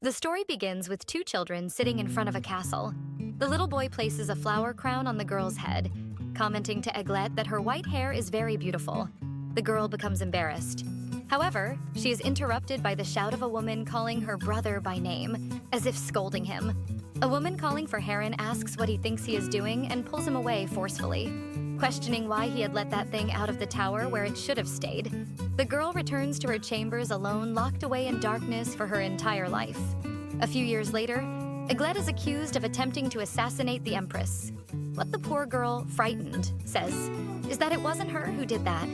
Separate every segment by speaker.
Speaker 1: The story begins with two children sitting in front of a castle. The little boy places a flower crown on the girl's head, commenting to Eiglet that her white hair is very beautiful. The girl becomes embarrassed. However, she is interrupted by the shout of a woman calling her brother by name, as if scolding him. A woman calling for Heron asks what he thinks he is doing and pulls him away forcefully, questioning why he had let that thing out of the tower where it should have stayed. The girl returns to her chambers alone, locked away in darkness for her entire life. A few years later, Eiglet is accused of attempting to assassinate the Empress. What the poor girl, frightened, says is that it wasn't her who did that,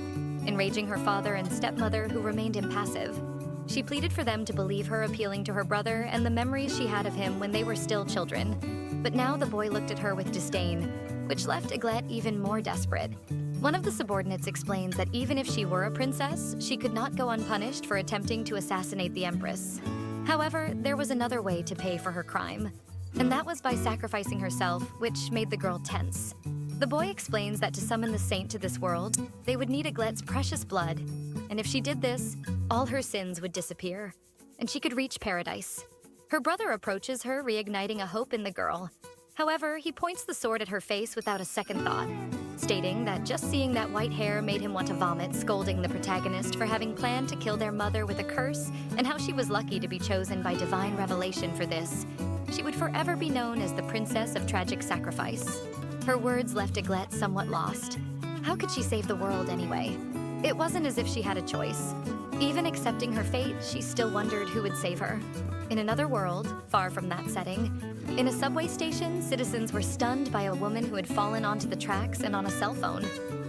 Speaker 1: enraging her father and stepmother who remained impassive. She pleaded for them to believe her, appealing to her brother and the memories she had of him when they were still children. But now the boy looked at her with disdain, which left Eiglet even more desperate. One of the subordinates explains that even if she were a princess, she could not go unpunished for attempting to assassinate the Empress. However, there was another way to pay for her crime, and that was by sacrificing herself, which made the girl tense. The boy explains that to summon the saint to this world, they would need Eiglet's precious blood, and if she did this, all her sins would disappear, and she could reach paradise. Her brother approaches her, reigniting a hope in the girl. However, he points the sword at her face without a second thought, stating that just seeing that white hair made him want to vomit, scolding the protagonist for having planned to kill their mother with a curse and how she was lucky to be chosen by divine revelation for this. She would forever be known as the Princess of Tragic Sacrifice. Her words left Eiglet somewhat lost. How could she save the world anyway? It wasn't as if she had a choice. Even accepting her fate, she still wondered who would save her. In another world, far from that setting, in a subway station, citizens were stunned by a woman who had fallen onto the tracks and on a cell phone.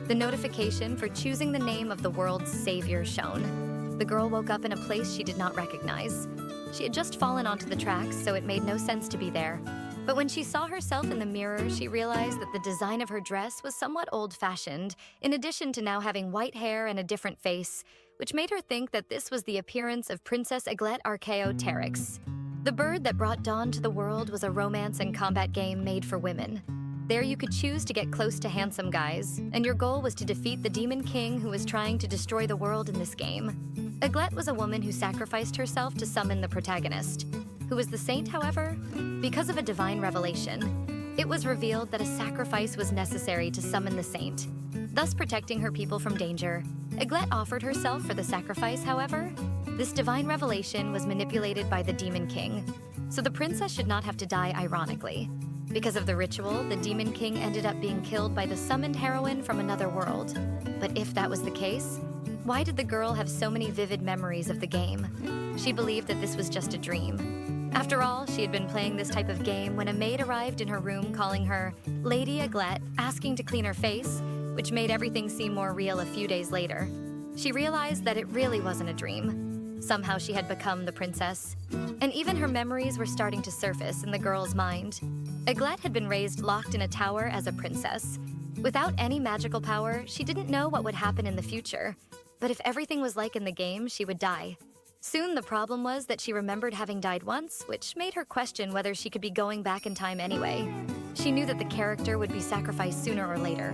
Speaker 1: The notification for choosing the name of the world's savior shone. The girl woke up in a place she did not recognize. She had just fallen onto the tracks, so it made no sense to be there. But when she saw herself in the mirror, she realized that the design of her dress was somewhat old-fashioned, in addition to now having white hair and a different face, which made her think that this was the appearance of Princess Eiglet Archaeopteryx. The bird that brought dawn to the world was a romance and combat game made for women. There you could choose to get close to handsome guys, and your goal was to defeat the demon king who was trying to destroy the world in this game. Eiglet was a woman who sacrificed herself to summon the protagonist. Who was the saint, however? Because of a divine revelation, it was revealed that a sacrifice was necessary to summon the saint, thus protecting her people from danger. Eiglet offered herself for the sacrifice, however. This divine revelation was manipulated by the Demon King, so the princess should not have to die ironically. Because of the ritual, the Demon King ended up being killed by the summoned heroine from another world. But if that was the case, why did the girl have so many vivid memories of the game? She believed that this was just a dream. After all, she had been playing this type of game when a maid arrived in her room calling her Lady Eiglet, asking to clean her face, which made everything seem more real a few days later. She realized that it really wasn't a dream. Somehow she had become the princess, and even her memories were starting to surface in the girl's mind. Eiglet had been raised locked in a tower as a princess. Without any magical power, she didn't know what would happen in the future. But if everything was like in the game, she would die. Soon the problem was that she remembered having died once, which made her question whether she could be going back in time anyway. She knew that the character would be sacrificed sooner or later.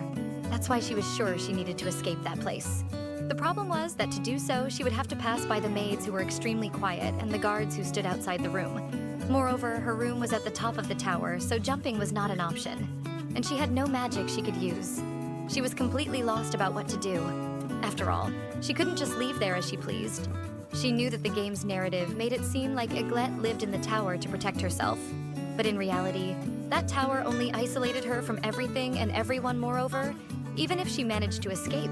Speaker 1: That's why she was sure she needed to escape that place. The problem was that to do so, she would have to pass by the maids who were extremely quiet and the guards who stood outside the room. Moreover, her room was at the top of the tower, so jumping was not an option. And she had no magic she could use. She was completely lost about what to do. After all, she couldn't just leave there as she pleased. She knew that the game's narrative made it seem like Eiglet lived in the tower to protect herself. But in reality, that tower only isolated her from everything and everyone. Moreover, even if she managed to escape,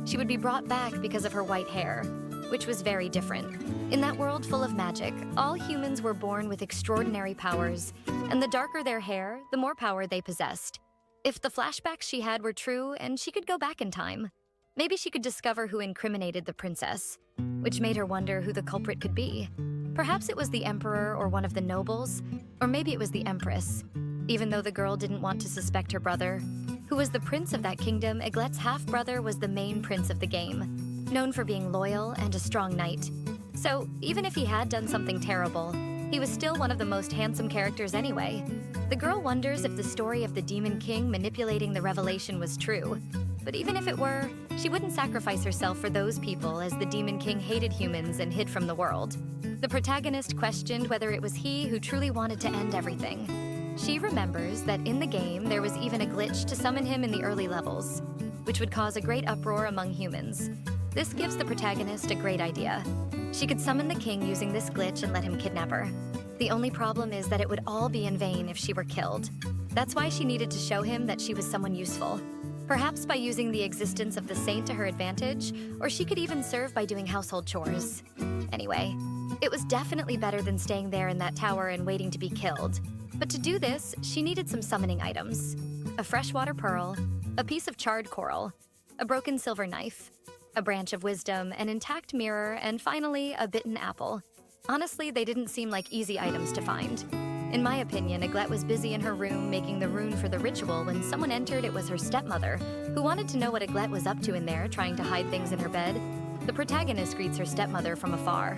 Speaker 1: she would be brought back because of her white hair, which was very different. In that world full of magic, all humans were born with extraordinary powers, and the darker their hair, the more power they possessed. If the flashbacks she had were true and she could go back in time, maybe she could discover who incriminated the princess, which made her wonder who the culprit could be. Perhaps it was the emperor or one of the nobles, or maybe it was the empress. Even though the girl didn't want to suspect her brother, who was the prince of that kingdom, Eiglet's half-brother was the main prince of the game, known for being loyal and a strong knight. So, even if he had done something terrible, he was still one of the most handsome characters anyway. The girl wonders if the story of the Demon King manipulating the revelation was true. But even if it were, she wouldn't sacrifice herself for those people, as the Demon King hated humans and hid from the world. The protagonist questioned whether it was he who truly wanted to end everything. She remembers that in the game there was even a glitch to summon him in the early levels, which would cause a great uproar among humans. This gives the protagonist a great idea. She could summon the king using this glitch and let him kidnap her. The only problem is that it would all be in vain if she were killed. That's why she needed to show him that she was someone useful. Perhaps by using the existence of the saint to her advantage, or she could even serve by doing household chores. Anyway, it was definitely better than staying there in that tower and waiting to be killed. But to do this, she needed some summoning items. A freshwater pearl, a piece of charred coral, a broken silver knife, a branch of wisdom, an intact mirror, and finally, a bitten apple. Honestly, they didn't seem like easy items to find. In my opinion, Eiglet was busy in her room making the rune for the ritual when someone entered. It was her stepmother, who wanted to know what Eiglet was up to in there, trying to hide things in her bed. The protagonist greets her stepmother from afar.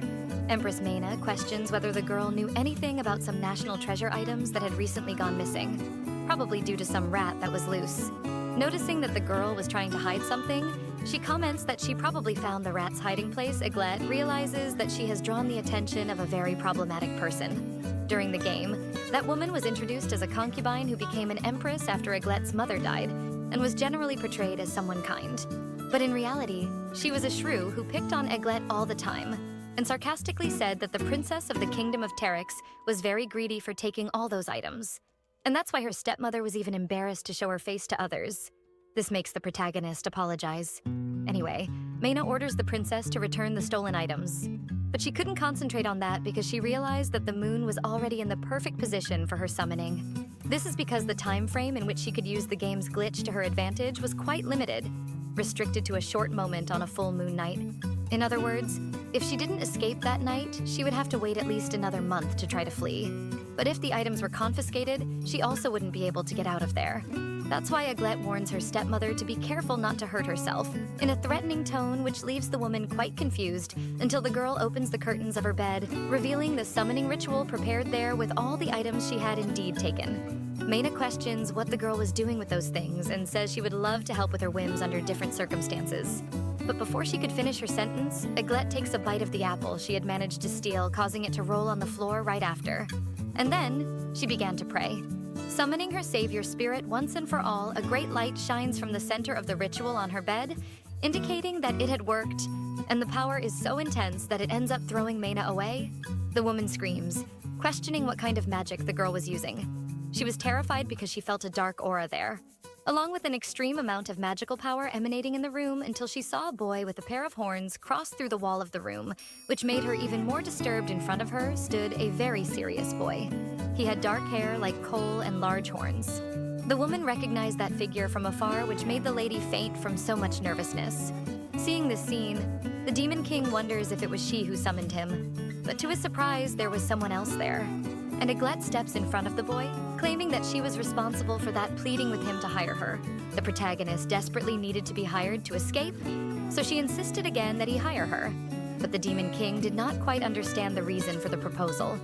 Speaker 1: Empress Manhwa questions whether the girl knew anything about some national treasure items that had recently gone missing, probably due to some rat that was loose. Noticing that the girl was trying to hide something, she comments that she probably found the rat's hiding place. Eiglet realizes that she has drawn the attention of a very problematic person. During the game, that woman was introduced as a concubine who became an empress after Eiglet's mother died, and was generally portrayed as someone kind. But in reality, she was a shrew who picked on Eiglet all the time, and sarcastically said that the princess of the kingdom of Terex was very greedy for taking all those items. And that's why her stepmother was even embarrassed to show her face to others. This makes the protagonist apologize. Anyway, Manhwa orders the princess to return the stolen items. But she couldn't concentrate on that because she realized that the moon was already in the perfect position for her summoning. This is because the time frame in which she could use the game's glitch to her advantage was quite limited, restricted to a short moment on a full moon night. In other words, if she didn't escape that night, she would have to wait at least another month to try to flee. But if the items were confiscated, she also wouldn't be able to get out of there. That's why Eiglet warns her stepmother to be careful not to hurt herself, in a threatening tone which leaves the woman quite confused until the girl opens the curtains of her bed, revealing the summoning ritual prepared there with all the items she had indeed taken. Manhwa questions what the girl was doing with those things and says she would love to help with her whims under different circumstances. But before she could finish her sentence, Eiglet takes a bite of the apple she had managed to steal, causing it to roll on the floor right after. And then, she began to pray. Summoning her savior spirit once and for all, a great light shines from the center of the ritual on her bed, indicating that it had worked, and the power is so intense that it ends up throwing Manhwa away. The woman screams, questioning what kind of magic the girl was using. She was terrified because she felt a dark aura there, along with an extreme amount of magical power emanating in the room until she saw a boy with a pair of horns cross through the wall of the room, which made her even more disturbed. In front of her stood a very serious boy. He had dark hair like coal and large horns. The woman recognized that figure from afar, which made the lady faint from so much nervousness. Seeing this scene, the Demon King wonders if it was she who summoned him. But to his surprise, there was someone else there. And Eiglet steps in front of the boy, claiming that she was responsible for that, pleading with him to hire her. The protagonist desperately needed to be hired to escape, so she insisted again that he hire her. But the Demon King did not quite understand the reason for the proposal.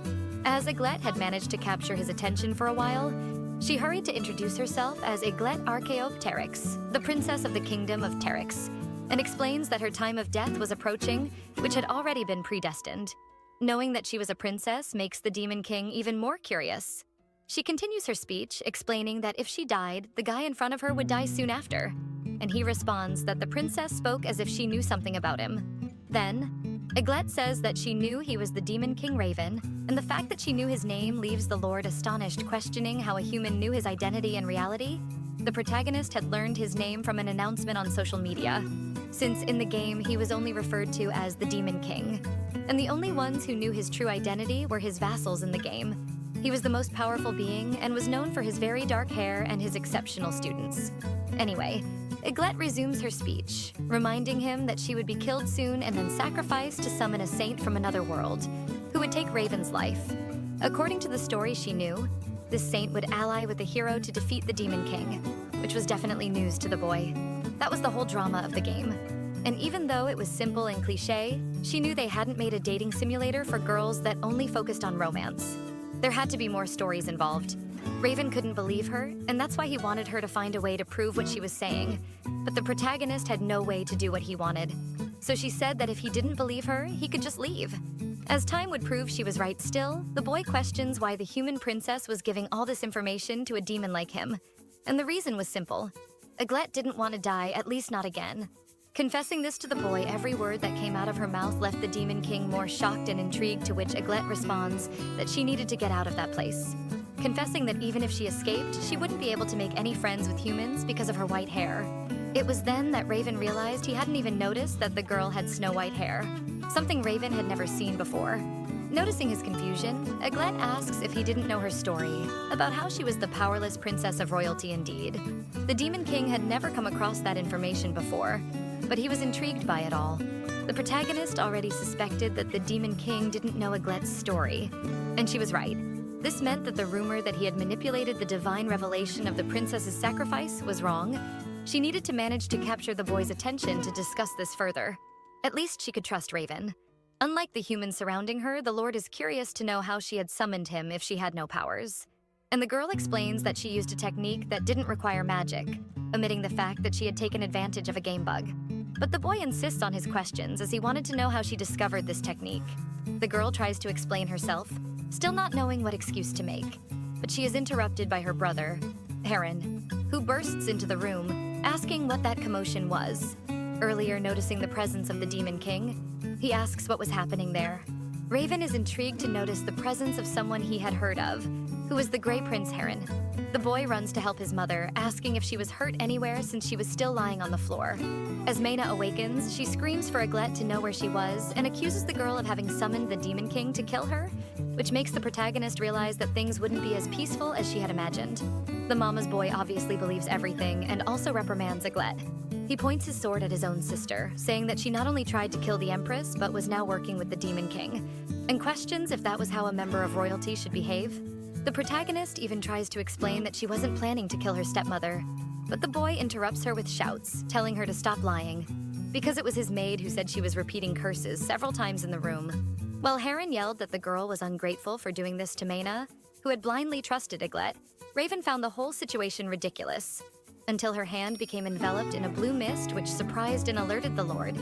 Speaker 1: As Eiglet had managed to capture his attention for a while, she hurried to introduce herself as Eiglet Archaeop Terex, the princess of the kingdom of Terex, and explains that her time of death was approaching, which had already been predestined. Knowing that she was a princess makes the Demon King even more curious. She continues her speech, explaining that if she died, the guy in front of her would die soon after. And he responds that the princess spoke as if she knew something about him. Then, Eiglet says that she knew he was the Demon King Raven, and the fact that she knew his name leaves the Lord astonished, questioning how a human knew his identity in reality. The protagonist had learned his name from an announcement on social media, since in the game he was only referred to as the Demon King. And the only ones who knew his true identity were his vassals in the game. He was the most powerful being and was known for his very dark hair and his exceptional students. Anyway, Eiglet resumes her speech, reminding him that she would be killed soon and then sacrificed to summon a saint from another world, who would take Raven's life. According to the story she knew, this saint would ally with the hero to defeat the Demon King, which was definitely news to the boy. That was the whole drama of the game. And even though it was simple and cliché, she knew they hadn't made a dating simulator for girls that only focused on romance. There had to be more stories involved. Raven couldn't believe her, and that's why he wanted her to find a way to prove what she was saying. But the protagonist had no way to do what he wanted. So she said that if he didn't believe her, he could just leave. As time would prove she was right still, the boy questions why the human princess was giving all this information to a demon like him. And the reason was simple. Eiglet didn't want to die, at least not again. Confessing this to the boy, every word that came out of her mouth left the Demon King more shocked and intrigued, to which Eiglet responds that she needed to get out of that place. Confessing that even if she escaped, she wouldn't be able to make any friends with humans because of her white hair. It was then that Raven realized he hadn't even noticed that the girl had snow-white hair, something Raven had never seen before. Noticing his confusion, Eiglet asks if he didn't know her story, about how she was the powerless princess of royalty indeed. The Demon King had never come across that information before, but he was intrigued by it all. The protagonist already suspected that the Demon King didn't know Eiglet's story, and she was right. This meant that the rumor that he had manipulated the divine revelation of the princess's sacrifice was wrong. She needed to manage to capture the boy's attention to discuss this further. At least she could trust Raven. Unlike the humans surrounding her, the Lord is curious to know how she had summoned him if she had no powers. And the girl explains that she used a technique that didn't require magic, omitting the fact that she had taken advantage of a game bug. But the boy insists on his questions as he wanted to know how she discovered this technique. The girl tries to explain herself, still not knowing what excuse to make. But she is interrupted by her brother, Heron, who bursts into the room, asking what that commotion was. Earlier noticing the presence of the Demon King, he asks what was happening there. Raven is intrigued to notice the presence of someone he had heard of, who was the Grey Prince Heron. The boy runs to help his mother, asking if she was hurt anywhere since she was still lying on the floor. As Mena awakens, she screams for Eiglet to know where she was and accuses the girl of having summoned the Demon King to kill her, which makes the protagonist realize that things wouldn't be as peaceful as she had imagined. The mama's boy obviously believes everything and also reprimands Eiglet. He points his sword at his own sister, saying that she not only tried to kill the Empress, but was now working with the Demon King, and questions if that was how a member of royalty should behave. The protagonist even tries to explain that she wasn't planning to kill her stepmother, but the boy interrupts her with shouts, telling her to stop lying, because it was his maid who said she was repeating curses several times in the room. While Heron yelled that the girl was ungrateful for doing this to Mena, who had blindly trusted Eiglet, Raven found the whole situation ridiculous, until her hand became enveloped in a blue mist which surprised and alerted the Lord.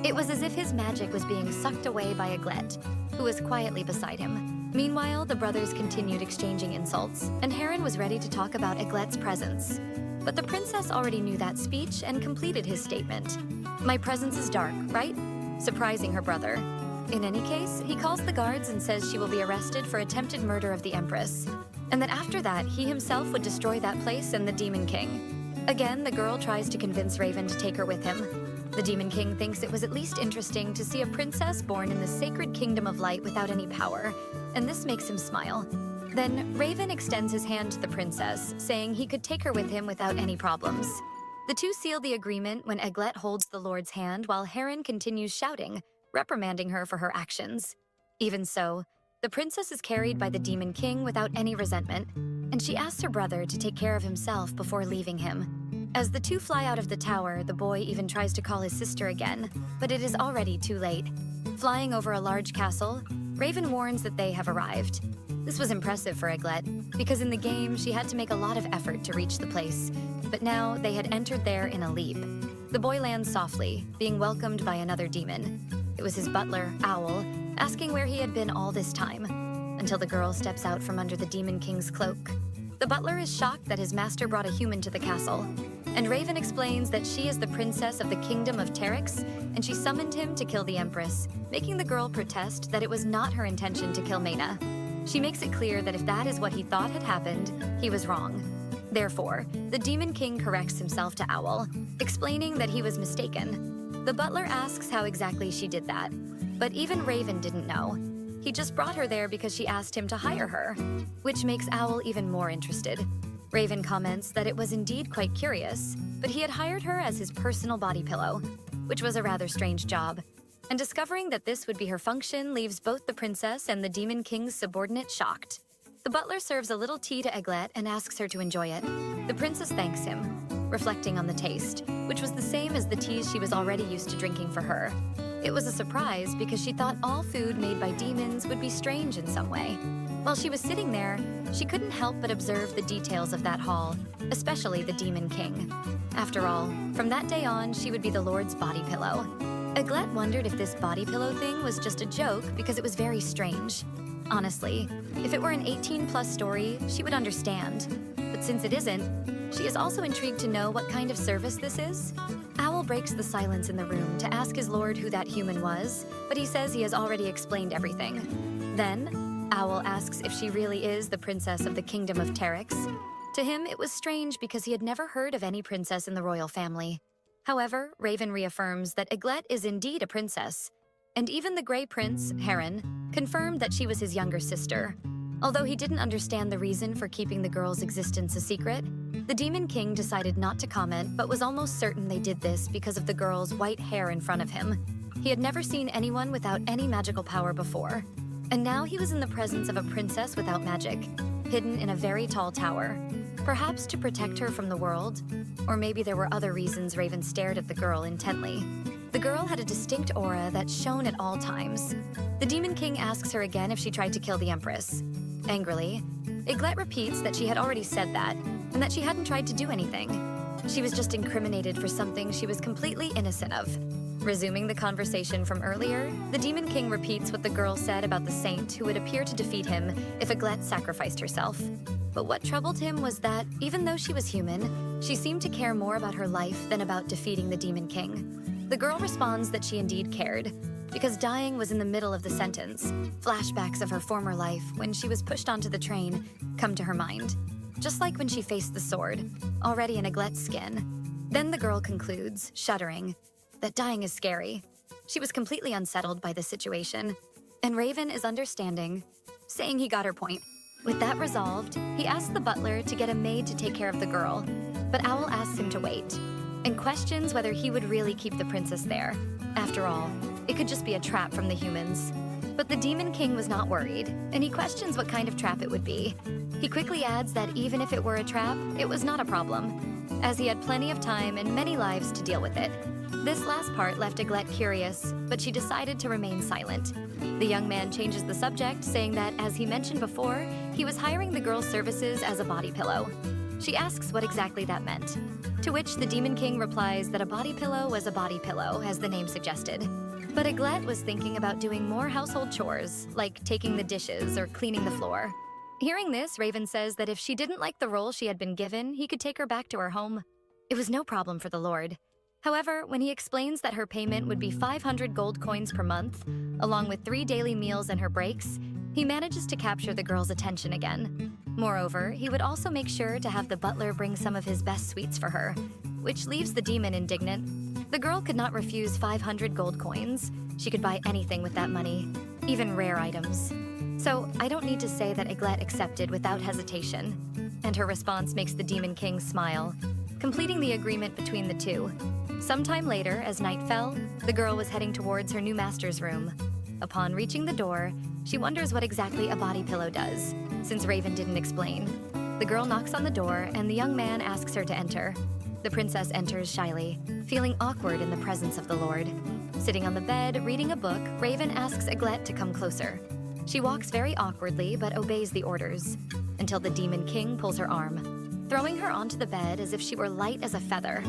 Speaker 1: It was as if his magic was being sucked away by Eiglet, who was quietly beside him. Meanwhile, the brothers continued exchanging insults, and Heron was ready to talk about Eiglet's presence. But the princess already knew that speech and completed his statement. "My presence is dark, right?" Surprising her brother. In any case, he calls the guards and says she will be arrested for attempted murder of the Empress, and that after that, he himself would destroy that place and the Demon King. Again, the girl tries to convince Raven to take her with him. The Demon King thinks it was at least interesting to see a princess born in the sacred kingdom of light without any power, and this makes him smile. Then, Raven extends his hand to the princess, saying he could take her with him without any problems. The two seal the agreement when Eiglet holds the Lord's hand while Heron continues shouting, reprimanding her for her actions. Even so, the princess is carried by the Demon King without any resentment, and she asks her brother to take care of himself before leaving him. As the two fly out of the tower, the boy even tries to call his sister again, but it is already too late. Flying over a large castle, Raven warns that they have arrived. This was impressive for Eiglet, because in the game, she had to make a lot of effort to reach the place, but now they had entered there in a leap. The boy lands softly, being welcomed by another demon. It was his butler, Owl, asking where he had been all this time, until the girl steps out from under the Demon King's cloak. The butler is shocked that his master brought a human to the castle, and Raven explains that she is the princess of the kingdom of Terex, and she summoned him to kill the Empress, making the girl protest that it was not her intention to kill Mena. She makes it clear that if that is what he thought had happened, he was wrong. Therefore, the Demon King corrects himself to Owl, explaining that he was mistaken. The butler asks how exactly she did that, but even Raven didn't know. He just brought her there because she asked him to hire her, which makes Owl even more interested. Raven comments that it was indeed quite curious, but he had hired her as his personal body pillow, which was a rather strange job. And discovering that this would be her function leaves both the princess and the Demon King's subordinate shocked. The butler serves a little tea to Eiglet and asks her to enjoy it. The princess thanks him, reflecting on the taste, which was the same as the teas she was already used to drinking for her. It was a surprise because she thought all food made by demons would be strange in some way. While she was sitting there, she couldn't help but observe the details of that hall, especially the Demon King. After all, from that day on, she would be the Lord's body pillow. Eiglet wondered if this body pillow thing was just a joke because it was very strange. Honestly, if it were an 18-plus story, she would understand. But since it isn't, she is also intrigued to know what kind of service this is. Owl breaks the silence in the room to ask his lord who that human was, but he says he has already explained everything. Then, Owl asks if she really is the princess of the kingdom of Terex. To him, it was strange because he had never heard of any princess in the royal family. However, Raven reaffirms that Eiglet is indeed a princess, and even the Grey Prince, Heron, confirmed that she was his younger sister. Although he didn't understand the reason for keeping the girl's existence a secret, the Demon King decided not to comment but was almost certain they did this because of the girl's white hair in front of him. He had never seen anyone without any magical power before, and now he was in the presence of a princess without magic, hidden in a very tall tower. Perhaps to protect her from the world, or maybe there were other reasons Raven stared at the girl intently. The girl had a distinct aura that shone at all times. The Demon King asks her again if she tried to kill the Empress. Angrily, Eiglet repeats that she had already said that, and that she hadn't tried to do anything. She was just incriminated for something she was completely innocent of. Resuming the conversation from earlier, the Demon King repeats what the girl said about the saint who would appear to defeat him if Eiglet sacrificed herself. But what troubled him was that, even though she was human, she seemed to care more about her life than about defeating the Demon King. The girl responds that she indeed cared, because dying was in the middle of the sentence. Flashbacks of her former life, when she was pushed onto the train, come to her mind. Just like when she faced the sword, already in Eiglet's skin. Then the girl concludes, shuddering, that dying is scary. She was completely unsettled by the situation, and Raven is understanding, saying he got her point. With that resolved, he asks the butler to get a maid to take care of the girl, but Owl asks him to wait, and questions whether he would really keep the princess there. After all, it could just be a trap from the humans. But the Demon King was not worried, and he questions what kind of trap it would be. He quickly adds that even if it were a trap, it was not a problem, as he had plenty of time and many lives to deal with it. This last part left Eiglet curious, but she decided to remain silent. The young man changes the subject, saying that, as he mentioned before, he was hiring the girl's services as a body pillow. She asks what exactly that meant, to which the Demon King replies that a body pillow was a body pillow, as the name suggested. But Eiglet was thinking about doing more household chores, like taking the dishes or cleaning the floor. Hearing this, Raven says that if she didn't like the role she had been given, he could take her back to her home. It was no problem for the Lord. However, when he explains that her payment would be 500 gold coins per month, along with 3 daily meals and her breaks, he manages to capture the girl's attention again. Moreover, he would also make sure to have the butler bring some of his best sweets for her, which leaves the demon indignant. The girl could not refuse 500 gold coins. She could buy anything with that money, even rare items. So I don't need to say that Eiglet accepted without hesitation, and her response makes the Demon King smile, completing the agreement between the two. Sometime later, as night fell, the girl was heading towards her new master's room. Upon reaching the door, she wonders what exactly a body pillow does, since Raven didn't explain. The girl knocks on the door, and the young man asks her to enter. The princess enters shyly, feeling awkward in the presence of the Lord. Sitting on the bed, reading a book, Raven asks Eiglet to come closer. She walks very awkwardly, but obeys the orders, until the Demon King pulls her arm, throwing her onto the bed as if she were light as a feather.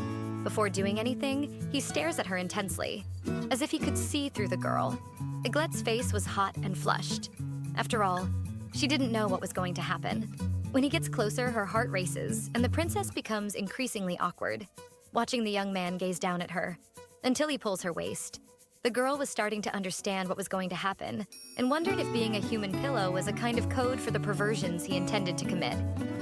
Speaker 1: Before doing anything, he stares at her intensely, as if he could see through the girl. Eiglet's face was hot and flushed. After all, she didn't know what was going to happen. When he gets closer, her heart races, and the princess becomes increasingly awkward, watching the young man gaze down at her, until he pulls her waist. The girl was starting to understand what was going to happen, and wondered if being a human pillow was a kind of code for the perversions he intended to commit.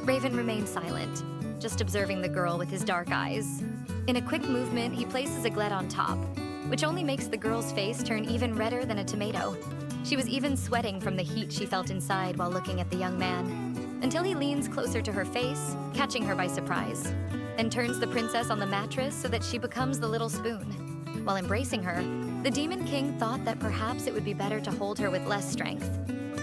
Speaker 1: Raven remained silent, just observing the girl with his dark eyes. In a quick movement, he places Eiglet on top, which only makes the girl's face turn even redder than a tomato. She was even sweating from the heat she felt inside while looking at the young man, until he leans closer to her face, catching her by surprise, and turns the princess on the mattress so that she becomes the little spoon. While embracing her, the Demon King thought that perhaps it would be better to hold her with less strength.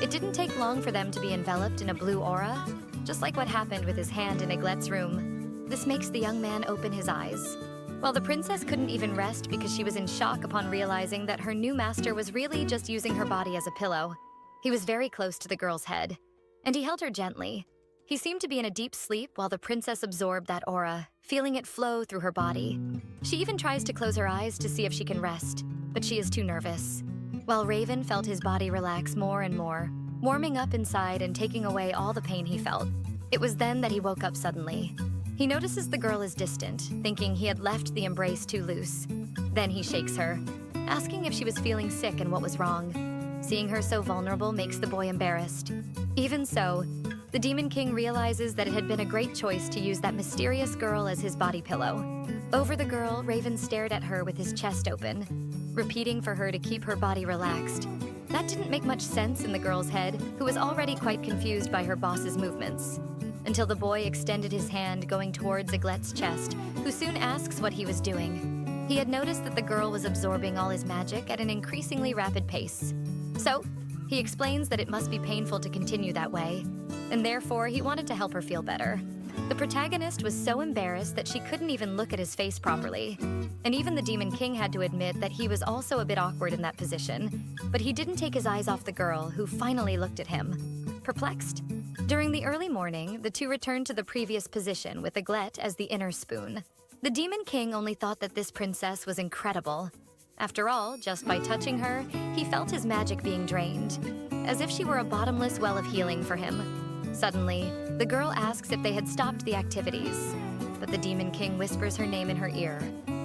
Speaker 1: It didn't take long for them to be enveloped in a blue aura, just like what happened with his hand in Eiglet's room. This makes the young man open his eyes. While the princess couldn't even rest because she was in shock upon realizing that her new master was really just using her body as a pillow, he was very close to the girl's head, and he held her gently. He seemed to be in a deep sleep while the princess absorbed that aura, feeling it flow through her body. She even tries to close her eyes to see if she can rest, but she is too nervous. While Raven felt his body relax more and more, warming up inside and taking away all the pain he felt. It was then that he woke up suddenly. He notices the girl is distant, thinking he had left the embrace too loose. Then he shakes her, asking if she was feeling sick and what was wrong. Seeing her so vulnerable makes the boy embarrassed. Even so, the Demon King realizes that it had been a great choice to use that mysterious girl as his body pillow. Over the girl, Raven stared at her with his chest open, repeating for her to keep her body relaxed. That didn't make much sense in the girl's head, who was already quite confused by her boss's movements. Until the boy extended his hand going towards Eiglet's chest, who soon asks what he was doing. He had noticed that the girl was absorbing all his magic at an increasingly rapid pace. So, he explains that it must be painful to continue that way, and therefore he wanted to help her feel better. The protagonist was so embarrassed that she couldn't even look at his face properly. And even the Demon King had to admit that he was also a bit awkward in that position, but he didn't take his eyes off the girl, who finally looked at him. Perplexed? During the early morning, the two returned to the previous position with Eiglet as the inner spoon. The Demon King only thought that this princess was incredible. After all, just by touching her, he felt his magic being drained, as if she were a bottomless well of healing for him. Suddenly, the girl asks if they had stopped the activities, but the Demon King whispers her name in her ear,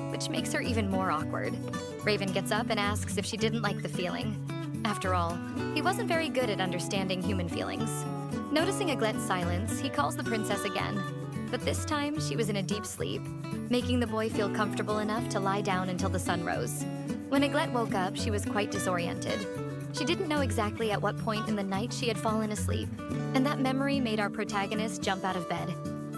Speaker 1: which makes her even more awkward. Raven gets up and asks if she didn't like the feeling. After all, he wasn't very good at understanding human feelings. Noticing Eiglet's silence, he calls the princess again, but this time she was in a deep sleep, making the boy feel comfortable enough to lie down until the sun rose. When Eiglet woke up, she was quite disoriented. She didn't know exactly at what point in the night she had fallen asleep, and that memory made our protagonist jump out of bed.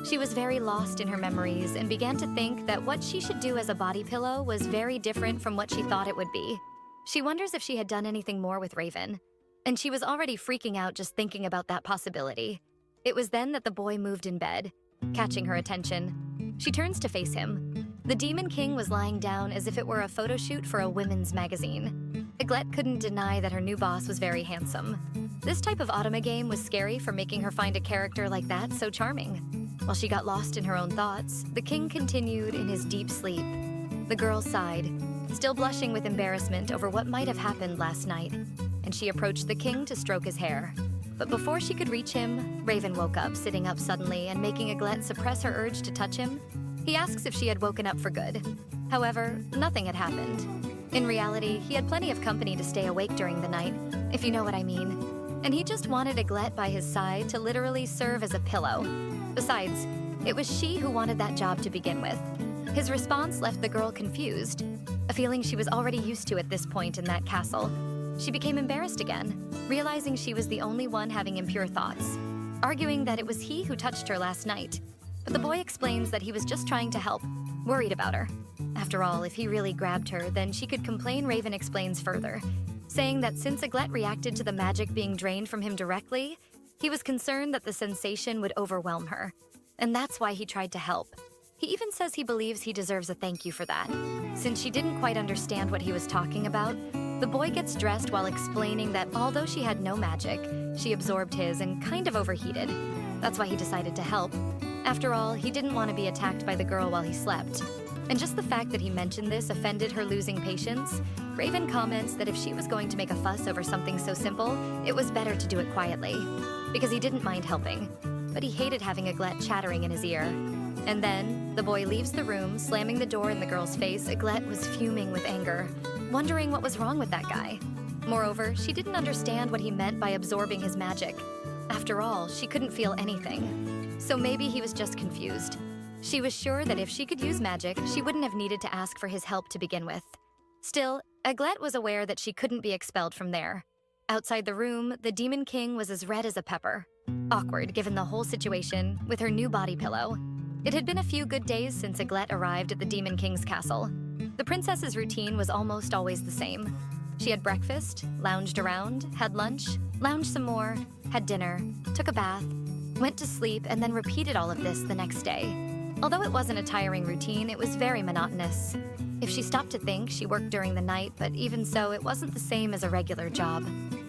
Speaker 1: She was very lost in her memories and began to think that what she should do as a body pillow was very different from what she thought it would be. She wonders if she had done anything more with Raven, and she was already freaking out just thinking about that possibility. It was then that the boy moved in bed, catching her attention. She turns to face him. The Demon King was lying down as if it were a photo shoot for a women's magazine. Eiglet couldn't deny that her new boss was very handsome. This type of automa game was scary for making her find a character like that so charming. While she got lost in her own thoughts, the king continued in his deep sleep. The girl sighed, still blushing with embarrassment over what might have happened last night, and she approached the king to stroke his hair. But before she could reach him, Raven woke up, sitting up suddenly and making Eiglet suppress her urge to touch him. He asks if she had woken up for good. However, nothing had happened. In reality, he had plenty of company to stay awake during the night, if you know what I mean. And he just wanted Eiglet by his side to literally serve as a pillow. Besides, it was she who wanted that job to begin with. His response left the girl confused, a feeling she was already used to at this point in that castle. She became embarrassed again, realizing she was the only one having impure thoughts, arguing that it was he who touched her last night. But the boy explains that he was just trying to help, worried about her. After all, if he really grabbed her, then she could complain. Raven explains further, saying that since Eiglet reacted to the magic being drained from him directly, he was concerned that the sensation would overwhelm her. And that's why he tried to help. He even says he believes he deserves a thank you for that. Since she didn't quite understand what he was talking about, the boy gets dressed while explaining that although she had no magic, she absorbed his and kind of overheated. That's why he decided to help. After all, he didn't want to be attacked by the girl while he slept. And just the fact that he mentioned this offended her losing patience. Raven comments that if she was going to make a fuss over something so simple, it was better to do it quietly, because he didn't mind helping, but he hated having Eiglet chattering in his ear. And then, the boy leaves the room, slamming the door in the girl's face. Eiglet was fuming with anger, wondering what was wrong with that guy. Moreover, she didn't understand what he meant by absorbing his magic. After all, she couldn't feel anything. So maybe he was just confused. She was sure that if she could use magic, she wouldn't have needed to ask for his help to begin with. Still, Eiglet was aware that she couldn't be expelled from there. Outside the room, the Demon King was as red as a pepper. Awkward, given the whole situation, with her new body pillow. It had been a few good days since Eiglet arrived at the Demon King's castle. The princess's routine was almost always the same. She had breakfast, lounged around, had lunch, lounged some more, had dinner, took a bath, went to sleep, and then repeated all of this the next day. Although it wasn't a tiring routine, it was very monotonous. If she stopped to think, she worked during the night, but even so, it wasn't the same as a regular job.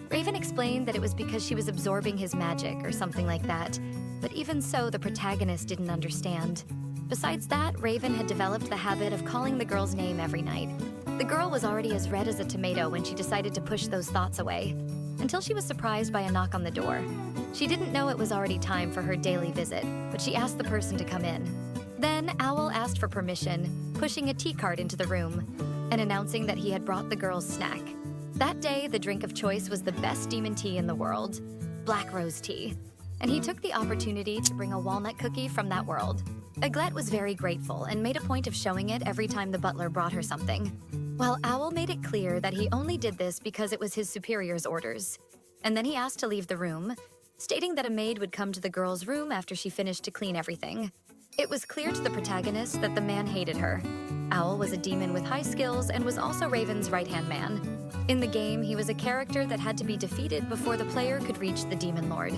Speaker 1: Raven explained that it was because she was absorbing his magic or something like that, but even so, the protagonist didn't understand. Besides that, Raven had developed the habit of calling the girl's name every night. The girl was already as red as a tomato when she decided to push those thoughts away, until she was surprised by a knock on the door. She didn't know it was already time for her daily visit, but she asked the person to come in. Then Owl asked for permission, pushing a tea cart into the room and announcing that he had brought the girl's snack. That day, the drink of choice was the best demon tea in the world, black rose tea, and he took the opportunity to bring a walnut cookie from that world. Eiglet was very grateful and made a point of showing it every time the butler brought her something, while Owl made it clear that he only did this because it was his superior's orders. And then he asked to leave the room, stating that a maid would come to the girl's room after she finished to clean everything. It was clear to the protagonist that the man hated her. Owl was a demon with high skills and was also Raven's right-hand man. In the game, he was a character that had to be defeated before the player could reach the Demon Lord.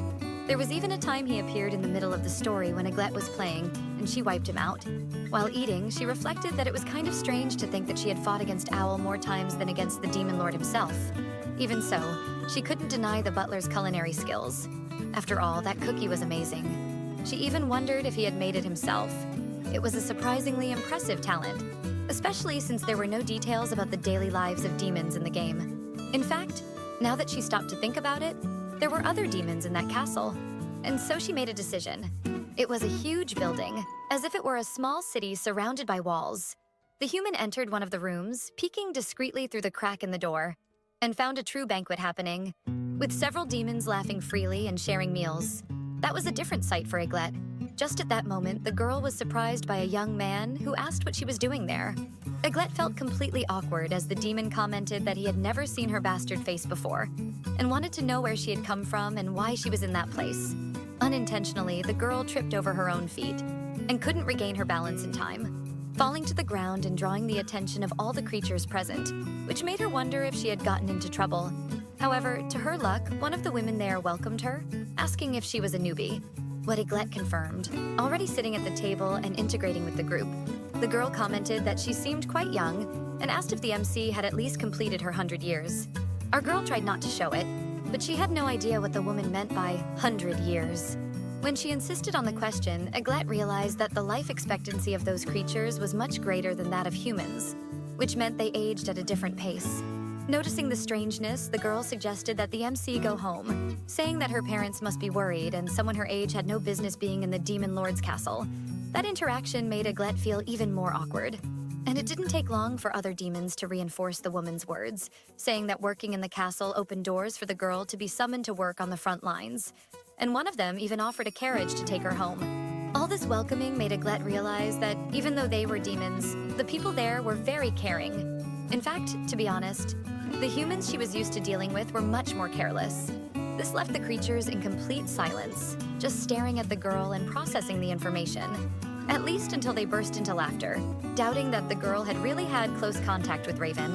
Speaker 1: There was even a time he appeared in the middle of the story when Eiglet was playing, and she wiped him out. While eating, she reflected that it was kind of strange to think that she had fought against Owl more times than against the Demon Lord himself. Even so, she couldn't deny the butler's culinary skills. After all, that cookie was amazing. She even wondered if he had made it himself. It was a surprisingly impressive talent, especially since there were no details about the daily lives of demons in the game. In fact, now that she stopped to think about it, there were other demons in that castle, and so she made a decision. It was a huge building, as if it were a small city surrounded by walls. The human entered one of the rooms, peeking discreetly through the crack in the door, and found a true banquet happening, with several demons laughing freely and sharing meals. That was a different sight for Eiglet. Just at that moment, the girl was surprised by a young man who asked what she was doing there. Eiglet felt completely awkward as the demon commented that he had never seen her bastard face before, and wanted to know where she had come from and why she was in that place. Unintentionally, the girl tripped over her own feet and couldn't regain her balance in time, falling to the ground and drawing the attention of all the creatures present, which made her wonder if she had gotten into trouble. However, to her luck, one of the women there welcomed her, asking if she was a newbie. What Eiglet confirmed, already sitting at the table and integrating with the group. The girl commented that she seemed quite young and asked if the MC had at least completed her 100 years. Our girl tried not to show it, but she had no idea what the woman meant by 100 years. When she insisted on the question, Eiglet realized that the life expectancy of those creatures was much greater than that of humans, which meant they aged at a different pace. Noticing the strangeness, the girl suggested that the MC go home, saying that her parents must be worried and someone her age had no business being in the Demon Lord's castle. That interaction made Eiglet feel even more awkward. And it didn't take long for other demons to reinforce the woman's words, saying that working in the castle opened doors for the girl to be summoned to work on the front lines. And one of them even offered a carriage to take her home. All this welcoming made Eiglet realize that even though they were demons, the people there were very caring. In fact, to be honest, the humans she was used to dealing with were much more careless. This left the creatures in complete silence, just staring at the girl and processing the information, at least until they burst into laughter, doubting that the girl had really had close contact with Raven.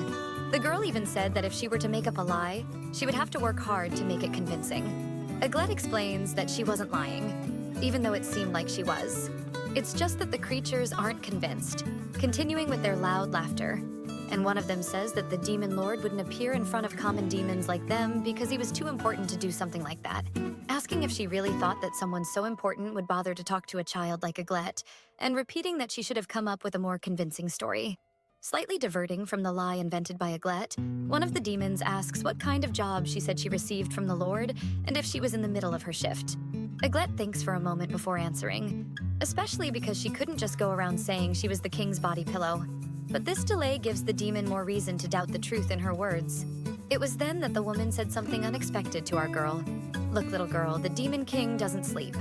Speaker 1: The girl even said that if she were to make up a lie, she would have to work hard to make it convincing. Eiglet explains that she wasn't lying, even though it seemed like she was. It's just that the creatures aren't convinced, continuing with their loud laughter. And one of them says that the Demon Lord wouldn't appear in front of common demons like them because he was too important to do something like that, asking if she really thought that someone so important would bother to talk to a child like Eiglet, and repeating that she should have come up with a more convincing story. Slightly diverting from the lie invented by Eiglet, one of the demons asks what kind of job she said she received from the Lord and if she was in the middle of her shift. Eiglet thinks for a moment before answering, especially because she couldn't just go around saying she was the king's body pillow. But this delay gives the demon more reason to doubt the truth in her words. It was then that the woman said something unexpected to our girl. Look, little girl, the Demon King doesn't sleep.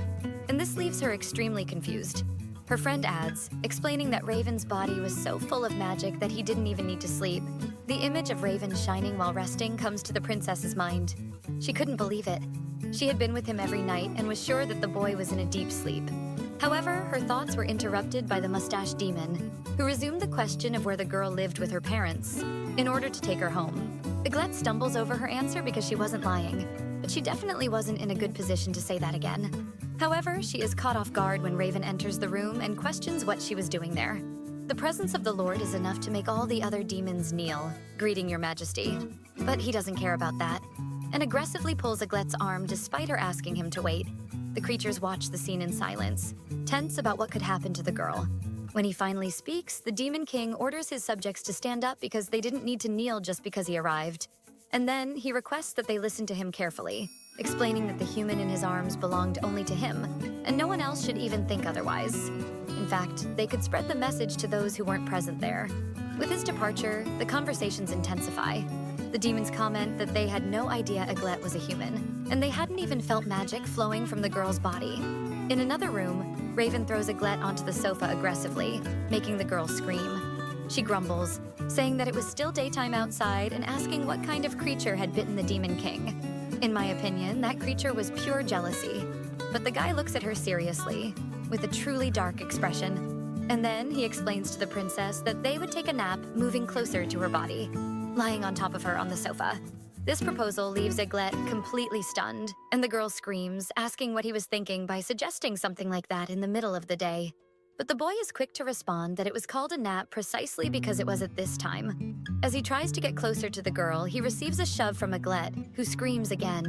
Speaker 1: And this leaves her extremely confused. Her friend adds, explaining that Raven's body was so full of magic that he didn't even need to sleep. The image of Raven shining while resting comes to the princess's mind. She couldn't believe it. She had been with him every night and was sure that the boy was in a deep sleep. However, her thoughts were interrupted by the mustached demon, who resumed the question of where the girl lived with her parents, in order to take her home. Eiglet stumbles over her answer because she wasn't lying, but she definitely wasn't in a good position to say that again. However, she is caught off guard when Raven enters the room and questions what she was doing there. The presence of the Lord is enough to make all the other demons kneel, greeting your majesty. But he doesn't care about that. and aggressively pulls Eiglet's arm despite her asking him to wait. The creatures watch the scene in silence, tense about what could happen to the girl. When he finally speaks, the Demon King orders his subjects to stand up because they didn't need to kneel just because he arrived. And then he requests that they listen to him carefully, explaining that the human in his arms belonged only to him, and no one else should even think otherwise. In fact, they could spread the message to those who weren't present there. With his departure, the conversations intensify. The demons comment that they had no idea Eiglet was a human, and they hadn't even felt magic flowing from the girl's body. In another room, Raven throws Eiglet onto the sofa aggressively, making the girl scream. She grumbles, saying that it was still daytime outside and asking what kind of creature had bitten the Demon King. In my opinion, that creature was pure jealousy. But the guy looks at her seriously, with a truly dark expression. And then he explains to the princess that they would take a nap moving closer to her body, lying on top of her on the sofa. This proposal leaves Eiglet completely stunned, and the girl screams, asking what he was thinking by suggesting something like that in the middle of the day. But the boy is quick to respond that it was called a nap precisely because it was at this time. As he tries to get closer to the girl, he receives a shove from Eiglet, who screams again.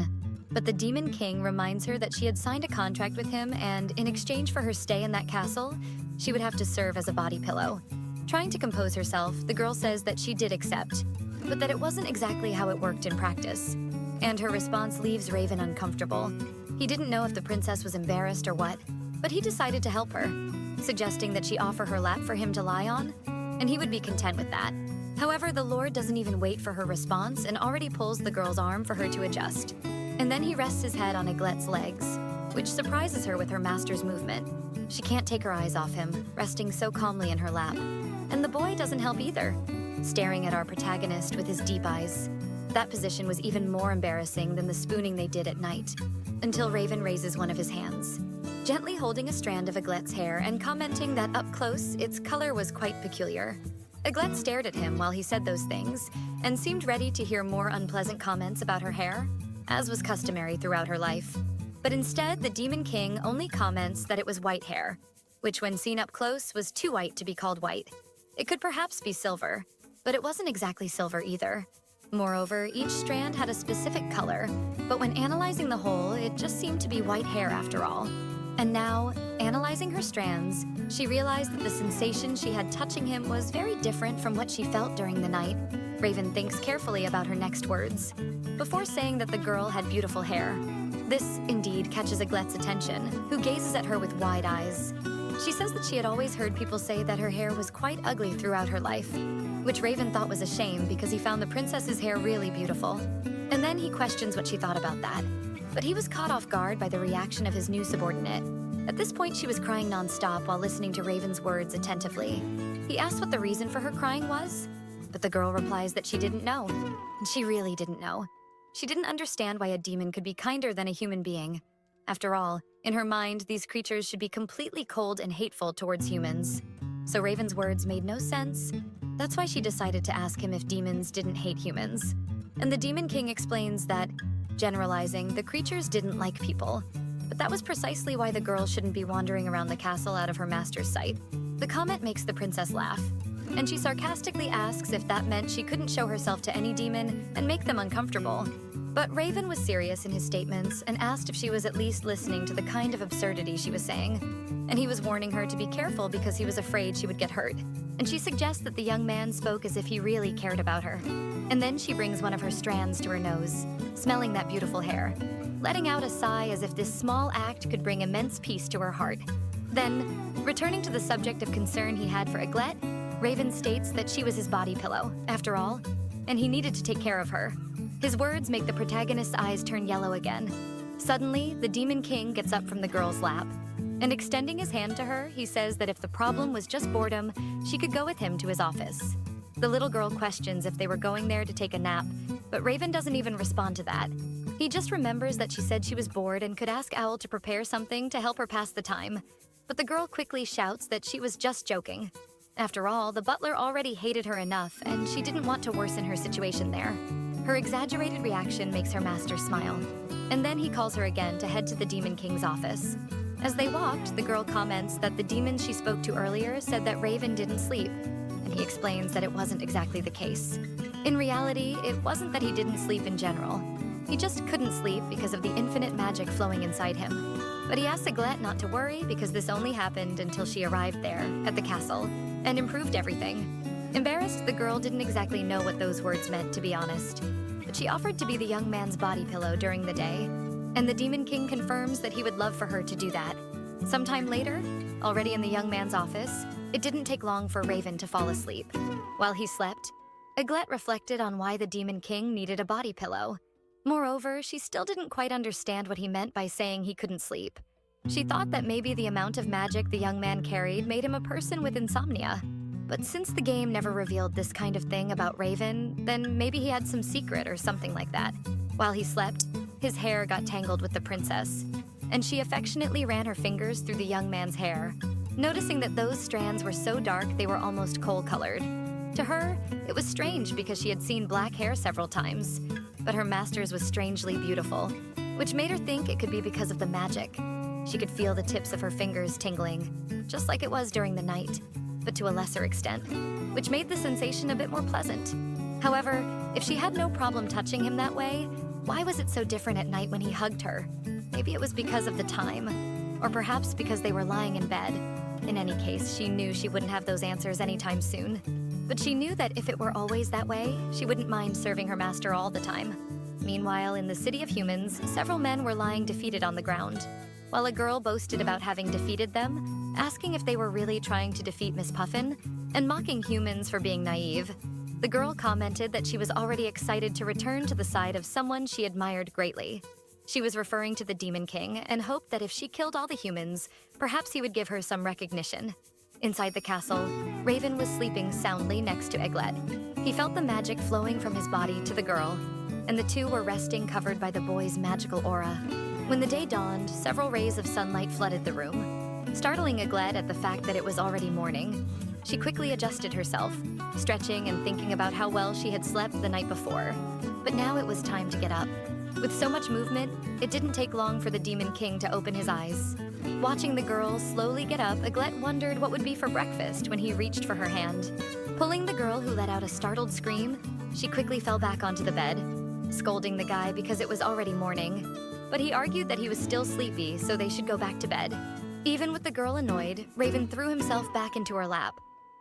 Speaker 1: But the Demon King reminds her that she had signed a contract with him, and in exchange for her stay in that castle, she would have to serve as a body pillow. Trying to compose herself, the girl says that she did accept, but that it wasn't exactly how it worked in practice. And her response leaves Raven uncomfortable. He didn't know if the princess was embarrassed or what, but he decided to help her, suggesting that she offer her lap for him to lie on, and he would be content with that. However, the Lord doesn't even wait for her response and already pulls the girl's arm for her to adjust. And then he rests his head on Eiglet's legs, which surprises her with her master's movement. She can't take her eyes off him, resting so calmly in her lap. And the boy doesn't help either, staring at our protagonist with his deep eyes. That position was even more embarrassing than the spooning they did at night, until Raven raises one of his hands, gently holding a strand of Eiglet's hair and commenting that up close, its color was quite peculiar. Eiglet stared at him while he said those things, and seemed ready to hear more unpleasant comments about her hair, as was customary throughout her life. But instead, the Demon King only comments that it was white hair, which when seen up close was too white to be called white. It could perhaps be silver, but it wasn't exactly silver either. Moreover, each strand had a specific color, but when analyzing the whole, it just seemed to be white hair after all. And now, analyzing her strands, she realized that the sensation she had touching him was very different from what she felt during the night. Raven thinks carefully about her next words, before saying that the girl had beautiful hair. This, indeed, catches Eiglet's attention, who gazes at her with wide eyes. She says that she had always heard people say that her hair was quite ugly throughout her life, which Raven thought was a shame because he found the princess's hair really beautiful. And then he questions what she thought about that. But he was caught off guard by the reaction of his new subordinate. At this point, she was crying nonstop while listening to Raven's words attentively. He asked what the reason for her crying was, but the girl replies that she didn't know. And she really didn't know. She didn't understand why a demon could be kinder than a human being. After all, in her mind, these creatures should be completely cold and hateful towards humans. So Raven's words made no sense. That's why she decided to ask him if demons didn't hate humans. And the Demon King explains that, generalizing, the creatures didn't like people. But that was precisely why the girl shouldn't be wandering around the castle out of her master's sight. The comment makes the princess laugh, and she sarcastically asks if that meant she couldn't show herself to any demon and make them uncomfortable. But Raven was serious in his statements and asked if she was at least listening to the kind of absurdity she was saying. And he was warning her to be careful because he was afraid she would get hurt. And she suggests that the young man spoke as if he really cared about her. And then she brings one of her strands to her nose, smelling that beautiful hair, letting out a sigh as if this small act could bring immense peace to her heart. Then, returning to the subject of concern he had for Eiglet, Raven states that she was his body pillow, after all, and he needed to take care of her. His words make the protagonist's eyes turn yellow again. Suddenly, the Demon King gets up from the girl's lap, and extending his hand to her, he says that if the problem was just boredom, she could go with him to his office. The little girl questions if they were going there to take a nap, but Raven doesn't even respond to that. He just remembers that she said she was bored and could ask Owl to prepare something to help her pass the time. But the girl quickly shouts that she was just joking. After all, the butler already hated her enough, and she didn't want to worsen her situation there. Her exaggerated reaction makes her master smile. And then he calls her again to head to the Demon King's office. As they walked, the girl comments that the demon she spoke to earlier said that Raven didn't sleep, and he explains that it wasn't exactly the case. In reality, it wasn't that he didn't sleep in general. He just couldn't sleep because of the infinite magic flowing inside him. But he asked Eiglet not to worry because this only happened until she arrived there, at the castle, and improved everything. Embarrassed, the girl didn't exactly know what those words meant, to be honest. But she offered to be the young man's body pillow during the day, and the Demon King confirms that he would love for her to do that. Sometime later, already in the young man's office, it didn't take long for Raven to fall asleep. While he slept, Eiglet reflected on why the Demon King needed a body pillow. Moreover, she still didn't quite understand what he meant by saying he couldn't sleep. She thought that maybe the amount of magic the young man carried made him a person with insomnia. But since the game never revealed this kind of thing about Raven, then maybe he had some secret or something like that. While he slept, his hair got tangled with the princess, and she affectionately ran her fingers through the young man's hair, noticing that those strands were so dark they were almost coal-colored. To her, it was strange because she had seen black hair several times, but her master's was strangely beautiful, which made her think it could be because of the magic. She could feel the tips of her fingers tingling, just like it was during the night, but to a lesser extent, which made the sensation a bit more pleasant. However, if she had no problem touching him that way, why was it so different at night when he hugged her? Maybe it was because of the time, or perhaps because they were lying in bed. In any case, she knew she wouldn't have those answers anytime soon. But she knew that if it were always that way, she wouldn't mind serving her master all the time. Meanwhile, in the city of humans, several men were lying defeated on the ground, while a girl boasted about having defeated them, asking if they were really trying to defeat Miss Puffin, and mocking humans for being naive. The girl commented that she was already excited to return to the side of someone she admired greatly. She was referring to the Demon King and hoped that if she killed all the humans, perhaps he would give her some recognition. Inside the castle, Raven was sleeping soundly next to Eiglet. He felt the magic flowing from his body to the girl, and the two were resting covered by the boy's magical aura. When the day dawned, several rays of sunlight flooded the room, startling Eiglet at the fact that it was already morning. She quickly adjusted herself, stretching and thinking about how well she had slept the night before. But now it was time to get up. With so much movement, it didn't take long for the Demon King to open his eyes. Watching the girl slowly get up, Eiglet wondered what would be for breakfast when he reached for her hand. Pulling the girl, who let out a startled scream, she quickly fell back onto the bed, scolding the guy because it was already morning. But he argued that he was still sleepy, so they should go back to bed. Even with the girl annoyed, Raven threw himself back into her lap.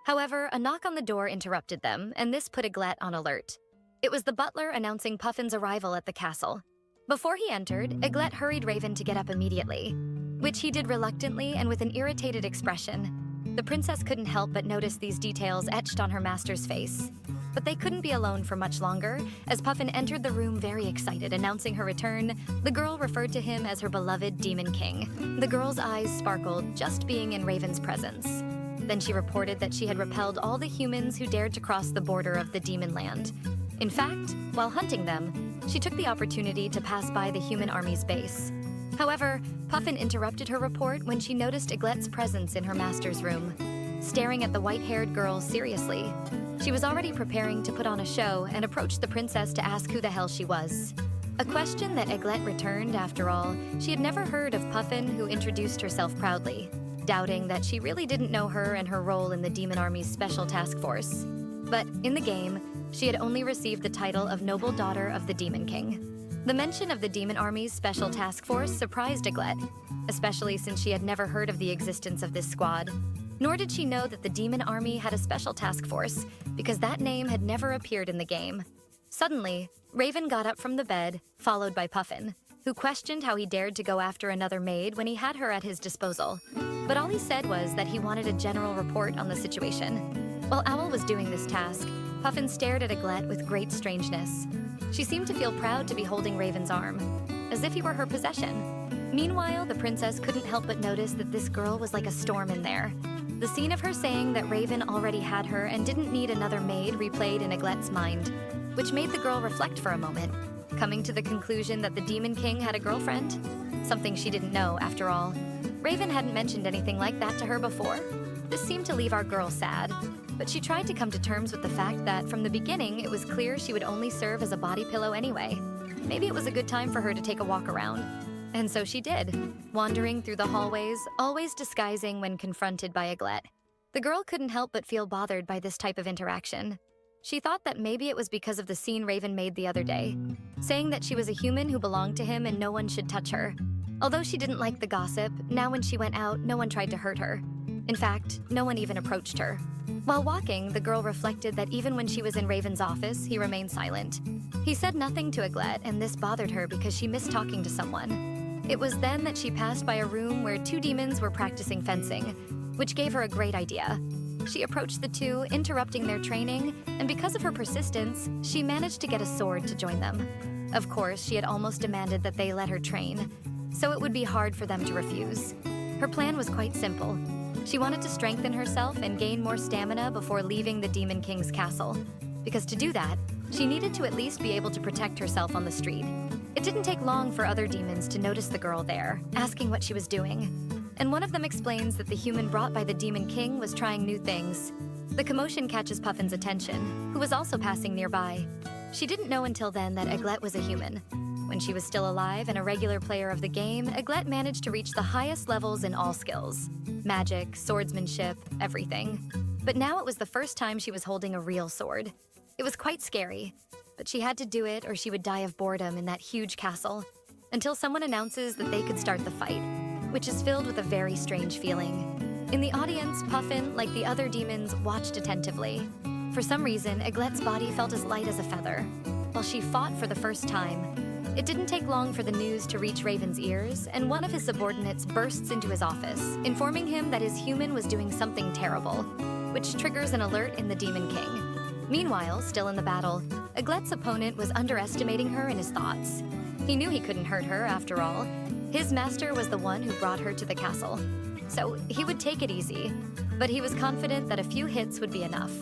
Speaker 1: However, a knock on the door interrupted them, and this put Eiglet on alert. It was the butler announcing Puffin's arrival at the castle. Before he entered, Eiglet hurried Raven to get up immediately, which he did reluctantly and with an irritated expression. The princess couldn't help but notice these details etched on her master's face. But they couldn't be alone for much longer. As Puffin entered the room very excited, announcing her return, the girl referred to him as her beloved Demon King. The girl's eyes sparkled just being in Raven's presence. Then she reported that she had repelled all the humans who dared to cross the border of the demon land. In fact, while hunting them, she took the opportunity to pass by the human army's base. However, Puffin interrupted her report when she noticed Eiglet's presence in her master's room, staring at the white-haired girl seriously. She was already preparing to put on a show and approached the princess to ask who the hell she was. A question that Eiglet returned, after all. She had never heard of Puffin, who introduced herself proudly, doubting that she really didn't know her and her role in the Demon Army's special task force. But in the game, she had only received the title of Noble Daughter of the Demon King. The mention of the Demon Army's special task force surprised Eiglet, especially since she had never heard of the existence of this squad. Nor did she know that the Demon Army had a special task force, because that name had never appeared in the game. Suddenly, Raven got up from the bed, followed by Puffin, who questioned how he dared to go after another maid when he had her at his disposal. But all he said was that he wanted a general report on the situation. While Owl was doing this task, Puffin stared at Eiglet with great strangeness. She seemed to feel proud to be holding Raven's arm, as if he were her possession. Meanwhile, the princess couldn't help but notice that this girl was like a storm in there. The scene of her saying that Raven already had her and didn't need another maid replayed in Eiglet's mind, which made the girl reflect for a moment, coming to the conclusion that the Demon King had a girlfriend, something she didn't know after all. Raven hadn't mentioned anything like that to her before. This seemed to leave our girl sad, but she tried to come to terms with the fact that from the beginning it was clear she would only serve as a body pillow anyway. Maybe it was a good time for her to take a walk around. And so she did, wandering through the hallways, always disguising when confronted by Eiglet. The girl couldn't help but feel bothered by this type of interaction. She thought that maybe it was because of the scene Raven made the other day, saying that she was a human who belonged to him and no one should touch her. Although she didn't like the gossip, now when she went out, no one tried to hurt her. In fact, no one even approached her. While walking, the girl reflected that even when she was in Raven's office, he remained silent. He said nothing to Eiglet, and this bothered her because she missed talking to someone. It was then that she passed by a room where two demons were practicing fencing, which gave her a great idea. She approached the two, interrupting their training, and because of her persistence, she managed to get a sword to join them. Of course, she had almost demanded that they let her train, so it would be hard for them to refuse. Her plan was quite simple. She wanted to strengthen herself and gain more stamina before leaving the Demon King's castle, because to do that, she needed to at least be able to protect herself on the street. It didn't take long for other demons to notice the girl there, asking what she was doing. And one of them explains that the human brought by the Demon King was trying new things. The commotion catches Puffin's attention, who was also passing nearby. She didn't know until then that Eiglet was a human. When she was still alive and a regular player of the game, Eiglet managed to reach the highest levels in all skills. Magic, swordsmanship, everything. But now it was the first time she was holding a real sword. It was quite scary, but she had to do it or she would die of boredom in that huge castle, until someone announces that they could start the fight, which is filled with a very strange feeling. In the audience, Puffin, like the other demons, watched attentively. For some reason, Eiglet's body felt as light as a feather. While she fought for the first time, it didn't take long for the news to reach Raven's ears, and one of his subordinates bursts into his office, informing him that his human was doing something terrible, which triggers an alert in the Demon King. Meanwhile, still in the battle, Eiglet's opponent was underestimating her in his thoughts. He knew he couldn't hurt her, after all. His master was the one who brought her to the castle, so he would take it easy, but he was confident that a few hits would be enough.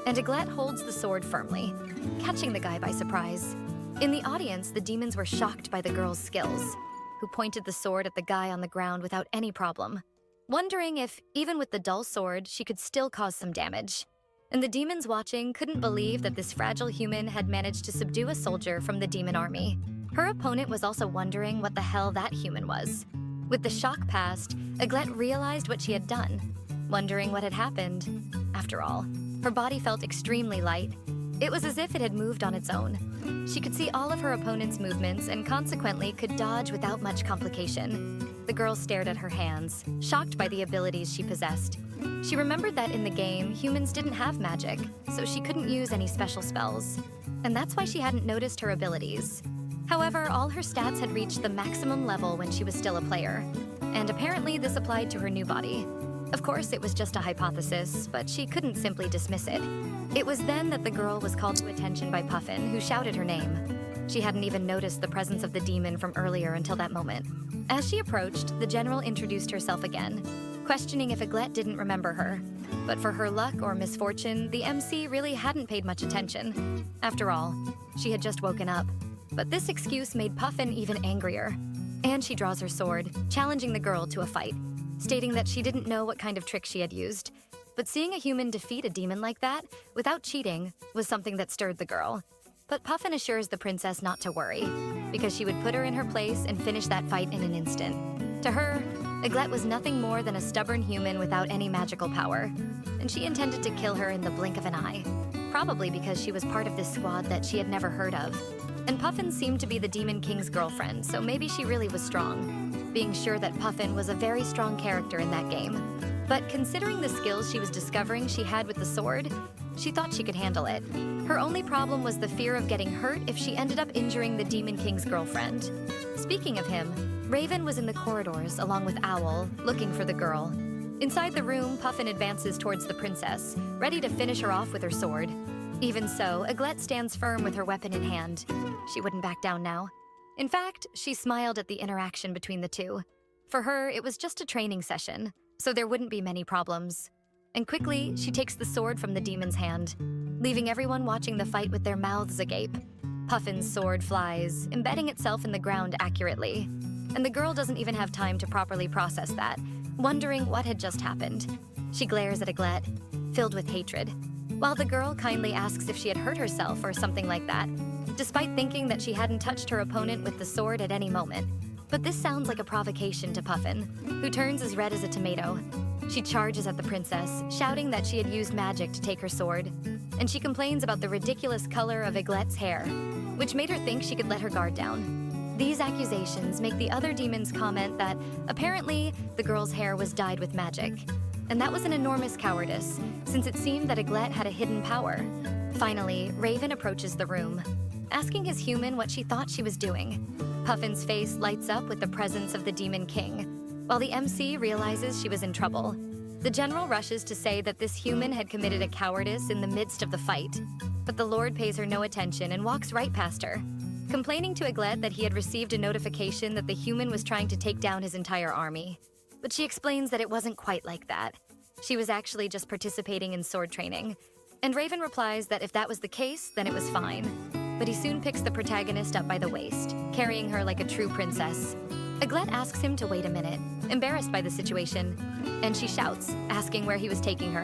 Speaker 1: And Eiglet holds the sword firmly, catching the guy by surprise. In the audience, the demons were shocked by the girl's skills, who pointed the sword at the guy on the ground without any problem, wondering if, even with the dull sword, she could still cause some damage. And the demons watching couldn't believe that this fragile human had managed to subdue a soldier from the demon army. Her opponent was also wondering what the hell that human was. With the shock past, Eiglet realized what she had done, wondering what had happened. After all, her body felt extremely light. It was as if it had moved on its own. She could see all of her opponent's movements and consequently could dodge without much complication. The girl stared at her hands, shocked by the abilities she possessed. She remembered that in the game, humans didn't have magic, so she couldn't use any special spells. And that's why she hadn't noticed her abilities. However, all her stats had reached the maximum level when she was still a player, and apparently this applied to her new body. Of course, it was just a hypothesis, but she couldn't simply dismiss it. It was then that the girl was called to attention by Puffin, who shouted her name. She hadn't even noticed the presence of the demon from earlier until that moment. As she approached, the general introduced herself again, questioning if Eiglet didn't remember her. But for her luck or misfortune, the MC really hadn't paid much attention. After all, she had just woken up. But this excuse made Puffin even angrier. And she draws her sword, challenging the girl to a fight, stating that she didn't know what kind of trick she had used. But seeing a human defeat a demon like that, without cheating, was something that stirred the girl. But Puffin assures the princess not to worry, because she would put her in her place and finish that fight in an instant. To her, Eiglet was nothing more than a stubborn human without any magical power, and she intended to kill her in the blink of an eye, probably because she was part of this squad that she had never heard of. And Puffin seemed to be the Demon King's girlfriend, so maybe she really was strong, being sure that Puffin was a very strong character in that game. But considering the skills she was discovering she had with the sword, she thought she could handle it. Her only problem was the fear of getting hurt if she ended up injuring the Demon King's girlfriend. Speaking of him, Raven was in the corridors along with Owl, looking for the girl. Inside the room, Puffin advances towards the princess, ready to finish her off with her sword. Even so, Eiglet stands firm with her weapon in hand. She wouldn't back down now. In fact, she smiled at the interaction between the two. For her, it was just a training session, so there wouldn't be many problems. And quickly, she takes the sword from the demon's hand, leaving everyone watching the fight with their mouths agape. Puffin's sword flies, embedding itself in the ground accurately. And the girl doesn't even have time to properly process that, wondering what had just happened. She glares at Eiglet, filled with hatred, while the girl kindly asks if she had hurt herself or something like that, despite thinking that she hadn't touched her opponent with the sword at any moment. But this sounds like a provocation to Puffin, who turns as red as a tomato. She charges at the princess, shouting that she had used magic to take her sword, and she complains about the ridiculous color of Eiglet's hair, which made her think she could let her guard down. These accusations make the other demons comment that apparently the girl's hair was dyed with magic. And that was an enormous cowardice, since it seemed that Eiglet had a hidden power. Finally, Raven approaches the room, asking his human what she thought she was doing. Puffin's face lights up with the presence of the Demon King, while the MC realizes she was in trouble. The general rushes to say that this human had committed a cowardice in the midst of the fight, but the Lord pays her no attention and walks right past her, complaining to Eiglet that he had received a notification that the human was trying to take down his entire army. But she explains that it wasn't quite like that. She was actually just participating in sword training. And Raven replies that if that was the case, then it was fine. But he soon picks the protagonist up by the waist, carrying her like a true princess. Eiglet asks him to wait a minute, embarrassed by the situation, and she shouts, asking where he was taking her.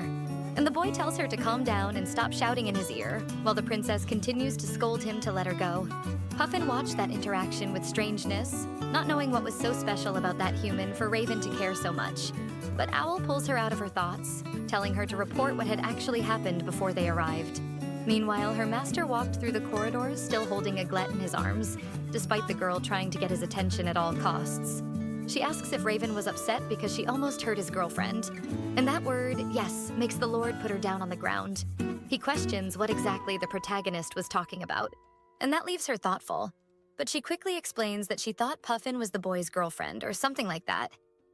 Speaker 1: And the boy tells her to calm down and stop shouting in his ear, while the princess continues to scold him to let her go. Puffin watched that interaction with strangeness, not knowing what was so special about that human for Raven to care so much. But Owl pulls her out of her thoughts, telling her to report what had actually happened before they arrived. Meanwhile, her master walked through the corridors still holding Eiglet in his arms, despite the girl trying to get his attention at all costs. She asks if Raven was upset because she almost hurt his girlfriend. And that word, yes, makes the Lord put her down on the ground. He questions what exactly the protagonist was talking about, and that leaves her thoughtful. But she quickly explains that she thought Puffin was the boy's girlfriend or something like that,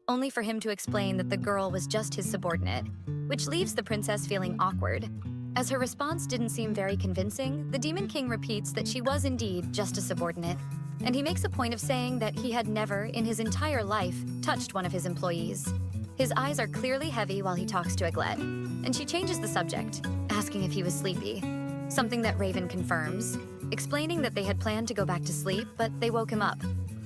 Speaker 1: only for him to explain that the girl was just his subordinate, which leaves the princess feeling awkward. As her response didn't seem very convincing, the Demon King repeats that she was indeed just a subordinate, and he makes a point of saying that he had never, in his entire life, touched one of his employees. His eyes are clearly heavy while he talks to Eiglet, and she changes the subject, asking if he was sleepy, something that Raven confirms, explaining that they had planned to go back to sleep, but they woke him up.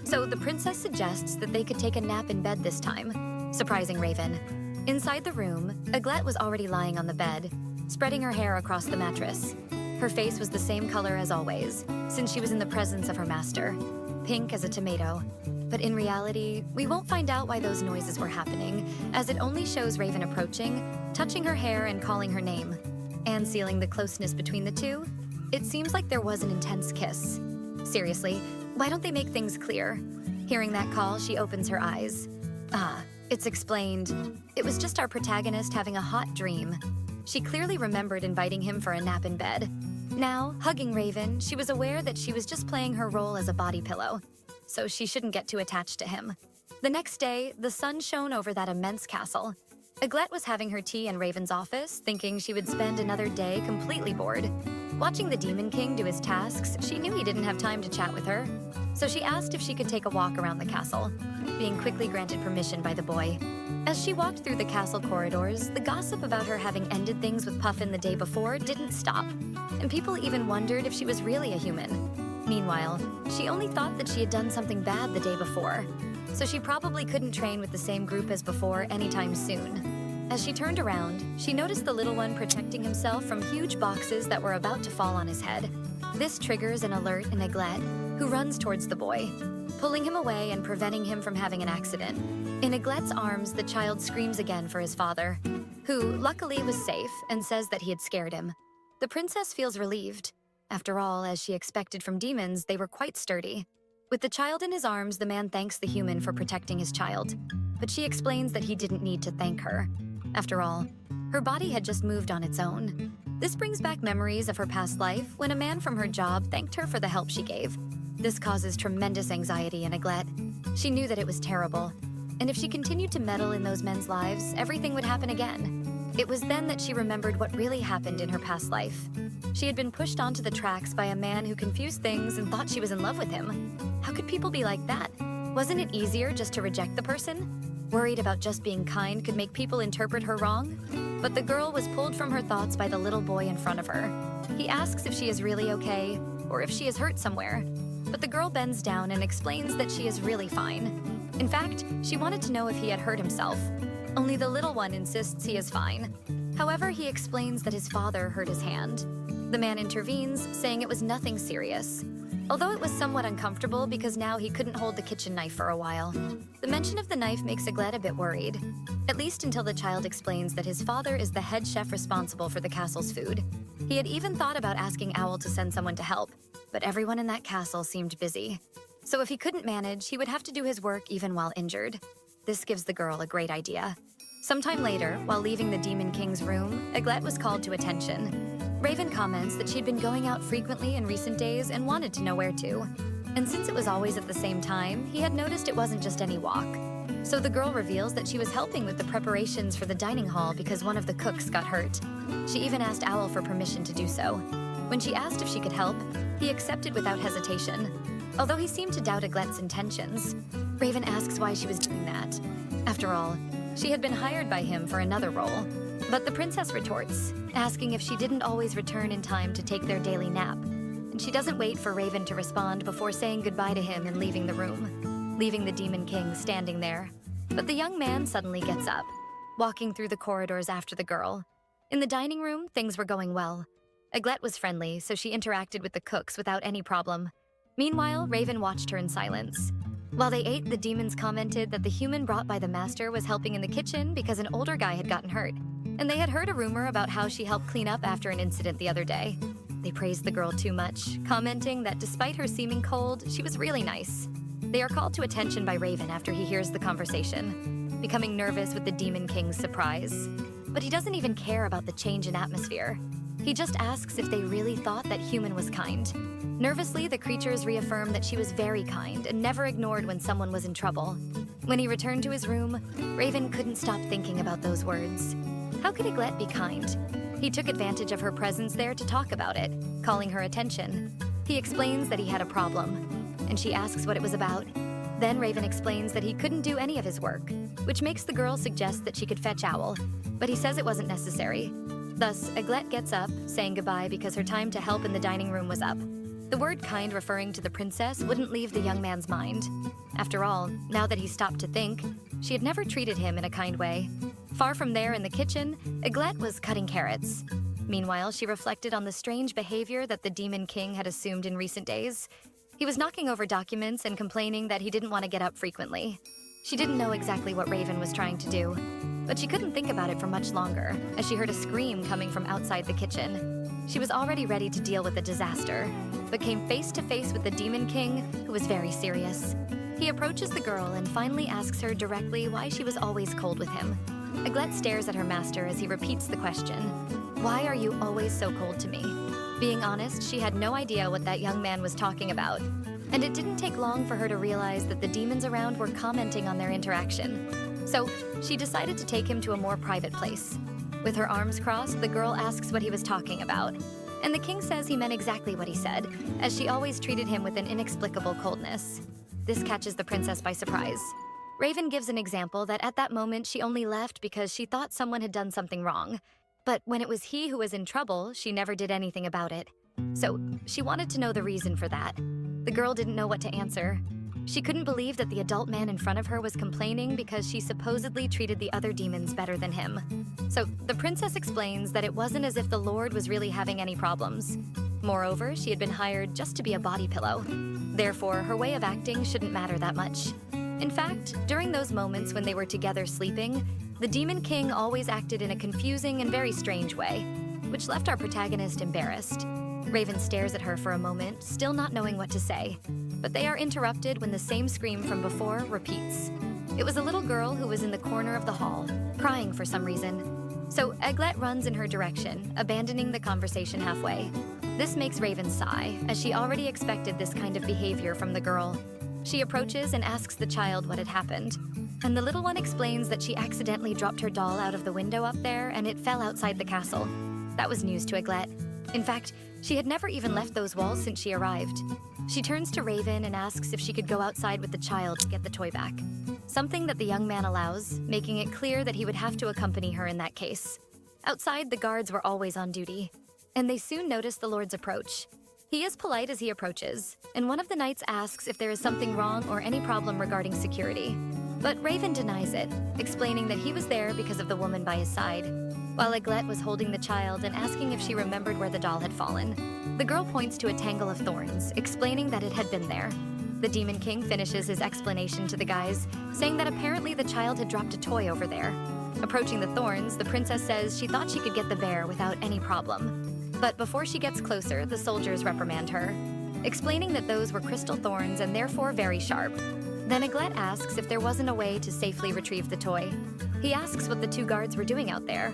Speaker 1: So the princess suggests that they could take a nap in bed this time, surprising Raven. Inside the room, Eiglet was already lying on the bed, spreading her hair across the mattress. Her face was the same color as always, since she was in the presence of her master, pink as a tomato. But in reality, we won't find out why those noises were happening, as it only shows Raven approaching, touching her hair and calling her name. And sealing the closeness between the two, it seems like there was an intense kiss. Seriously, why don't they make things clear? Hearing that call, she opens her eyes. It's explained. It was just our protagonist having a hot dream. She clearly remembered inviting him for a nap in bed. Now, hugging Raven, she was aware that she was just playing her role as a body pillow, so she shouldn't get too attached to him. The next day, the sun shone over that immense castle. Eiglet was having her tea in Raven's office, thinking she would spend another day completely bored. Watching the Demon King do his tasks, she knew he didn't have time to chat with her, so she asked if she could take a walk around the castle, being quickly granted permission by the boy. As she walked through the castle corridors, the gossip about her having ended things with Puffin the day before didn't stop, and people even wondered if she was really a human. Meanwhile, she only thought that she had done something bad the day before, so she probably couldn't train with the same group as before anytime soon. As she turned around, she noticed the little one protecting himself from huge boxes that were about to fall on his head. This triggers an alert in Eiglet, who runs towards the boy, pulling him away and preventing him from having an accident. In Eiglet's arms, the child screams again for his father, who luckily was safe and says that he had scared him. The princess feels relieved. After all, as she expected from demons, they were quite sturdy. With the child in his arms, the man thanks the human for protecting his child, but she explains that he didn't need to thank her. After all, her body had just moved on its own. This brings back memories of her past life when a man from her job thanked her for the help she gave. This causes tremendous anxiety in Eiglet. She knew that it was terrible, and if she continued to meddle in those men's lives, everything would happen again. It was then that she remembered what really happened in her past life. She had been pushed onto the tracks by a man who confused things and thought she was in love with him. How could people be like that? Wasn't it easier just to reject the person? Worried about just being kind could make people interpret her wrong? But the girl was pulled from her thoughts by the little boy in front of her. He asks if she is really okay, or if she is hurt somewhere. But the girl bends down and explains that she is really fine. In fact, she wanted to know if he had hurt himself. Only the little one insists he is fine. However, he explains that his father hurt his hand. The man intervenes, saying it was nothing serious. although it was somewhat uncomfortable because now he couldn't hold the kitchen knife for a while. The mention of the knife makes Eiglet a bit worried, at least until the child explains that his father is the head chef responsible for the castle's food. He had even thought about asking Owl to send someone to help, but everyone in that castle seemed busy. So if he couldn't manage, he would have to do his work even while injured. This gives the girl a great idea. Sometime later, while leaving the Demon King's room, Eiglet was called to attention. Raven comments that she'd been going out frequently in recent days and wanted to know where to. And since it was always at the same time, he had noticed it wasn't just any walk. So the girl reveals that she was helping with the preparations for the dining hall because one of the cooks got hurt. She even asked Owl for permission to do so. When she asked if she could help, he accepted without hesitation. Although he seemed to doubt Eiglet's intentions, Raven asks why she was doing that. After all, she had been hired by him for another role. But the princess retorts, asking if she didn't always return in time to take their daily nap. And she doesn't wait for Raven to respond before saying goodbye to him and leaving the room, leaving the Demon King standing there. But the young man suddenly gets up, walking through the corridors after the girl. In the dining room, things were going well. Eiglet was friendly, so she interacted with the cooks without any problem. Meanwhile, Raven watched her in silence. While they ate, the demons commented that the human brought by the master was helping in the kitchen because an older guy had gotten hurt. And they had heard a rumor about how she helped clean up after an incident the other day. They praised the girl too much, commenting that despite her seeming cold, she was really nice. They are called to attention by Raven after he hears the conversation, becoming nervous with the Demon King's surprise. But he doesn't even care about the change in atmosphere. He just asks if they really thought that human was kind. Nervously, the creatures reaffirm that she was very kind and never ignored when someone was in trouble. When he returned to his room, Raven couldn't stop thinking about those words. How could Eiglet be kind? He took advantage of her presence there to talk about it, calling her attention. He explains that he had a problem, and she asks what it was about. Then Raven explains that he couldn't do any of his work, which makes the girl suggest that she could fetch Owl, but he says it wasn't necessary. Thus, Eiglet gets up, saying goodbye because her time to help in the dining room was up. The word kind referring to the princess wouldn't leave the young man's mind. After all, now that he stopped to think, she had never treated him in a kind way. Far from there in the kitchen, Eiglet was cutting carrots. Meanwhile, she reflected on the strange behavior that the Demon King had assumed in recent days. He was knocking over documents and complaining that he didn't want to get up frequently. She didn't know exactly what Raven was trying to do, but she couldn't think about it for much longer as she heard a scream coming from outside the kitchen. She was already ready to deal with the disaster, but came face to face with the Demon King, who was very serious. He approaches the girl and finally asks her directly why she was always cold with him. Eiglet stares at her master as he repeats the question, "Why are you always so cold to me?" Being honest, she had no idea what that young man was talking about, and it didn't take long for her to realize that the demons around were commenting on their interaction. So she decided to take him to a more private place. With her arms crossed, the girl asks what he was talking about, and the king says he meant exactly what he said, as she always treated him with an inexplicable coldness. This catches the princess by surprise. Raven gives an example that at that moment she only left because she thought someone had done something wrong. But when it was he who was in trouble, she never did anything about it. So she wanted to know the reason for that. The girl didn't know what to answer. She couldn't believe that the adult man in front of her was complaining because she supposedly treated the other demons better than him. So the princess explains that it wasn't as if the Lord was really having any problems. Moreover, she had been hired just to be a body pillow. Therefore, her way of acting shouldn't matter that much. In fact, during those moments when they were together sleeping, the Demon King always acted in a confusing and very strange way, which left our protagonist embarrassed. Raven stares at her for a moment, still not knowing what to say, but they are interrupted when the same scream from before repeats. It was a little girl who was in the corner of the hall, crying for some reason. So Eiglet runs in her direction, abandoning the conversation halfway. This makes Raven sigh, as she already expected this kind of behavior from the girl. She approaches and asks the child what had happened, and the little one explains that she accidentally dropped her doll out of the window up there and it fell outside the castle. That was news to Eiglet. In fact, she had never even left those walls since she arrived. She turns to Raven and asks if she could go outside with the child to get the toy back. Something that the young man allows, making it clear that he would have to accompany her in that case. Outside, the guards were always on duty, and they soon notice the Lord's approach. He is polite as he approaches, and one of the knights asks if there is something wrong or any problem regarding security. But Raven denies it, explaining that he was there because of the woman by his side. while Eiglet was holding the child and asking if she remembered where the doll had fallen. The girl points to a tangle of thorns, explaining that it had been there. The Demon King finishes his explanation to the guys, saying that apparently the child had dropped a toy over there. Approaching the thorns, the princess says she thought she could get the bear without any problem. But before she gets closer, the soldiers reprimand her, explaining that those were crystal thorns and therefore very sharp. Then Eiglet asks if there wasn't a way to safely retrieve the toy. He asks what the two guards were doing out there,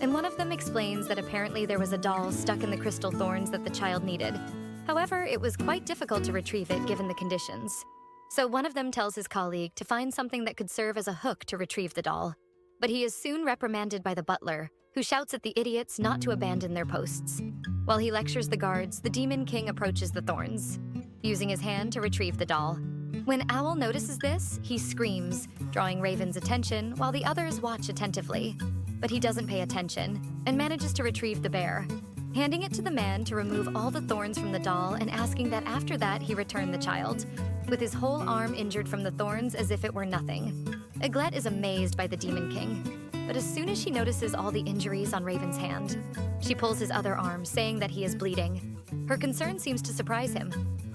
Speaker 1: and one of them explains that apparently there was a doll stuck in the crystal thorns that the child needed. However, it was quite difficult to retrieve it given the conditions. So one of them tells his colleague to find something that could serve as a hook to retrieve the doll. But he is soon reprimanded by the butler, who shouts at the idiots not to abandon their posts. While he lectures the guards, the Demon King approaches the thorns, using his hand to retrieve the doll. When Owl notices this, he screams, drawing Raven's attention while the others watch attentively. But he doesn't pay attention and manages to retrieve the bear, handing it to the man to remove all the thorns from the doll and asking that after that he return the child, with his whole arm injured from the thorns as if it were nothing. Eiglet is amazed by the Demon King, but as soon as she notices all the injuries on Raven's hand, she pulls his other arm, saying that he is bleeding. Her concern seems to surprise him,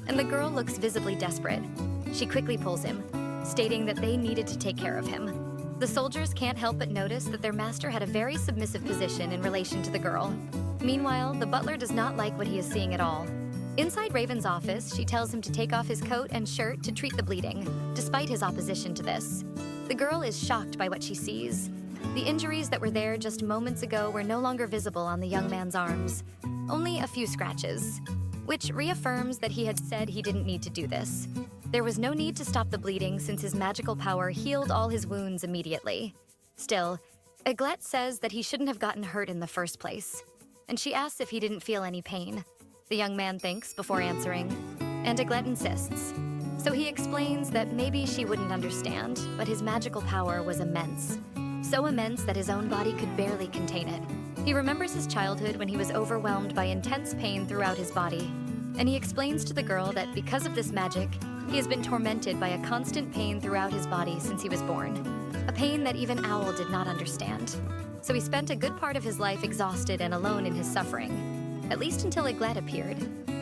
Speaker 1: and the girl looks visibly desperate. She quickly pulls him, stating that they needed to take care of him. The soldiers can't help but notice that their master had a very submissive position in relation to the girl. Meanwhile, the butler does not like what he is seeing at all. Inside Raven's office, she tells him to take off his coat and shirt to treat the bleeding, despite his opposition to this. The girl is shocked by what she sees. The injuries that were there just moments ago were no longer visible on the young man's arms, only a few scratches, which reaffirms that he had said he didn't need to do this. There was no need to stop the bleeding since his magical power healed all his wounds immediately. Still, Eiglet says that he shouldn't have gotten hurt in the first place, and she asks if he didn't feel any pain. The young man thinks before answering, and Eiglet insists. So he explains that maybe she wouldn't understand, but his magical power was immense. So immense that his own body could barely contain it. He remembers his childhood when he was overwhelmed by intense pain throughout his body, and he explains to the girl that because of this magic, he has been tormented by a constant pain throughout his body since he was born, a pain that even Owl did not understand. So he spent a good part of his life exhausted and alone in his suffering, at least until Eiglet appeared.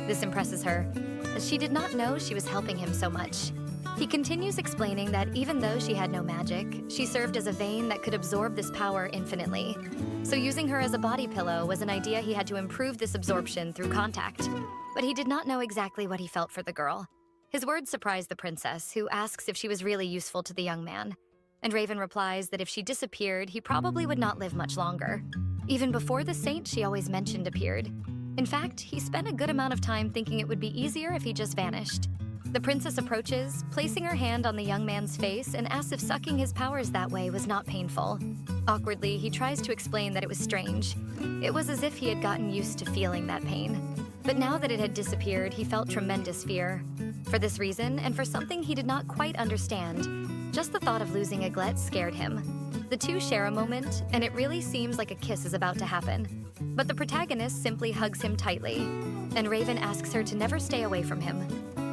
Speaker 1: This impresses her, as she did not know she was helping him so much. He continues explaining that even though she had no magic, she served as a vein that could absorb this power infinitely. So using her as a body pillow was an idea he had to improve this absorption through contact. But he did not know exactly what he felt for the girl. His words surprise the princess, who asks if she was really useful to the young man. And Raven replies that if she disappeared, he probably would not live much longer. Even before the saint she always mentioned appeared. In fact, he spent a good amount of time thinking it would be easier if he just vanished. The princess approaches, placing her hand on the young man's face and asks if sucking his powers that way was not painful. Awkwardly, he tries to explain that it was strange. It was as if he had gotten used to feeling that pain. But now that it had disappeared, he felt tremendous fear. For this reason, and for something he did not quite understand, just the thought of losing Eiglet scared him. The two share a moment, and it really seems like a kiss is about to happen. But the protagonist simply hugs him tightly, and Raven asks her to never stay away from him.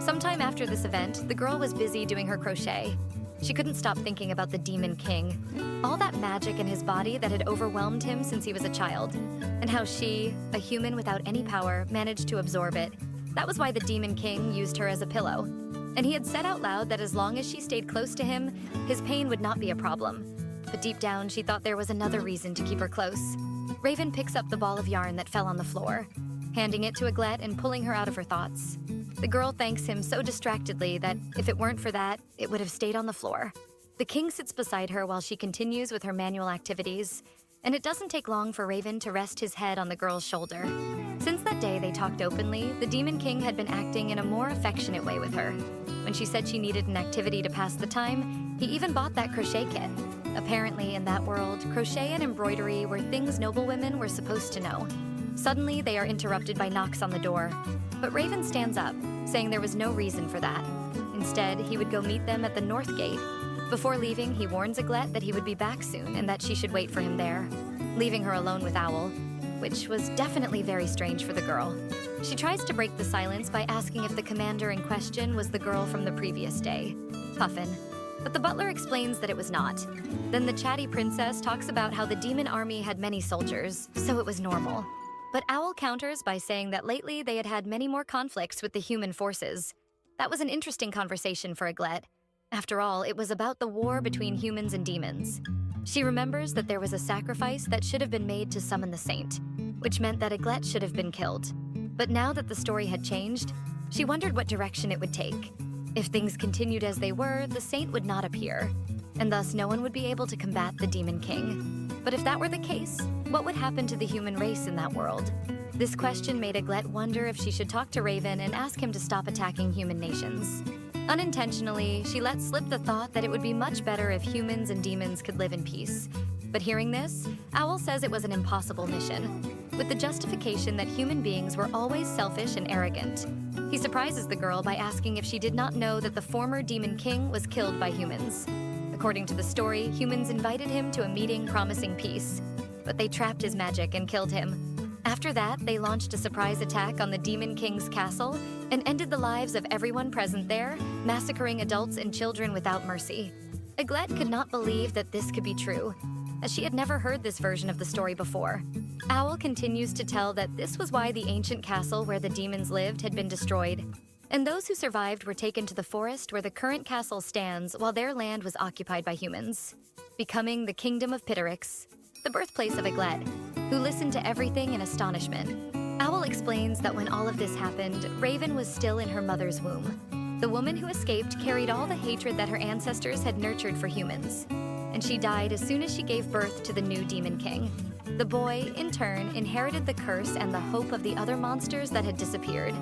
Speaker 1: Sometime after this event, the girl was busy doing her crochet. She couldn't stop thinking about the Demon King, all that magic in his body that had overwhelmed him since he was a child, and how she, a human without any power, managed to absorb it. That was why the Demon King used her as a pillow. And he had said out loud that as long as she stayed close to him, his pain would not be a problem. But deep down, she thought there was another reason to keep her close. Raven picks up the ball of yarn that fell on the floor, handing it to Eiglet and pulling her out of her thoughts. The girl thanks him so distractedly that if it weren't for that, it would have stayed on the floor. The king sits beside her while she continues with her manual activities, and it doesn't take long for Raven to rest his head on the girl's shoulder. Since that day they talked openly, the Demon King had been acting in a more affectionate way with her. When she said she needed an activity to pass the time, he even bought that crochet kit. Apparently, in that world, crochet and embroidery were things noblewomen were supposed to know. Suddenly, they are interrupted by knocks on the door. But Raven stands up, saying there was no reason for that. Instead, he would go meet them at the north gate. Before leaving, he warns Eiglet that he would be back soon and that she should wait for him there, leaving her alone with Owl, which was definitely very strange for the girl. She tries to break the silence by asking if the commander in question was the girl from the previous day, Puffin. But the butler explains that it was not. Then the chatty princess talks about how the demon army had many soldiers, so it was normal. But Owl counters by saying that lately they had had many more conflicts with the human forces. That was an interesting conversation for Eiglet. After all, it was about the war between humans and demons. She remembers that there was a sacrifice that should have been made to summon the saint, which meant that Eiglet should have been killed. But now that the story had changed, she wondered what direction it would take. If things continued as they were, the saint would not appear, and thus no one would be able to combat the Demon King. But if that were the case, what would happen to the human race in that world? This question made Eiglet wonder if she should talk to Raven and ask him to stop attacking human nations. Unintentionally, she let slip the thought that it would be much better if humans and demons could live in peace. But hearing this, Owl says it was an impossible mission, with the justification that human beings were always selfish and arrogant. He surprises the girl by asking if she did not know that the former Demon King was killed by humans. According to the story, humans invited him to a meeting promising peace, but they trapped his magic and killed him. After that, they launched a surprise attack on the Demon King's castle and ended the lives of everyone present there, massacring adults and children without mercy. Eiglet could not believe that this could be true, as she had never heard this version of the story before. Owl continues to tell that this was why the ancient castle where the demons lived had been destroyed, and those who survived were taken to the forest where the current castle stands while their land was occupied by humans, becoming the Kingdom of Pitterix, the birthplace of Eiglet, who listened to everything in astonishment. Owl explains that when all of this happened, Raven was still in her mother's womb. The woman who escaped carried all the hatred that her ancestors had nurtured for humans, and she died as soon as she gave birth to the new Demon King. The boy, in turn, inherited the curse and the hope of the other monsters that had disappeared,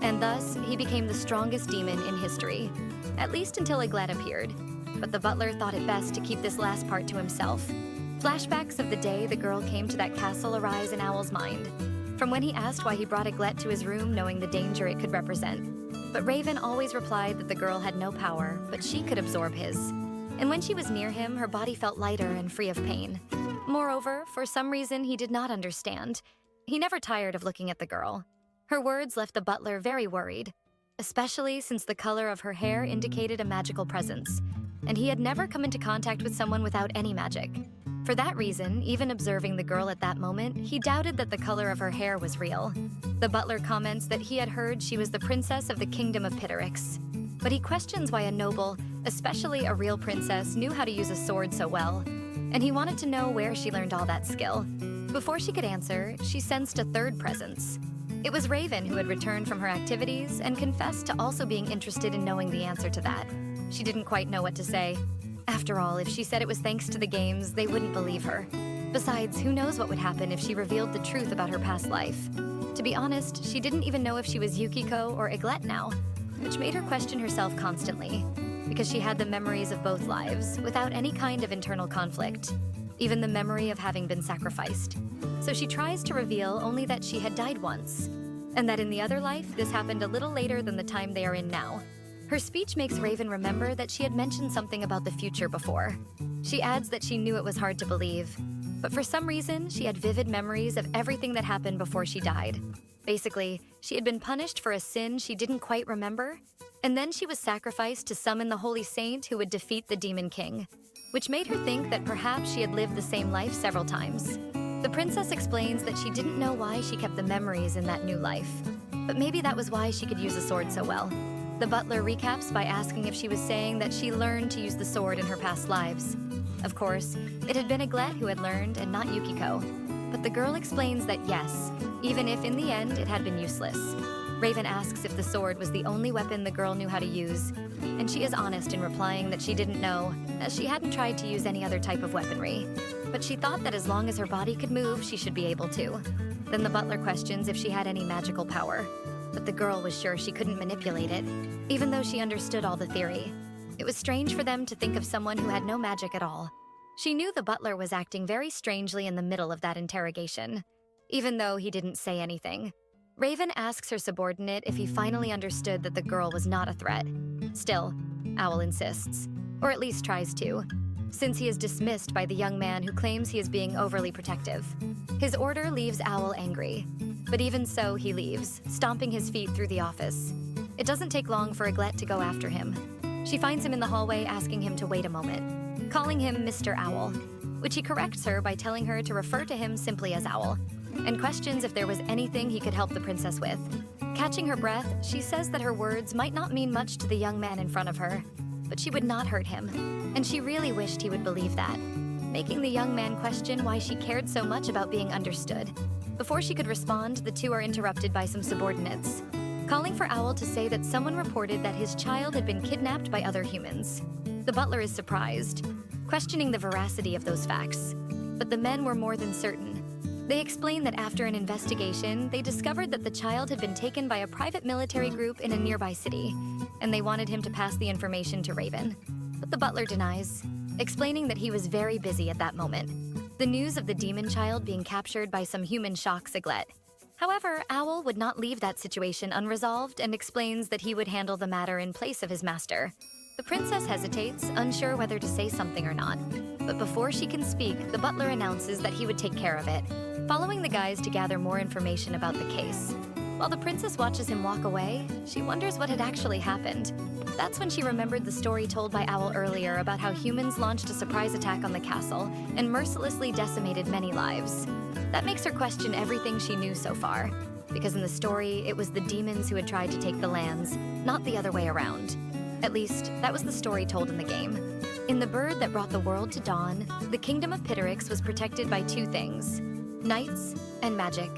Speaker 1: and thus he became the strongest demon in history, at least until Eiglet appeared. But the butler thought it best to keep this last part to himself. Flashbacks of the day the girl came to that castle arise in Owl's mind, from when he asked why he brought Eiglet to his room knowing the danger it could represent. But Raven always replied that the girl had no power, but she could absorb his. And when she was near him, her body felt lighter and free of pain. Moreover, for some reason he did not understand, he never tired of looking at the girl. Her words left the butler very worried, especially since the color of her hair indicated a magical presence, and he had never come into contact with someone without any magic. For that reason, even observing the girl at that moment, he doubted that the color of her hair was real. The butler comments that he had heard she was the princess of the Kingdom of Pitterix, but he questions why a noble, especially a real princess, knew how to use a sword so well, and he wanted to know where she learned all that skill. Before she could answer, she sensed a third presence. It was Raven, who had returned from her activities and confessed to also being interested in knowing the answer to that. She didn't quite know what to say. After all, if she said it was thanks to the games, they wouldn't believe her. Besides, who knows what would happen if she revealed the truth about her past life? To be honest, she didn't even know if she was Yukiko or Eiglet now, which made her question herself constantly, because she had the memories of both lives, without any kind of internal conflict, even the memory of having been sacrificed. So she tries to reveal only that she had died once, and that in the other life, this happened a little later than the time they are in now. Her speech makes Raven remember that she had mentioned something about the future before. She adds that she knew it was hard to believe, but for some reason, she had vivid memories of everything that happened before she died. Basically, she had been punished for a sin she didn't quite remember, and then she was sacrificed to summon the Holy Saint who would defeat the Demon King, which made her think that perhaps she had lived the same life several times. The princess explains that she didn't know why she kept the memories in that new life, but maybe that was why she could use a sword so well. The butler recaps by asking if she was saying that she learned to use the sword in her past lives. Of course, it had been Eiglet who had learned and not Yukiko, but the girl explains that yes, even if in the end it had been useless. Raven asks if the sword was the only weapon the girl knew how to use, and she is honest in replying that she didn't know, as she hadn't tried to use any other type of weaponry. But she thought that as long as her body could move, she should be able to. Then the butler questions if she had any magical power, but the girl was sure she couldn't manipulate it, even though she understood all the theory. It was strange for them to think of someone who had no magic at all. She knew the butler was acting very strangely in the middle of that interrogation, even though he didn't say anything. Raven asks her subordinate if he finally understood that the girl was not a threat. Still, Owl insists, or at least tries to, since he is dismissed by the young man who claims he is being overly protective. His order leaves Owl angry, but even so, he leaves, stomping his feet through the office. It doesn't take long for Eiglet to go after him. She finds him in the hallway asking him to wait a moment, calling him Mr. Owl, which he corrects her by telling her to refer to him simply as Owl, and questions if there was anything he could help the princess with. Catching her breath, she says that her words might not mean much to the young man in front of her, but she would not hurt him, and she really wished he would believe that, making the young man question why she cared so much about being understood. Before she could respond, the two are interrupted by some subordinates, calling for Owl to say that someone reported that his child had been kidnapped by other humans. The butler is surprised, questioning the veracity of those facts, but the men were more than certain. They explain that after an investigation, they discovered that the child had been taken by a private military group in a nearby city, and they wanted him to pass the information to Raven. But the butler denies, explaining that he was very busy at that moment. The news of the demon child being captured by some human shocks Eiglet. However, Owl would not leave that situation unresolved and explains that he would handle the matter in place of his master. The princess hesitates, unsure whether to say something or not. But before she can speak, the butler announces that he would take care of it, following the guys to gather more information about the case. While the princess watches him walk away, she wonders what had actually happened. That's when she remembered the story told by Owl earlier about how humans launched a surprise attack on the castle and mercilessly decimated many lives. That makes her question everything she knew so far, because in the story, it was the demons who had tried to take the lands, not the other way around. At least, that was the story told in the game. In The Bird That Brought the World to Dawn, the kingdom of Pitterix was protected by two things: knights and magic.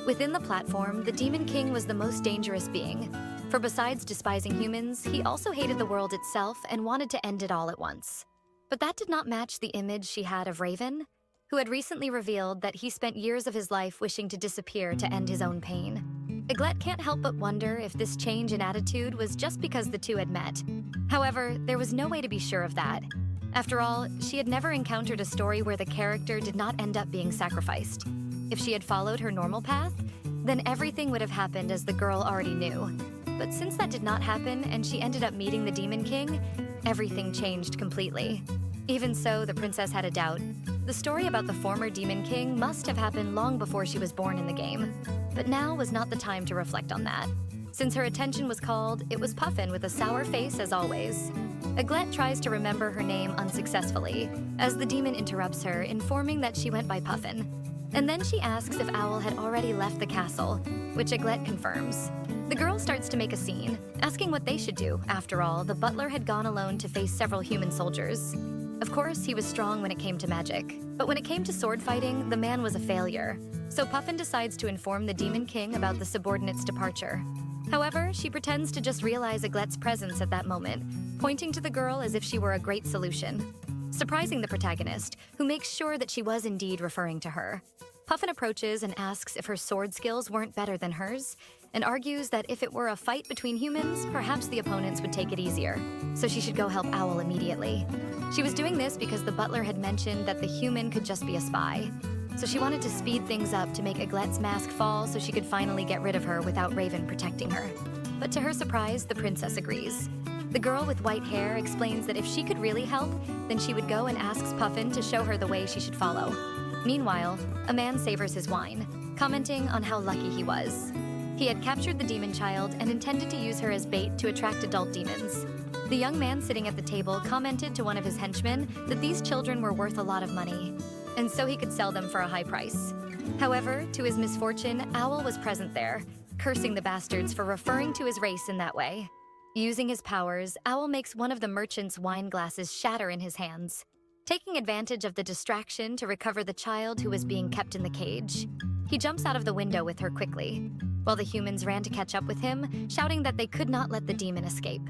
Speaker 1: Within the platform, the Demon King was the most dangerous being, for besides despising humans, he also hated the world itself and wanted to end it all at once. But that did not match the image she had of Raven, who had recently revealed that he spent years of his life wishing to disappear to end his own pain. Eiglet can't help but wonder if this change in attitude was just because the two had met. However, there was no way to be sure of that. After all, she had never encountered a story where the character did not end up being sacrificed. If she had followed her normal path, then everything would have happened as the girl already knew. But since that did not happen and she ended up meeting the Demon King, everything changed completely. Even so, the princess had a doubt. The story about the former Demon King must have happened long before she was born in the game. But now was not the time to reflect on that. Since her attention was called, it was Puffin with a sour face as always. Eiglet tries to remember her name unsuccessfully, as the demon interrupts her, informing that she went by Puffin. And then she asks if Owl had already left the castle, which Eiglet confirms. The girl starts to make a scene, asking what they should do. After all, the butler had gone alone to face several human soldiers. Of course, he was strong when it came to magic, but when it came to sword fighting, the man was a failure. So Puffin decides to inform the Demon King about the subordinate's departure. However, she pretends to just realize Eiglet's presence at that moment, pointing to the girl as if she were a great solution, surprising the protagonist, who makes sure that she was indeed referring to her. Puffin approaches and asks if her sword skills weren't better than hers, and argues that if it were a fight between humans, perhaps the opponents would take it easier, so she should go help Owl immediately. She was doing this because the butler had mentioned that the human could just be a spy, so she wanted to speed things up to make Eiglet's mask fall so she could finally get rid of her without Raven protecting her. But to her surprise, the princess agrees. The girl with white hair explains that if she could really help, then she would go and asks Puffin to show her the way she should follow. Meanwhile, a man savors his wine, commenting on how lucky he was. He had captured the demon child and intended to use her as bait to attract adult demons. The young man sitting at the table commented to one of his henchmen that these children were worth a lot of money, and so he could sell them for a high price. However, to his misfortune, Owl was present there, cursing the bastards for referring to his race in that way. Using his powers, Owl makes one of the merchant's wine glasses shatter in his hands, taking advantage of the distraction to recover the child who was being kept in the cage. He jumps out of the window with her quickly, while the humans ran to catch up with him, shouting that they could not let the demon escape.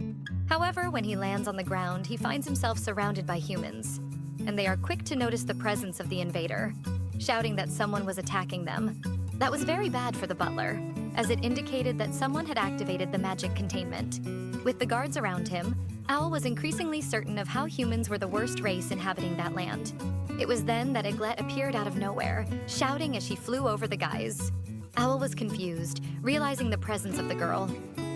Speaker 1: However, when he lands on the ground, he finds himself surrounded by humans, and they are quick to notice the presence of the invader, shouting that someone was attacking them. That was very bad for the butler, as it indicated that someone had activated the magic containment. With the guards around him, Owl was increasingly certain of how humans were the worst race inhabiting that land. It was then that Eiglet appeared out of nowhere, shouting as she flew over the guys. Owl was confused, realizing the presence of the girl,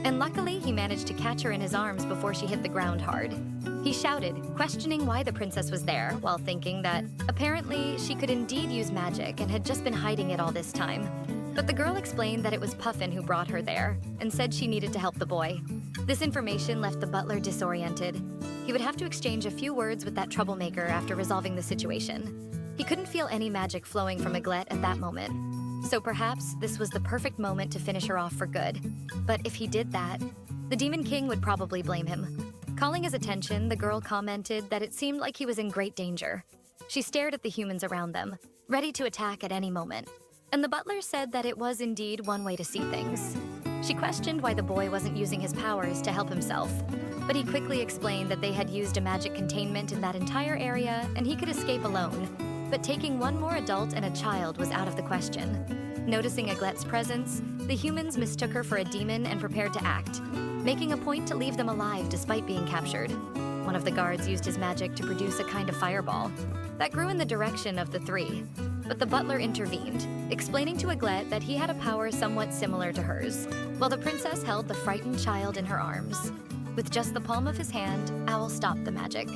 Speaker 1: and luckily he managed to catch her in his arms before she hit the ground hard. He shouted, questioning why the princess was there, while thinking that apparently she could indeed use magic and had just been hiding it all this time. But the girl explained that it was Puffin who brought her there, and said she needed to help the boy. This information left the butler disoriented. He would have to exchange a few words with that troublemaker after resolving the situation. He couldn't feel any magic flowing from Eiglet at that moment. So perhaps this was the perfect moment to finish her off for good. But if he did that, the Demon King would probably blame him. Calling his attention, the girl commented that it seemed like he was in great danger. She stared at the humans around them, ready to attack at any moment. And the butler said that it was indeed one way to see things. She questioned why the boy wasn't using his powers to help himself, but he quickly explained that they had used a magic containment in that entire area and he could escape alone. But taking one more adult and a child was out of the question. Noticing Eiglet's presence, the humans mistook her for a demon and prepared to act, making a point to leave them alive despite being captured. One of the guards used his magic to produce a kind of fireball that grew in the direction of the three. But the butler intervened, explaining to Eiglet that he had a power somewhat similar to hers, while the princess held the frightened child in her arms. With just the palm of his hand, Owl stopped the magic,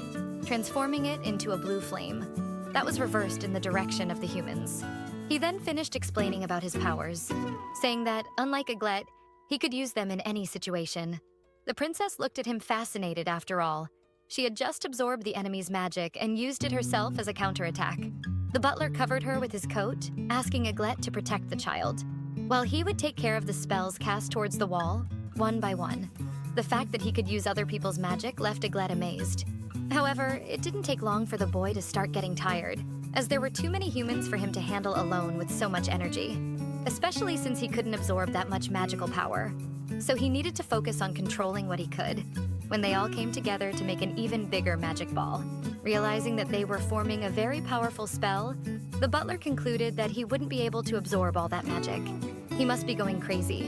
Speaker 1: transforming it into a blue flame that was reversed in the direction of the humans. He then finished explaining about his powers, saying that, unlike Eiglet, he could use them in any situation. The princess looked at him fascinated after all. She had just absorbed the enemy's magic and used it herself as a counterattack. The butler covered her with his coat, asking Eiglet to protect the child, while he would take care of the spells cast towards the wall, one by one. The fact that he could use other people's magic left Eiglet amazed. However, it didn't take long for the boy to start getting tired, as there were too many humans for him to handle alone with so much energy, especially since he couldn't absorb that much magical power. So he needed to focus on controlling what he could. When they all came together to make an even bigger magic ball, realizing that they were forming a very powerful spell, the butler concluded that he wouldn't be able to absorb all that magic. He must be going crazy,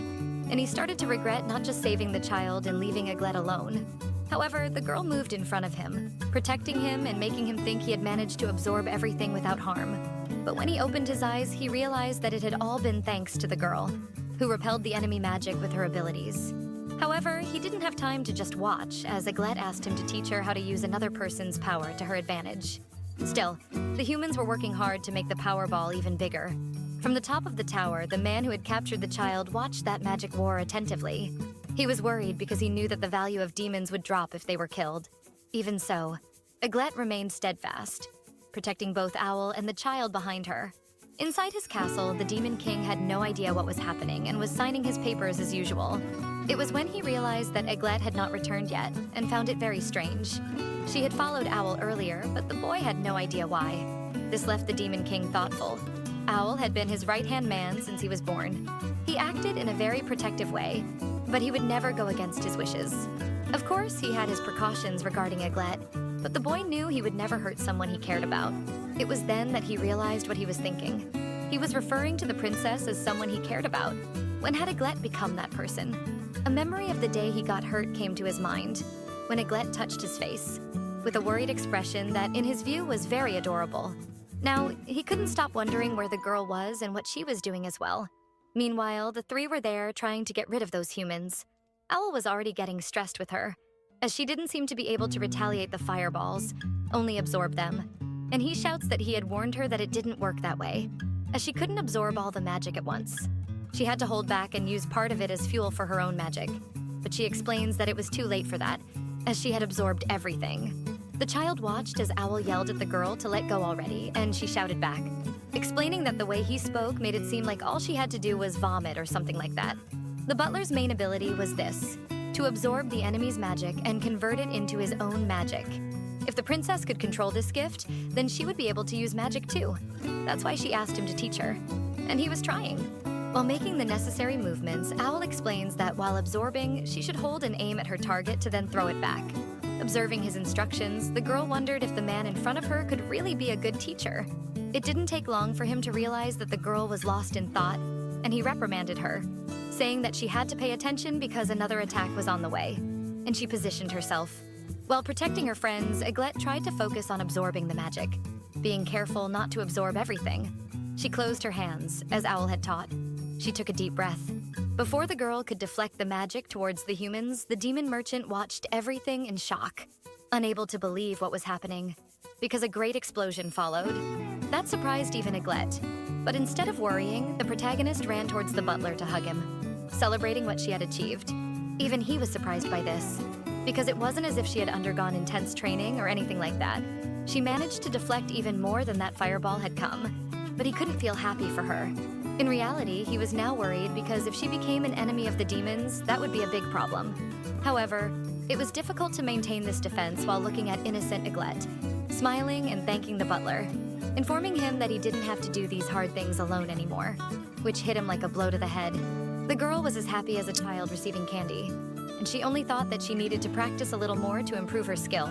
Speaker 1: and he started to regret not just saving the child and leaving Eiglet alone. However, the girl moved in front of him, protecting him and making him think he had managed to absorb everything without harm. But when he opened his eyes, he realized that it had all been thanks to the girl, who repelled the enemy magic with her abilities. However, he didn't have time to just watch, as Eiglet asked him to teach her how to use another person's power to her advantage. Still, the humans were working hard to make the power ball even bigger. From the top of the tower, the man who had captured the child watched that magic war attentively. He was worried because he knew that the value of demons would drop if they were killed. Even so, Eiglet remained steadfast, protecting both Owl and the child behind her. Inside his castle, the Demon King had no idea what was happening and was signing his papers as usual. It was when he realized that Eiglet had not returned yet and found it very strange. She had followed Owl earlier, but the boy had no idea why. This left the Demon King thoughtful. Owl had been his right-hand man since he was born. He acted in a very protective way, but he would never go against his wishes. Of course, he had his precautions regarding Eiglet, but the boy knew he would never hurt someone he cared about. It was then that he realized what he was thinking. He was referring to the princess as someone he cared about. When had Eiglet become that person? A memory of the day he got hurt came to his mind, when Eiglet touched his face, with a worried expression that, in his view, was very adorable. Now, he couldn't stop wondering where the girl was and what she was doing as well. Meanwhile, the three were there trying to get rid of those humans. Owl was already getting stressed with her, as she didn't seem to be able to retaliate the fireballs, only absorb them. And he shouts that he had warned her that it didn't work that way, as she couldn't absorb all the magic at once. She had to hold back and use part of it as fuel for her own magic, but she explains that it was too late for that, as she had absorbed everything. The child watched as Owl yelled at the girl to let go already, and she shouted back, explaining that the way he spoke made it seem like all she had to do was vomit or something like that. The butler's main ability was this, to absorb the enemy's magic and convert it into his own magic. If the princess could control this gift, then she would be able to use magic too. That's why she asked him to teach her. And he was trying. While making the necessary movements, Owl explains that while absorbing, she should hold and aim at her target to then throw it back. Observing his instructions, the girl wondered if the man in front of her could really be a good teacher. It didn't take long for him to realize that the girl was lost in thought, and he reprimanded her, saying that she had to pay attention because another attack was on the way, and she positioned herself. While protecting her friends, Eiglet tried to focus on absorbing the magic, being careful not to absorb everything. She closed her hands, as Owl had taught. She took a deep breath. Before the girl could deflect the magic towards the humans, the demon merchant watched everything in shock, unable to believe what was happening, because a great explosion followed. That surprised even Eiglet. But instead of worrying, the protagonist ran towards the butler to hug him, celebrating what she had achieved. Even he was surprised by this, because it wasn't as if she had undergone intense training or anything like that. She managed to deflect even more than that fireball had come, but he couldn't feel happy for her. In reality, he was now worried because if she became an enemy of the demons, that would be a big problem. However, it was difficult to maintain this defense while looking at innocent Eiglet, smiling and thanking the butler, informing him that he didn't have to do these hard things alone anymore, which hit him like a blow to the head. The girl was as happy as a child receiving candy, and she only thought that she needed to practice a little more to improve her skill.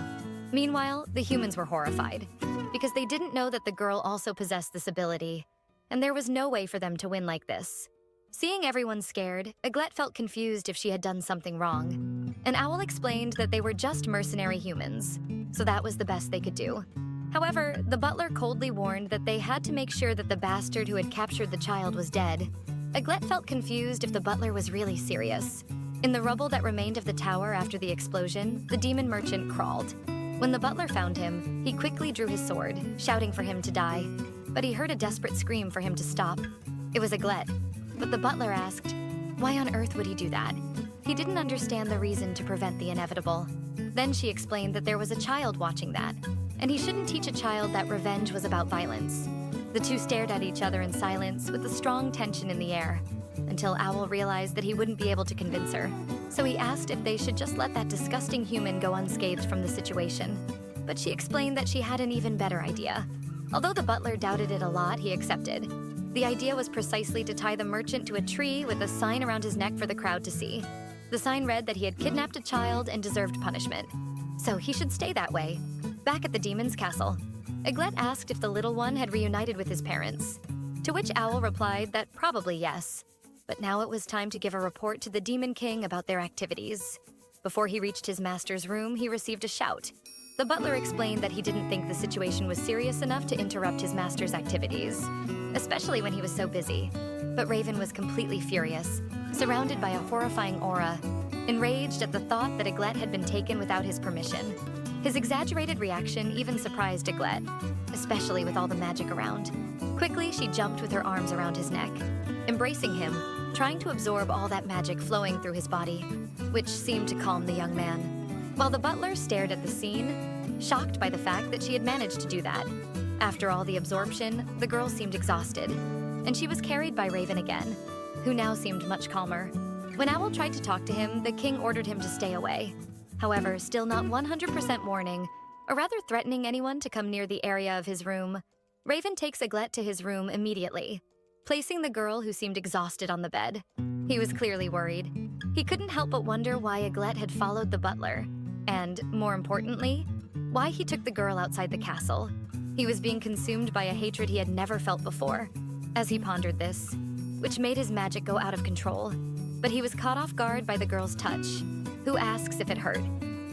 Speaker 1: Meanwhile, the humans were horrified, because they didn't know that the girl also possessed this ability, and there was no way for them to win like this. Seeing everyone scared, Eiglet felt confused if she had done something wrong. An owl explained that they were just mercenary humans, so that was the best they could do. However, the butler coldly warned that they had to make sure that the bastard who had captured the child was dead. Eiglet felt confused if the butler was really serious. In the rubble that remained of the tower after the explosion, the demon merchant crawled. When the butler found him, he quickly drew his sword, shouting for him to die. But he heard a desperate scream for him to stop. It was Eiglet. But the butler asked, why on earth would he do that? He didn't understand the reason to prevent the inevitable. Then she explained that there was a child watching that, and he shouldn't teach a child that revenge was about violence. The two stared at each other in silence with a strong tension in the air, until Owl realized that he wouldn't be able to convince her. So he asked if they should just let that disgusting human go unscathed from the situation. But she explained that she had an even better idea. Although the butler doubted it a lot, he accepted. The idea was precisely to tie the merchant to a tree with a sign around his neck for the crowd to see. The sign read that he had kidnapped a child and deserved punishment. So he should stay that way. Back at the demon's castle, Eiglet asked if the little one had reunited with his parents, to which Owl replied that probably yes. But now it was time to give a report to the Demon King about their activities. Before he reached his master's room, he received a shout. The butler explained that he didn't think the situation was serious enough to interrupt his master's activities, especially when he was so busy. But Raven was completely furious, surrounded by a horrifying aura, enraged at the thought that Eiglet had been taken without his permission. His exaggerated reaction even surprised Eiglet, especially with all the magic around. Quickly, she jumped with her arms around his neck, embracing him, trying to absorb all that magic flowing through his body, which seemed to calm the young man. While the butler stared at the scene, shocked by the fact that she had managed to do that. After all the absorption, the girl seemed exhausted, and she was carried by Raven again, who now seemed much calmer. When Owl tried to talk to him, the king ordered him to stay away. However, still not 100% warning, or rather threatening anyone to come near the area of his room, Raven takes Eiglet to his room immediately, placing the girl who seemed exhausted on the bed. He was clearly worried. He couldn't help but wonder why Eiglet had followed the butler, and, more importantly, why he took the girl outside the castle. He was being consumed by a hatred he had never felt before, as he pondered this, which made his magic go out of control. But he was caught off guard by the girl's touch, who asks if it hurt.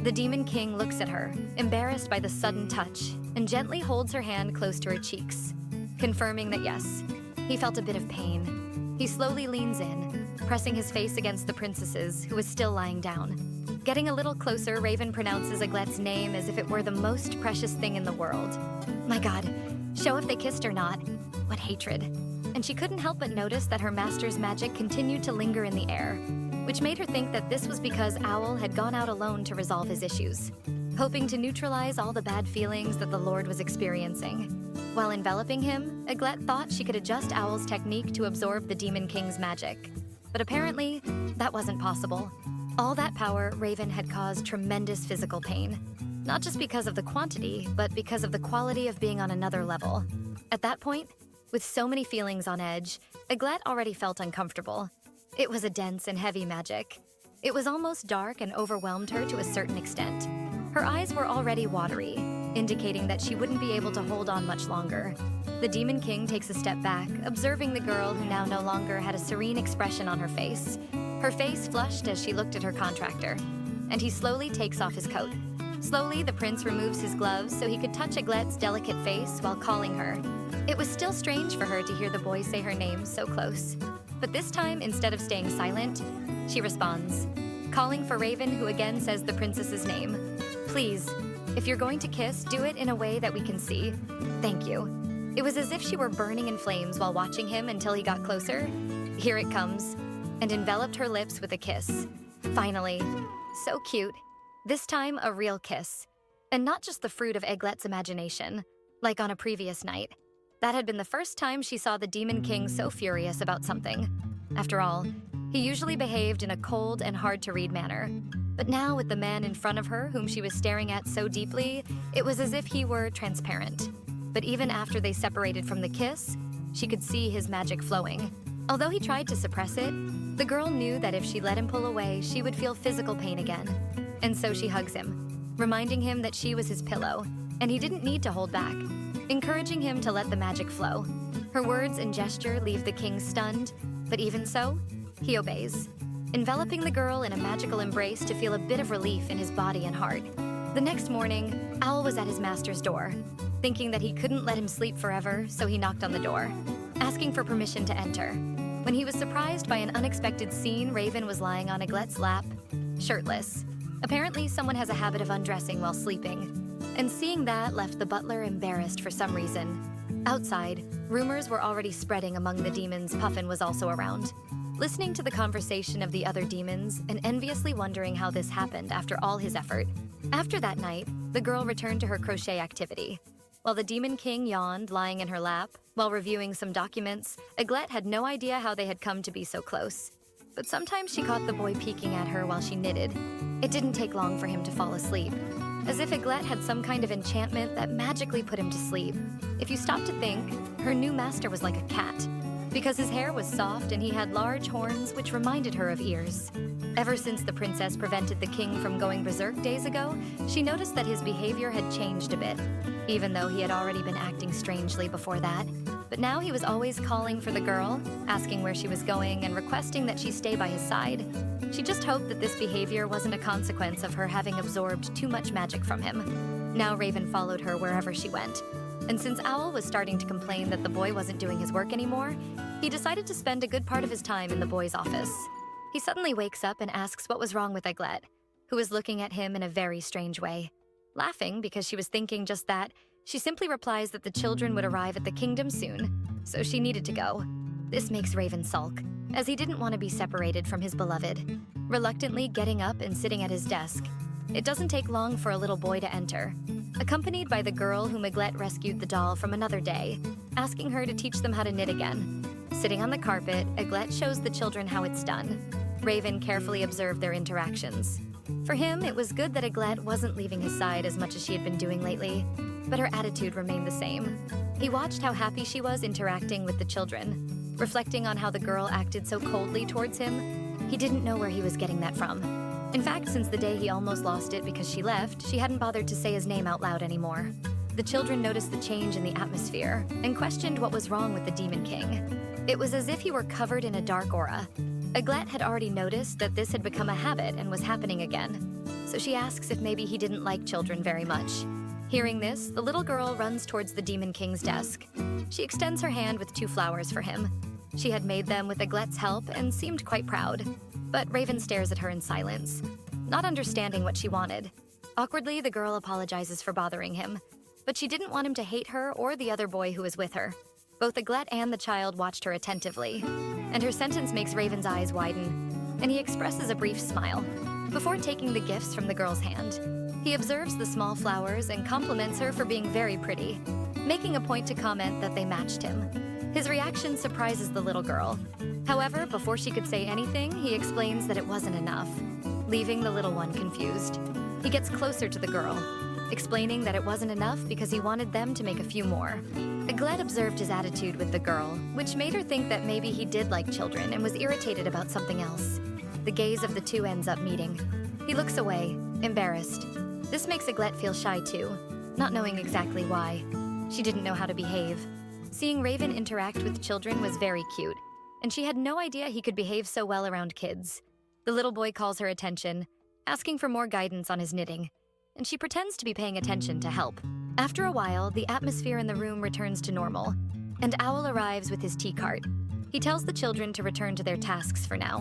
Speaker 1: The Demon King looks at her, embarrassed by the sudden touch, and gently holds her hand close to her cheeks, confirming that yes, he felt a bit of pain. He slowly leans in, pressing his face against the princess's, who was still lying down. Getting a little closer, Raven pronounces Eiglet's name as if it were the most precious thing in the world. My God, show if they kissed or not. What hatred. And she couldn't help but notice that her master's magic continued to linger in the air, which made her think that this was because Owl had gone out alone to resolve his issues, hoping to neutralize all the bad feelings that the Lord was experiencing. While enveloping him, Eiglet thought she could adjust Owl's technique to absorb the Demon King's magic. But apparently, that wasn't possible. All that power, Raven had caused tremendous physical pain, not just because of the quantity, but because of the quality of being on another level. At that point, with so many feelings on edge, Eiglet already felt uncomfortable. It was a dense and heavy magic. It was almost dark and overwhelmed her to a certain extent. Her eyes were already watery, indicating that she wouldn't be able to hold on much longer. The Demon King takes a step back, observing the girl who now no longer had a serene expression on her face. Her face flushed as she looked at her contractor, and he slowly takes off his coat. Slowly, the prince removes his gloves so he could touch Eiglet's delicate face while calling her. It was still strange for her to hear the boy say her name so close. But this time, instead of staying silent, she responds, calling for Raven, who again says the princess's name. Please, if you're going to kiss, do it in a way that we can see. Thank you. It was as if she were burning in flames while watching him until he got closer. Here it comes, and enveloped her lips with a kiss. Finally. So cute. This time, a real kiss. And not just the fruit of Eiglet's imagination, like on a previous night. That had been the first time she saw the Demon King so furious about something. After all, he usually behaved in a cold and hard-to-read manner. But now, with the man in front of her whom she was staring at so deeply, it was as if he were transparent. But even after they separated from the kiss, she could see his magic flowing. Although he tried to suppress it, the girl knew that if she let him pull away, she would feel physical pain again. And so she hugs him, reminding him that she was his pillow, and he didn't need to hold back, encouraging him to let the magic flow. Her words and gesture leave the king stunned, but even so, he obeys, enveloping the girl in a magical embrace to feel a bit of relief in his body and heart. The next morning, Owl was at his master's door, thinking that he couldn't let him sleep forever, so he knocked on the door, asking for permission to enter. When he was surprised by an unexpected scene, Raven was lying on Eiglet's lap, shirtless. Apparently, someone has a habit of undressing while sleeping, and seeing that left the butler embarrassed for some reason. Outside, rumors were already spreading among the demons Puffin was also around. Listening to the conversation of the other demons and enviously wondering how this happened after all his effort. After that night, the girl returned to her crochet activity. While the Demon King yawned, lying in her lap, while reviewing some documents, Eiglet had no idea how they had come to be so close. But sometimes she caught the boy peeking at her while she knitted. It didn't take long for him to fall asleep, as if Eiglet had some kind of enchantment that magically put him to sleep. If you stop to think, her new master was like a cat, because his hair was soft and he had large horns which reminded her of ears. Ever since the princess prevented the king from going berserk days ago, she noticed that his behavior had changed a bit, even though he had already been acting strangely before that. But now he was always calling for the girl, asking where she was going and requesting that she stay by his side. She just hoped that this behavior wasn't a consequence of her having absorbed too much magic from him. Now Raven followed her wherever she went. And since Owl was starting to complain that the boy wasn't doing his work anymore, he decided to spend a good part of his time in the boy's office. He suddenly wakes up and asks what was wrong with Eiglet, who was looking at him in a very strange way. Laughing because she was thinking just that, she simply replies that the children would arrive at the kingdom soon, so she needed to go. This makes Raven sulk, as he didn't want to be separated from his beloved. Reluctantly getting up and sitting at his desk, it doesn't take long for a little boy to enter, accompanied by the girl whom Eiglet rescued the doll from another day, asking her to teach them how to knit again. Sitting on the carpet, Eiglet shows the children how it's done. Raven carefully observed their interactions. For him, it was good that Eiglet wasn't leaving his side as much as she had been doing lately, but her attitude remained the same. He watched how happy she was interacting with the children, reflecting on how the girl acted so coldly towards him. He didn't know where he was getting that from. In fact, since the day he almost lost it because she left, she hadn't bothered to say his name out loud anymore. The children noticed the change in the atmosphere and questioned what was wrong with the Demon King. It was as if he were covered in a dark aura. Eiglet had already noticed that this had become a habit and was happening again, so she asks if maybe he didn't like children very much. Hearing this, the little girl runs towards the Demon King's desk. She extends her hand with 2 flowers for him. She had made them with Eiglet's help and seemed quite proud. But Raven stares at her in silence, not understanding what she wanted. Awkwardly, the girl apologizes for bothering him, but she didn't want him to hate her or the other boy who was with her. Both Eiglet and the child watched her attentively, and her sentence makes Raven's eyes widen, and he expresses a brief smile. Before taking the gifts from the girl's hand, he observes the small flowers and compliments her for being very pretty, making a point to comment that they matched him. His reaction surprises the little girl. However, before she could say anything, he explains that it wasn't enough, leaving the little one confused. He gets closer to the girl, explaining that it wasn't enough because he wanted them to make a few more. Eiglet observed his attitude with the girl, which made her think that maybe he did like children and was irritated about something else. The gaze of the two ends up meeting. He looks away, embarrassed. This makes Eiglet feel shy too, not knowing exactly why. She didn't know how to behave. Seeing Raven interact with children was very cute, and she had no idea he could behave so well around kids. The little boy calls her attention, asking for more guidance on his knitting, and she pretends to be paying attention to help. After a while, the atmosphere in the room returns to normal, and Owl arrives with his tea cart. He tells the children to return to their tasks for now,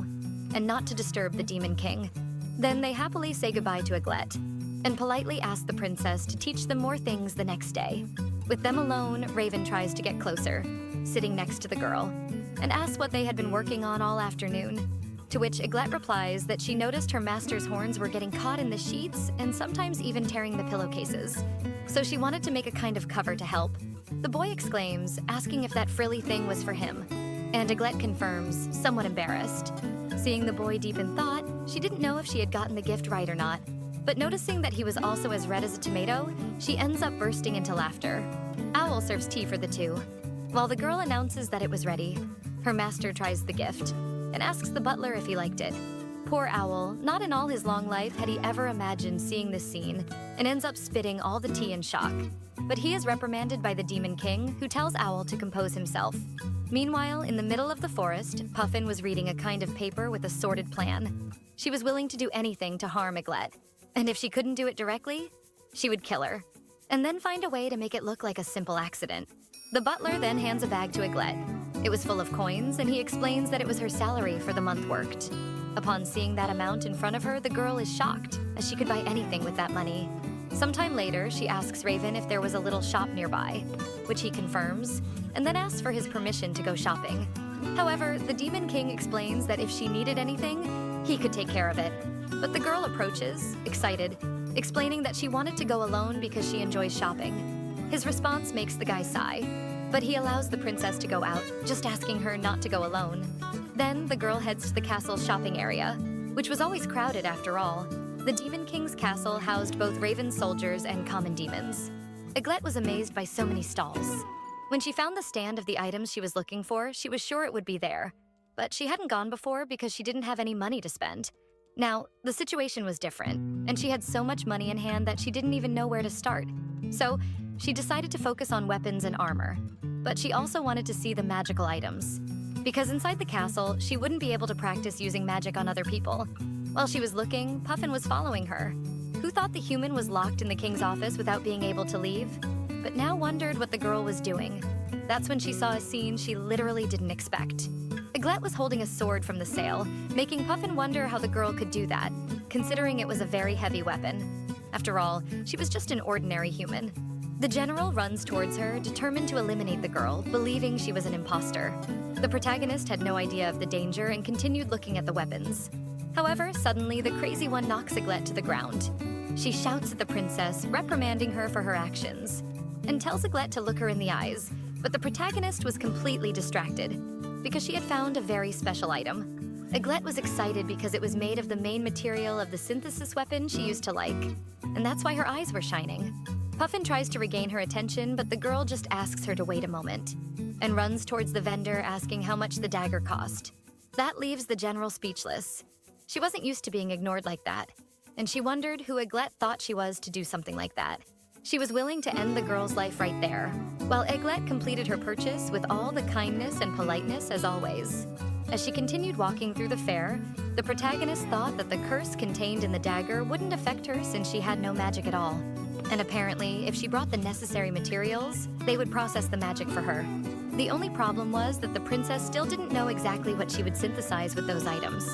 Speaker 1: and not to disturb the Demon King. Then they happily say goodbye to Eiglet, and politely ask the princess to teach them more things the next day. With them alone, Raven tries to get closer, sitting next to the girl, and asks what they had been working on all afternoon. To which Eiglet replies that she noticed her master's horns were getting caught in the sheets and sometimes even tearing the pillowcases. So she wanted to make a kind of cover to help. The boy exclaims, asking if that frilly thing was for him. And Eiglet confirms, somewhat embarrassed. Seeing the boy deep in thought, she didn't know if she had gotten the gift right or not. But noticing that he was also as red as a tomato, she ends up bursting into laughter. Owl serves tea for the two. While the girl announces that it was ready, her master tries the gift and asks the butler if he liked it. Poor Owl, not in all his long life had he ever imagined seeing this scene, and ends up spitting all the tea in shock. But he is reprimanded by the Demon King, who tells Owl to compose himself. Meanwhile, in the middle of the forest, Puffin was reading a kind of paper with a sordid plan. She was willing to do anything to harm Eiglet, and if she couldn't do it directly, she would kill her, and then find a way to make it look like a simple accident. The butler then hands a bag to Eiglet. It was full of coins, and he explains that it was her salary for the month worked. Upon seeing that amount in front of her, the girl is shocked, as she could buy anything with that money. Sometime later, she asks Raven if there was a little shop nearby, which he confirms, and then asks for his permission to go shopping. However, the Demon King explains that if she needed anything, he could take care of it. But the girl approaches, excited, explaining that she wanted to go alone because she enjoys shopping. His response makes the guy sigh, but he allows the princess to go out, just asking her not to go alone. Then the girl heads to the castle's shopping area, which was always crowded after all. The Demon King's castle housed both Raven soldiers and common demons. Eiglet was amazed by so many stalls. When she found the stand of the items she was looking for, she was sure it would be there. But she hadn't gone before because she didn't have any money to spend. Now, the situation was different, and she had so much money in hand that she didn't even know where to start. So, she decided to focus on weapons and armor. But she also wanted to see the magical items. Because inside the castle, she wouldn't be able to practice using magic on other people. While she was looking, Puffin was following her. Who thought the human was locked in the king's office without being able to leave? But now wondered what the girl was doing. That's when she saw a scene she literally didn't expect. Eiglet was holding a sword from the sail, making Puffin wonder how the girl could do that, considering it was a very heavy weapon. After all, she was just an ordinary human. The general runs towards her, determined to eliminate the girl, believing she was an imposter. The protagonist had no idea of the danger and continued looking at the weapons. However, suddenly the crazy one knocks Eiglet to the ground. She shouts at the princess, reprimanding her for her actions, and tells Eiglet to look her in the eyes, but the protagonist was completely distracted because she had found a very special item. Eiglet was excited because it was made of the main material of the synthesis weapon she used to like, and that's why her eyes were shining. Puffin tries to regain her attention, but the girl just asks her to wait a moment, and runs towards the vendor asking how much the dagger cost. That leaves the general speechless. She wasn't used to being ignored like that, and she wondered who Eiglet thought she was to do something like that. She was willing to end the girl's life right there, while Eiglet completed her purchase with all the kindness and politeness as always. As she continued walking through the fair, the protagonist thought that the curse contained in the dagger wouldn't affect her since she had no magic at all. And apparently, if she brought the necessary materials, they would process the magic for her. The only problem was that the princess still didn't know exactly what she would synthesize with those items.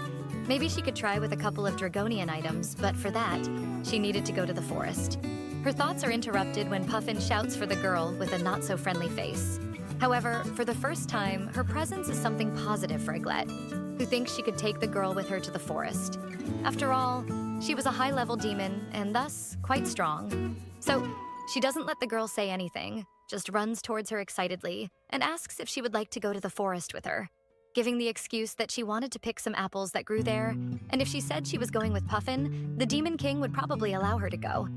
Speaker 1: Maybe she could try with a couple of draconian items, but for that, she needed to go to the forest. Her thoughts are interrupted when Puffin shouts for the girl with a not-so-friendly face. However, for the first time, her presence is something positive for Eiglet, who thinks she could take the girl with her to the forest. After all, she was a high-level demon, and thus, quite strong. So, she doesn't let the girl say anything, just runs towards her excitedly, and asks if she would like to go to the forest with her, giving the excuse that she wanted to pick some apples that grew there, and if she said she was going with Puffin, the Demon King would probably allow her to go.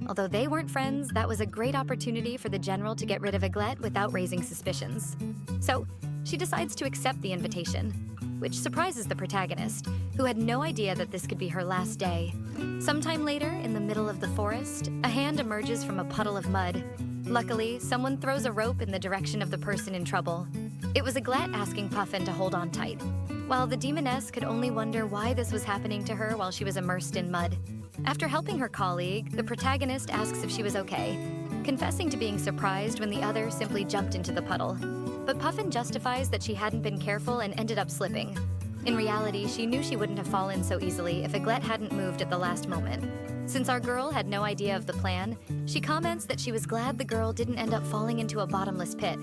Speaker 1: Although they weren't friends, that was a great opportunity for the general to get rid of Eiglet without raising suspicions. So, she decides to accept the invitation, which surprises the protagonist, who had no idea that this could be her last day. Sometime later, in the middle of the forest, a hand emerges from a puddle of mud. Luckily, someone throws a rope in the direction of the person in trouble. It was Eiglet asking Puffin to hold on tight, while the demoness could only wonder why this was happening to her while she was immersed in mud. After helping her colleague, the protagonist asks if she was okay, confessing to being surprised when the other simply jumped into the puddle. But Puffin justifies that she hadn't been careful and ended up slipping. In reality, she knew she wouldn't have fallen so easily if Eiglet hadn't moved at the last moment. Since our girl had no idea of the plan, she comments that she was glad the girl didn't end up falling into a bottomless pit.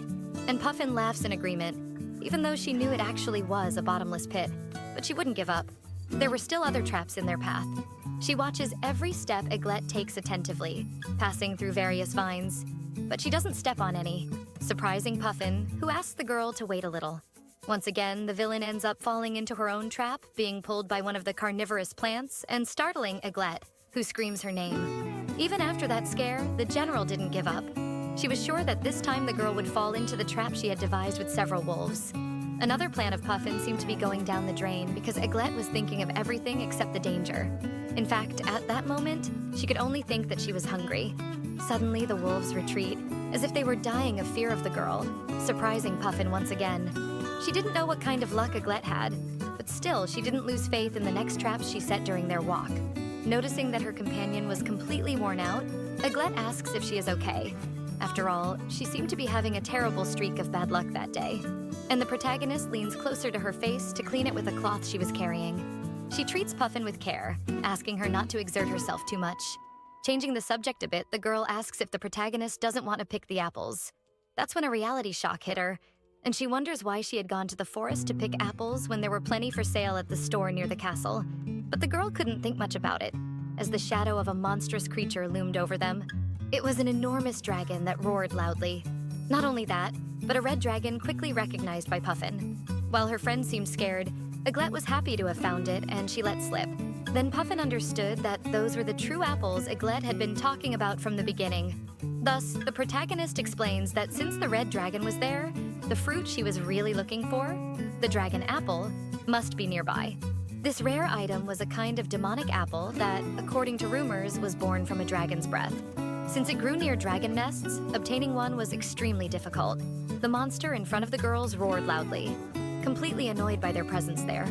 Speaker 1: And Puffin laughs in agreement, even though she knew it actually was a bottomless pit. But she wouldn't give up. There were still other traps in their path. She watches every step Eiglet takes attentively, passing through various vines. But she doesn't step on any, surprising Puffin, who asks the girl to wait a little. Once again, the villain ends up falling into her own trap, being pulled by one of the carnivorous plants and startling Eiglet, who screams her name. Even after that scare, the general didn't give up. She was sure that this time the girl would fall into the trap she had devised with several wolves. Another plan of Puffin seemed to be going down the drain because Eiglet was thinking of everything except the danger. In fact, at that moment, she could only think that she was hungry. Suddenly, the wolves retreat, as if they were dying of fear of the girl, surprising Puffin once again. She didn't know what kind of luck Eiglet had, but still, she didn't lose faith in the next traps she set during their walk. Noticing that her companion was completely worn out, Eiglet asks if she is okay. After all, she seemed to be having a terrible streak of bad luck that day. And the protagonist leans closer to her face to clean it with a cloth she was carrying. She treats Puffin with care, asking her not to exert herself too much. Changing the subject a bit, the girl asks if the protagonist doesn't want to pick the apples. That's when a reality shock hit her, and she wonders why she had gone to the forest to pick apples when there were plenty for sale at the store near the castle. But the girl couldn't think much about it, as the shadow of a monstrous creature loomed over them. It was an enormous dragon that roared loudly. Not only that, but a red dragon quickly recognized by Puffin. While her friend seemed scared, Eiglet was happy to have found it, and she let slip. Then Puffin understood that those were the true apples Eiglet had been talking about from the beginning. Thus, the protagonist explains that since the red dragon was there, the fruit she was really looking for, the dragon apple, must be nearby. This rare item was a kind of demonic apple that, according to rumors, was born from a dragon's breath. Since it grew near dragon nests, obtaining one was extremely difficult. The monster in front of the girls roared loudly, completely annoyed by their presence there.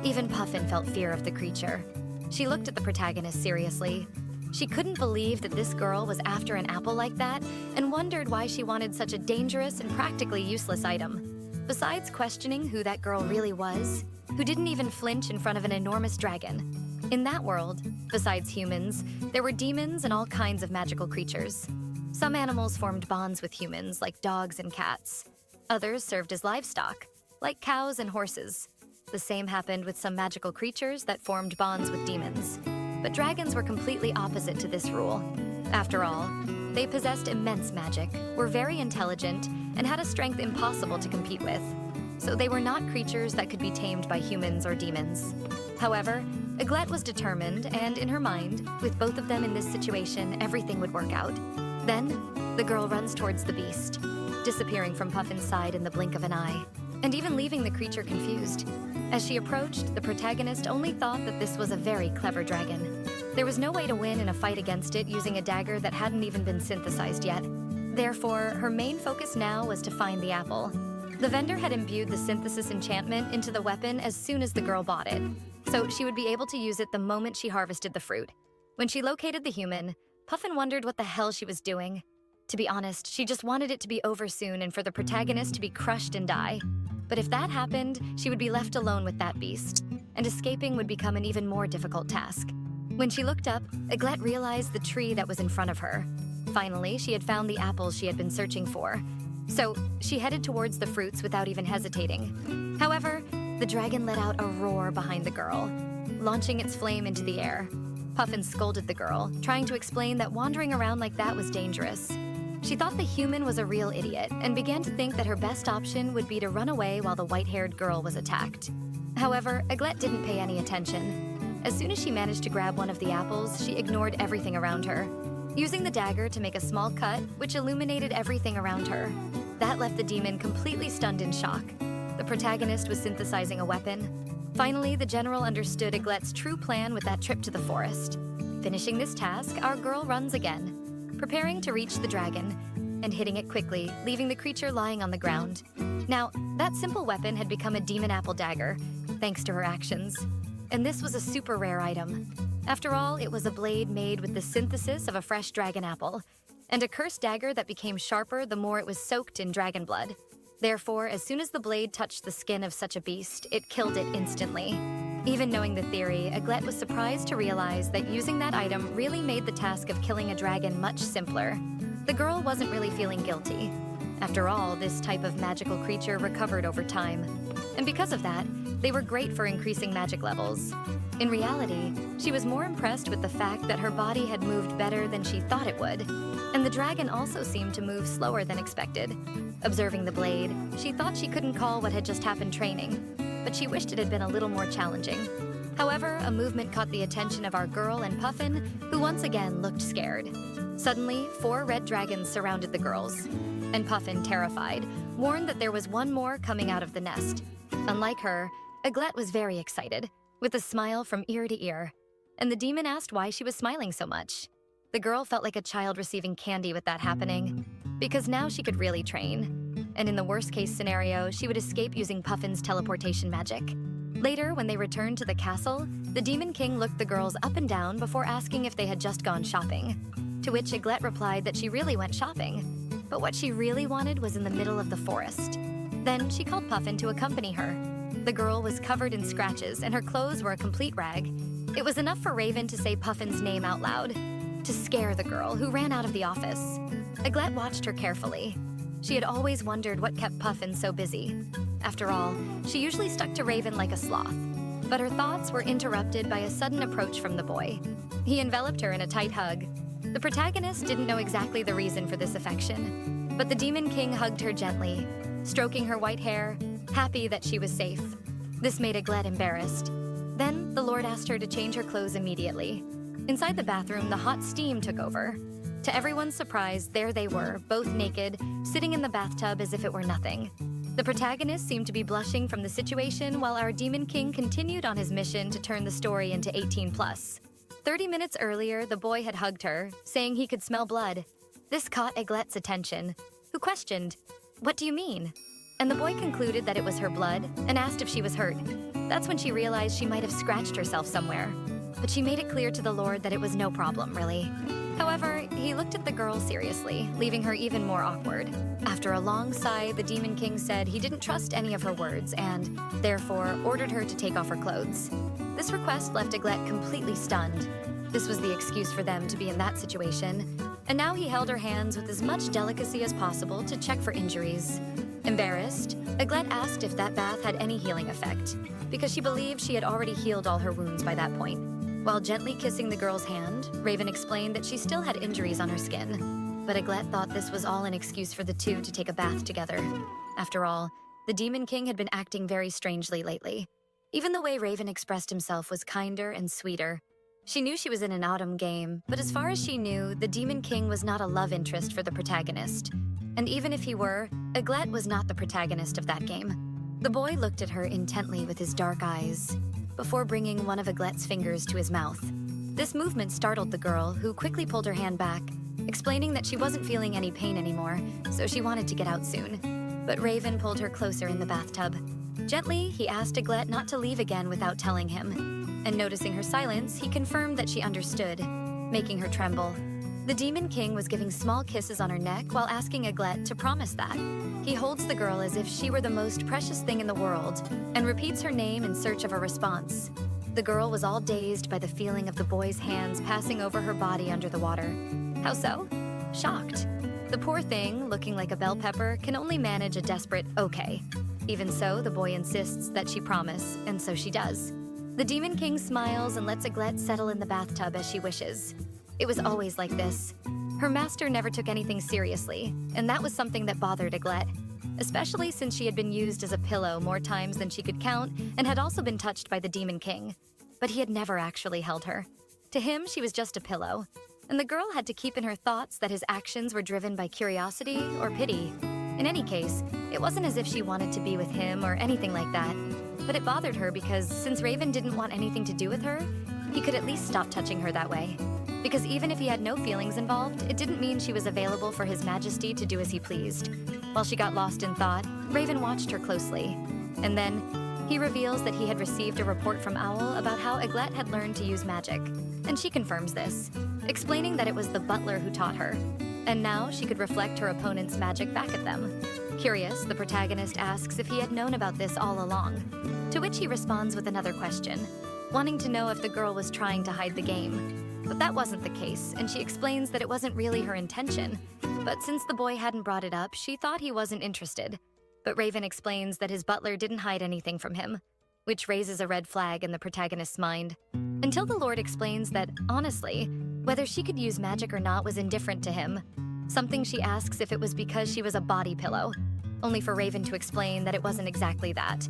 Speaker 1: Even Puffin felt fear of the creature. She looked at the protagonist seriously. She couldn't believe that this girl was after an apple like that and wondered why she wanted such a dangerous and practically useless item. Besides questioning who that girl really was, who didn't even flinch in front of an enormous dragon. In that world, besides humans, there were demons and all kinds of magical creatures. Some animals formed bonds with humans, like dogs and cats. Others served as livestock, like cows and horses. The same happened with some magical creatures that formed bonds with demons. But dragons were completely opposite to this rule. After all, they possessed immense magic, were very intelligent, and had a strength impossible to compete with. So they were not creatures that could be tamed by humans or demons. However, Eiglet was determined, and in her mind, with both of them in this situation, everything would work out. Then, the girl runs towards the beast, disappearing from Puffin's side in the blink of an eye, and even leaving the creature confused. As she approached, the protagonist only thought that this was a very clever dragon. There was no way to win in a fight against it using a dagger that hadn't even been synthesized yet. Therefore, her main focus now was to find the apple. The vendor had imbued the synthesis enchantment into the weapon as soon as the girl bought it, so she would be able to use it the moment she harvested the fruit. When she located the human, Puffin wondered what the hell she was doing. To be honest, she just wanted it to be over soon and for the protagonist to be crushed and die. But if that happened, she would be left alone with that beast, and escaping would become an even more difficult task. When she looked up, Eiglet realized the tree that was in front of her. Finally, she had found the apples she had been searching for. So, she headed towards the fruits without even hesitating. However, the dragon let out a roar behind the girl, launching its flame into the air. Puffin scolded the girl, trying to explain that wandering around like that was dangerous. She thought the human was a real idiot and began to think that her best option would be to run away while the white-haired girl was attacked. However, Eiglet didn't pay any attention. As soon as she managed to grab one of the apples, she ignored everything around her, using the dagger to make a small cut which illuminated everything around her. That left the demon completely stunned in shock. The protagonist was synthesizing a weapon. Finally, the general understood Eiglet's true plan with that trip to the forest. Finishing this task, our girl runs again, preparing to reach the dragon, and hitting it quickly, leaving the creature lying on the ground. Now, that simple weapon had become a demon apple dagger, thanks to her actions. And this was a super rare item. After all, it was a blade made with the synthesis of a fresh dragon apple, and a cursed dagger that became sharper the more it was soaked in dragon blood. Therefore, as soon as the blade touched the skin of such a beast, it killed it instantly. Even knowing the theory, Eiglet was surprised to realize that using that item really made the task of killing a dragon much simpler. The girl wasn't really feeling guilty. After all, this type of magical creature recovered over time. And because of that, they were great for increasing magic levels. In reality, she was more impressed with the fact that her body had moved better than she thought it would, and the dragon also seemed to move slower than expected. Observing the blade, she thought she couldn't call what had just happened training, but she wished it had been a little more challenging. However, a movement caught the attention of our girl and Puffin, who once again looked scared. Suddenly, 4 red dragons surrounded the girls, and Puffin, terrified, warned that there was one more coming out of the nest. Unlike her, Eiglet was very excited, with a smile from ear to ear, and the demon asked why she was smiling so much. The girl felt like a child receiving candy with that happening, because now she could really train. And in the worst-case scenario, she would escape using Puffin's teleportation magic. Later, when they returned to the castle, the Demon King looked the girls up and down before asking if they had just gone shopping. To which Eiglet replied that she really went shopping, but what she really wanted was in the middle of the forest. Then she called Puffin to accompany her. The girl was covered in scratches and her clothes were a complete rag. It was enough for Raven to say Puffin's name out loud, to scare the girl, who ran out of the office. Eiglet watched her carefully. She had always wondered what kept Puffin so busy. After all, she usually stuck to Raven like a sloth. But her thoughts were interrupted by a sudden approach from the boy. He enveloped her in a tight hug. The protagonist didn't know exactly the reason for this affection, but the Demon King hugged her gently, stroking her white hair, happy that she was safe. This made Eiglet embarrassed. Then, the Lord asked her to change her clothes immediately. Inside the bathroom, the hot steam took over. To everyone's surprise, there they were, both naked, sitting in the bathtub as if it were nothing. The protagonist seemed to be blushing from the situation while our Demon King continued on his mission to turn the story into 18+. 30 minutes earlier, the boy had hugged her, saying he could smell blood. This caught Eiglet's attention, who questioned, "What do you mean?" And the boy concluded that it was her blood and asked if she was hurt. That's when she realized she might have scratched herself somewhere. But she made it clear to the Lord that it was no problem, really. However, he looked at the girl seriously, leaving her even more awkward. After a long sigh, the Demon King said he didn't trust any of her words and, therefore, ordered her to take off her clothes. This request left Eiglet completely stunned. This was the excuse for them to be in that situation, and now he held her hands with as much delicacy as possible to check for injuries. Embarrassed, Eiglet asked if that bath had any healing effect, because she believed she had already healed all her wounds by that point. While gently kissing the girl's hand, Raven explained that she still had injuries on her skin, but Eiglet thought this was all an excuse for the two to take a bath together. After all, the Demon King had been acting very strangely lately. Even the way Raven expressed himself was kinder and sweeter. She knew she was in an autumn game, but as far as she knew, the Demon King was not a love interest for the protagonist. And even if he were, Eiglet was not the protagonist of that game. The boy looked at her intently with his dark eyes, before bringing one of Eiglet's fingers to his mouth. This movement startled the girl, who quickly pulled her hand back, explaining that she wasn't feeling any pain anymore, so she wanted to get out soon. But Raven pulled her closer in the bathtub. Gently, he asked Eiglet not to leave again without telling him, and noticing her silence, he confirmed that she understood, making her tremble. The Demon King was giving small kisses on her neck while asking Eiglet to promise that. He holds the girl as if she were the most precious thing in the world and repeats her name in search of a response. The girl was all dazed by the feeling of the boy's hands passing over her body under the water. How so? Shocked. The poor thing, looking like a bell pepper, can only manage a desperate okay. Even so, the boy insists that she promise, and so she does. The Demon King smiles and lets Eiglet settle in the bathtub as she wishes. It was always like this. Her master never took anything seriously, and that was something that bothered Eiglet, especially since she had been used as a pillow more times than she could count and had also been touched by the Demon King. But he had never actually held her. To him, she was just a pillow, and the girl had to keep in her thoughts that his actions were driven by curiosity or pity. In any case, it wasn't as if she wanted to be with him or anything like that, but it bothered her because since Raven didn't want anything to do with her, he could at least stop touching her that way. Because even if he had no feelings involved, it didn't mean she was available for His Majesty to do as he pleased. While she got lost in thought, Raven watched her closely. And then, he reveals that he had received a report from Owl about how Eiglet had learned to use magic. And she confirms this, explaining that it was the butler who taught her. And now she could reflect her opponent's magic back at them. Curious, the protagonist asks if he had known about this all along, to which he responds with another question, wanting to know if the girl was trying to hide the game. But that wasn't the case, and she explains that it wasn't really her intention, but since the boy hadn't brought it up, she thought he wasn't interested. But Raven explains that his butler didn't hide anything from him, which raises a red flag in the protagonist's mind. Until the Lord explains that, honestly, whether she could use magic or not was indifferent to him. Something she asks if it was because she was a body pillow, only for Raven to explain that it wasn't exactly that.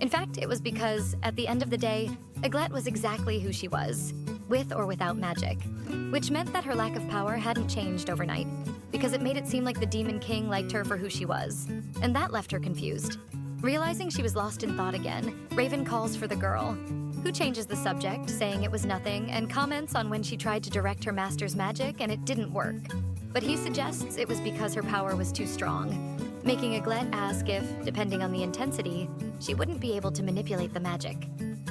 Speaker 1: In fact, it was because, at the end of the day, Eiglet was exactly who she was, with or without magic, which meant that her lack of power hadn't changed overnight, because it made it seem like the Demon King liked her for who she was, and that left her confused. Realizing she was lost in thought again, Raven calls for the girl, who changes the subject, saying it was nothing, and comments on when she tried to direct her master's magic and it didn't work. But he suggests it was because her power was too strong, making Eiglet ask if, depending on the intensity, she wouldn't be able to manipulate the magic.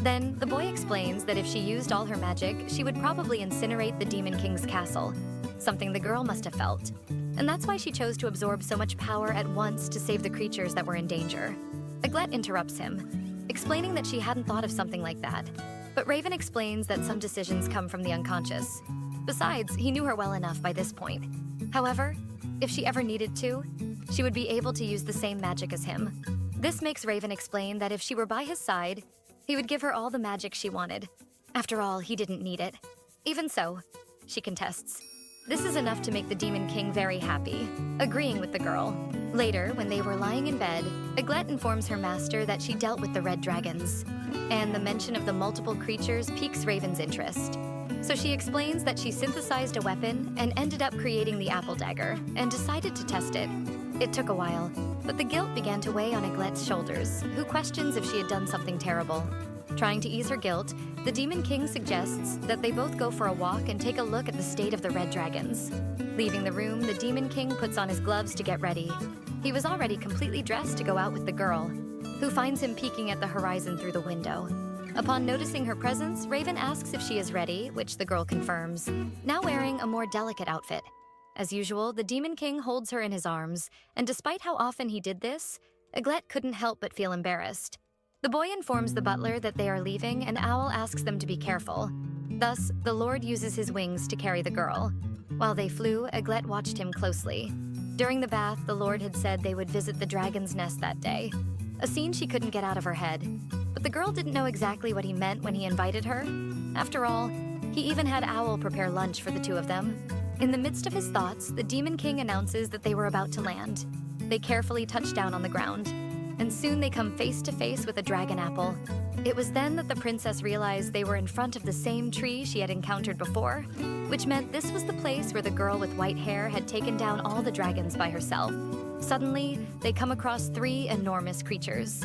Speaker 1: Then, the boy explains that if she used all her magic, she would probably incinerate the Demon King's castle, something the girl must have felt. And that's why she chose to absorb so much power at once to save the creatures that were in danger. Eiglet interrupts him, explaining that she hadn't thought of something like that. But Raven explains that some decisions come from the unconscious. Besides, he knew her well enough by this point. However, if she ever needed to, she would be able to use the same magic as him. This makes Raven explain that if she were by his side, he would give her all the magic she wanted. After all, he didn't need it. Even so, she contests. This is enough to make the Demon King very happy, agreeing with the girl. Later, when they were lying in bed, Eiglet informs her master that she dealt with the red dragons, and the mention of the multiple creatures piques Raven's interest. So she explains that she synthesized a weapon and ended up creating the apple dagger, and decided to test it. It took a while, but the guilt began to weigh on Eiglet's shoulders, who questions if she had done something terrible. Trying to ease her guilt, the Demon King suggests that they both go for a walk and take a look at the state of the red dragons. Leaving the room, the Demon King puts on his gloves to get ready. He was already completely dressed to go out with the girl, who finds him peeking at the horizon through the window. Upon noticing her presence, Raven asks if she is ready, which the girl confirms, now wearing a more delicate outfit. As usual, the Demon King holds her in his arms, and despite how often he did this, Eiglet couldn't help but feel embarrassed. The boy informs the butler that they are leaving, and Owl asks them to be careful. Thus, the Lord uses his wings to carry the girl. While they flew, Eiglet watched him closely. During the bath, the Lord had said they would visit the dragon's nest that day, a scene she couldn't get out of her head. But the girl didn't know exactly what he meant when he invited her. After all, he even had Owl prepare lunch for the two of them. In the midst of his thoughts, the Demon King announces that they were about to land. They carefully touch down on the ground, and soon they come face to face with a dragon apple. It was then that the princess realized they were in front of the same tree she had encountered before, which meant this was the place where the girl with white hair had taken down all the dragons by herself. Suddenly, they come across 3 enormous creatures,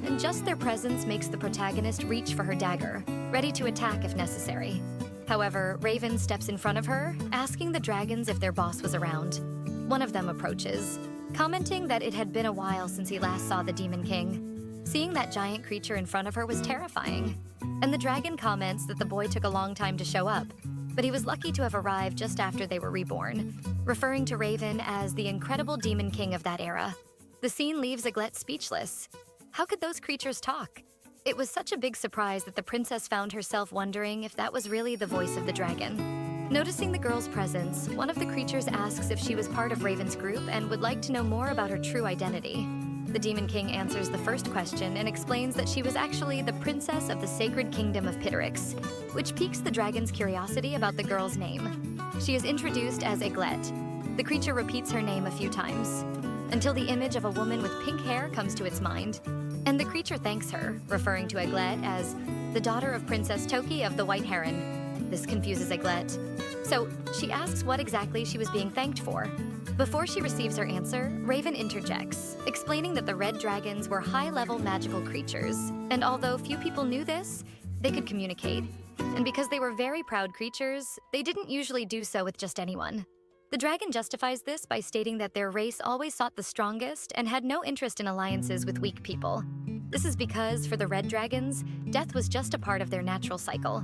Speaker 1: and just their presence makes the protagonist reach for her dagger, ready to attack if necessary. However, Raven steps in front of her, asking the dragons if their boss was around. One of them approaches, commenting that it had been a while since he last saw the Demon King. Seeing that giant creature in front of her was terrifying. And the dragon comments that the boy took a long time to show up, but he was lucky to have arrived just after they were reborn, referring to Raven as the incredible Demon King of that era. The scene leaves Eiglet speechless. How could those creatures talk? It was such a big surprise that the princess found herself wondering if that was really the voice of the dragon. Noticing the girl's presence, one of the creatures asks if she was part of Raven's group and would like to know more about her true identity. The Demon King answers the first question and explains that she was actually the princess of the sacred kingdom of Pitterix, which piques the dragon's curiosity about the girl's name. She is introduced as Eiglet. The creature repeats her name a few times, until the image of a woman with pink hair comes to its mind. And the creature thanks her, referring to Eiglet as the daughter of Princess Toki of the White Heron. This confuses Eiglet. So she asks what exactly she was being thanked for. Before she receives her answer, Raven interjects, explaining that the red dragons were high-level magical creatures, and although few people knew this, they could communicate. And because they were very proud creatures, they didn't usually do so with just anyone. The dragon justifies this by stating that their race always sought the strongest and had no interest in alliances with weak people. This is because, for the red dragons, death was just a part of their natural cycle,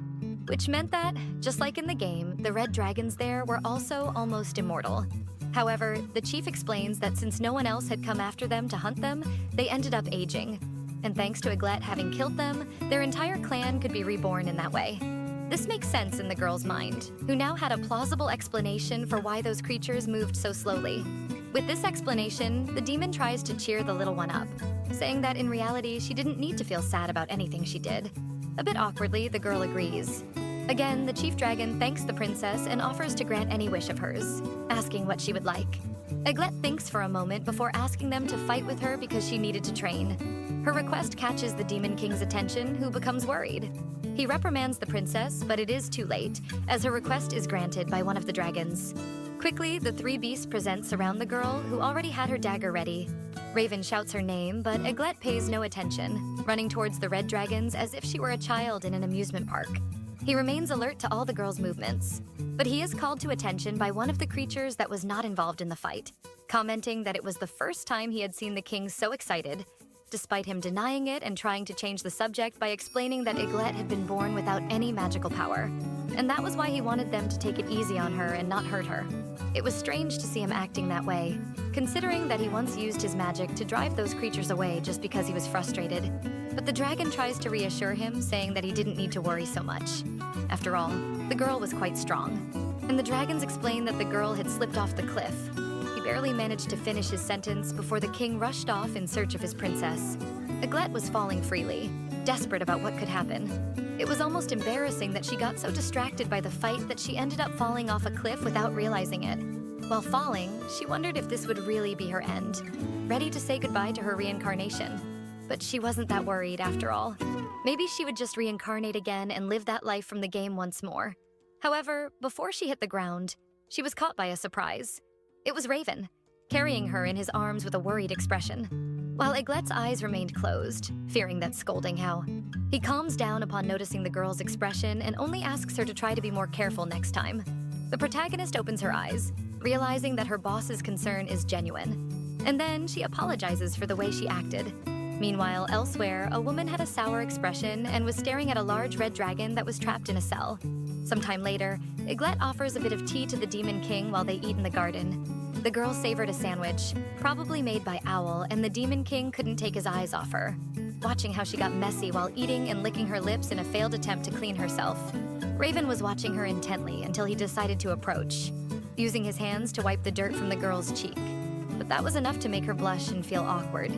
Speaker 1: which meant that, just like in the game, the red dragons there were also almost immortal. However, the chief explains that since no one else had come after them to hunt them, they ended up aging. And thanks to Eiglet having killed them, their entire clan could be reborn in that way. This makes sense in the girl's mind, who now had a plausible explanation for why those creatures moved so slowly. With this explanation, the demon tries to cheer the little one up, saying that in reality she didn't need to feel sad about anything she did. A bit awkwardly, the girl agrees. Again, the chief dragon thanks the princess and offers to grant any wish of hers, asking what she would like. Eiglet thinks for a moment before asking them to fight with her because she needed to train. Her request catches the Demon King's attention, who becomes worried. He reprimands the princess, but it is too late, as her request is granted by one of the dragons. Quickly, the three beasts present surround the girl, who already had her dagger ready. Raven shouts her name, but Eiglet pays no attention, running towards the red dragons as if she were a child in an amusement park. He remains alert to all the girl's movements, but he is called to attention by one of the creatures that was not involved in the fight, commenting that it was the first time he had seen the king so excited, despite him denying it and trying to change the subject by explaining that Eiglet had been born without any magical power, and that was why he wanted them to take it easy on her and not hurt her. It was strange to see him acting that way, considering that he once used his magic to drive those creatures away just because he was frustrated. But the dragon tries to reassure him, saying that he didn't need to worry so much. After all, the girl was quite strong. And the dragons explain that the girl had slipped off the cliff. He barely managed to finish his sentence before the king rushed off in search of his princess. Eiglet was falling freely, desperate about what could happen. It was almost embarrassing that she got so distracted by the fight that she ended up falling off a cliff without realizing it. While falling, she wondered if this would really be her end, ready to say goodbye to her reincarnation. But she wasn't that worried after all. Maybe she would just reincarnate again and live that life from the game once more. However, before she hit the ground, she was caught by a surprise. It was Raven, carrying her in his arms with a worried expression. While Eiglet's eyes remained closed, fearing that scolding how, he calms down upon noticing the girl's expression and only asks her to try to be more careful next time. The protagonist opens her eyes, realizing that her boss's concern is genuine. And then she apologizes for the way she acted. Meanwhile, elsewhere, a woman had a sour expression and was staring at a large red dragon that was trapped in a cell. Sometime later, Eiglet offers a bit of tea to the Demon King while they eat in the garden. The girl savored a sandwich, probably made by Owl, and the Demon King couldn't take his eyes off her, watching how she got messy while eating and licking her lips in a failed attempt to clean herself. Raven was watching her intently until he decided to approach, using his hands to wipe the dirt from the girl's cheek. But that was enough to make her blush and feel awkward,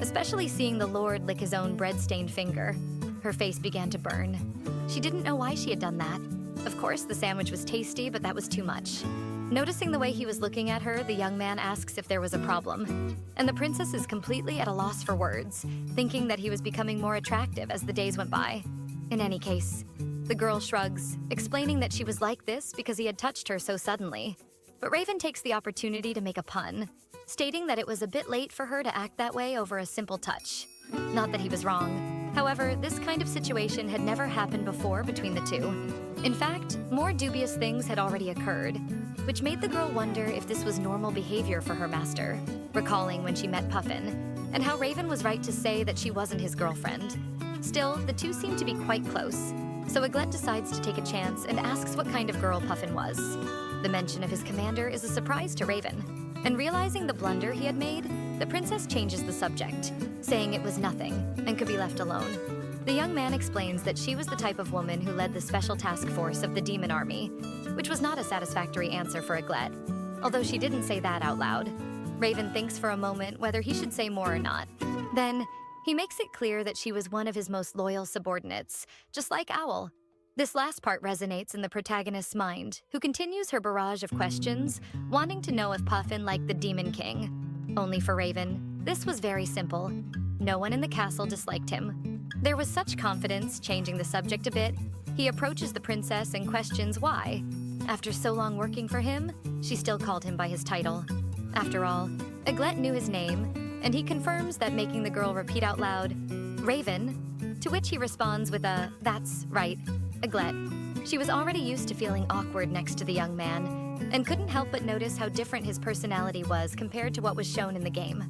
Speaker 1: especially seeing the Lord lick his own bread-stained finger. Her face began to burn. She didn't know why she had done that. Of course, the sandwich was tasty, but that was too much. Noticing the way he was looking at her, the young man asks if there was a problem. And the princess is completely at a loss for words, thinking that he was becoming more attractive as the days went by. In any case, the girl shrugs, explaining that she was like this because he had touched her so suddenly. But Raven takes the opportunity to make a pun, stating that it was a bit late for her to act that way over a simple touch. Not that he was wrong. However, this kind of situation had never happened before between the two. In fact, more dubious things had already occurred, which made the girl wonder if this was normal behavior for her master, recalling when she met Puffin, and how Raven was right to say that she wasn't his girlfriend. Still, the two seemed to be quite close, so Eiglet decides to take a chance and asks what kind of girl Puffin was. The mention of his commander is a surprise to Raven, and realizing the blunder he had made, the princess changes the subject, saying it was nothing and could be left alone. The young man explains that she was the type of woman who led the special task force of the demon army, which was not a satisfactory answer for Eiglet, although she didn't say that out loud. Raven thinks for a moment whether he should say more or not. Then, he makes it clear that she was one of his most loyal subordinates, just like Owl. This last part resonates in the protagonist's mind, who continues her barrage of questions, wanting to know if Puffin liked the Demon King. Only for Raven, this was very simple. No one in the castle disliked him. There was such confidence, changing the subject a bit, he approaches the princess and questions why. After so long working for him, she still called him by his title. After all, Eiglet knew his name, and he confirms that, making the girl repeat out loud, "Raven," to which he responds with a, "That's right, Eiglet." She was already used to feeling awkward next to the young man, and couldn't help but notice how different his personality was compared to what was shown in the game.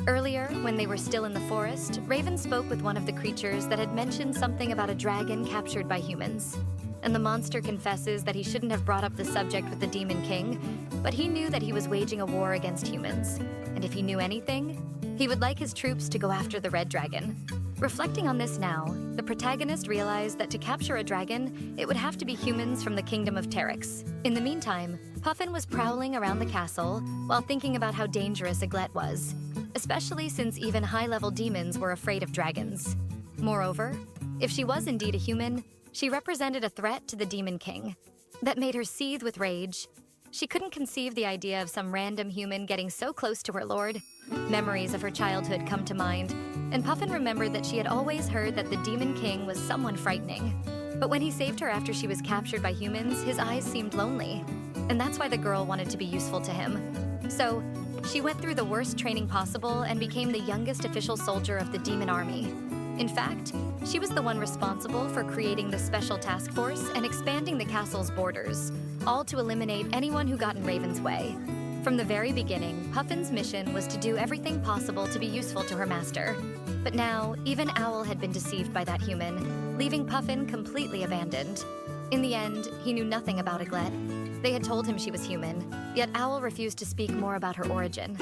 Speaker 1: Earlier, when they were still in the forest, Raven spoke with one of the creatures that had mentioned something about a dragon captured by humans. And the monster confesses that he shouldn't have brought up the subject with the Demon King, but he knew that he was waging a war against humans. And if he knew anything, he would like his troops to go after the red dragon. Reflecting on this now, the protagonist realized that to capture a dragon, it would have to be humans from the kingdom of Terex. In the meantime, Puffin was prowling around the castle while thinking about how dangerous Eiglet was, especially since even high-level demons were afraid of dragons. Moreover, if she was indeed a human, she represented a threat to the Demon King. That made her seethe with rage. She couldn't conceive the idea of some random human getting so close to her lord. Memories of her childhood come to mind, and Puffin remembered that she had always heard that the Demon King was someone frightening. But when he saved her after she was captured by humans, his eyes seemed lonely. And that's why the girl wanted to be useful to him. So, she went through the worst training possible and became the youngest official soldier of the demon army. In fact, she was the one responsible for creating the special task force and expanding the castle's borders, all to eliminate anyone who got in Raven's way. From the very beginning, Puffin's mission was to do everything possible to be useful to her master. But now, even Owl had been deceived by that human, leaving Puffin completely abandoned. In the end, he knew nothing about Eiglet. They had told him she was human, yet Owl refused to speak more about her origin.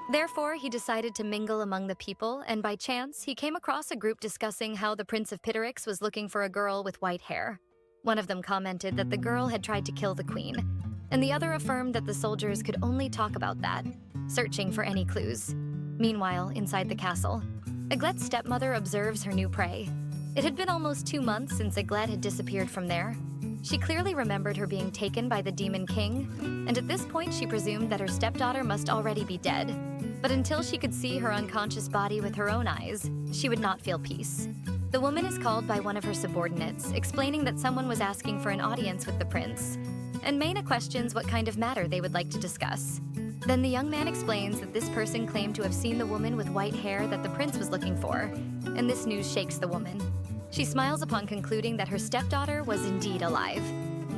Speaker 1: Therefore, he decided to mingle among the people, and by chance, he came across a group discussing how the Prince of Piterix was looking for a girl with white hair. One of them commented that the girl had tried to kill the queen, and the other affirmed that the soldiers could only talk about that, searching for any clues. Meanwhile, inside the castle, Eiglet's stepmother observes her new prey. It had been almost 2 months since Eiglet had disappeared from there. She clearly remembered her being taken by the Demon King, and at this point she presumed that her stepdaughter must already be dead. But until she could see her unconscious body with her own eyes, she would not feel peace. The woman is called by one of her subordinates, explaining that someone was asking for an audience with the prince, and Maina questions what kind of matter they would like to discuss. Then the young man explains that this person claimed to have seen the woman with white hair that the prince was looking for, and this news shakes the woman. She smiles upon concluding that her stepdaughter was indeed alive.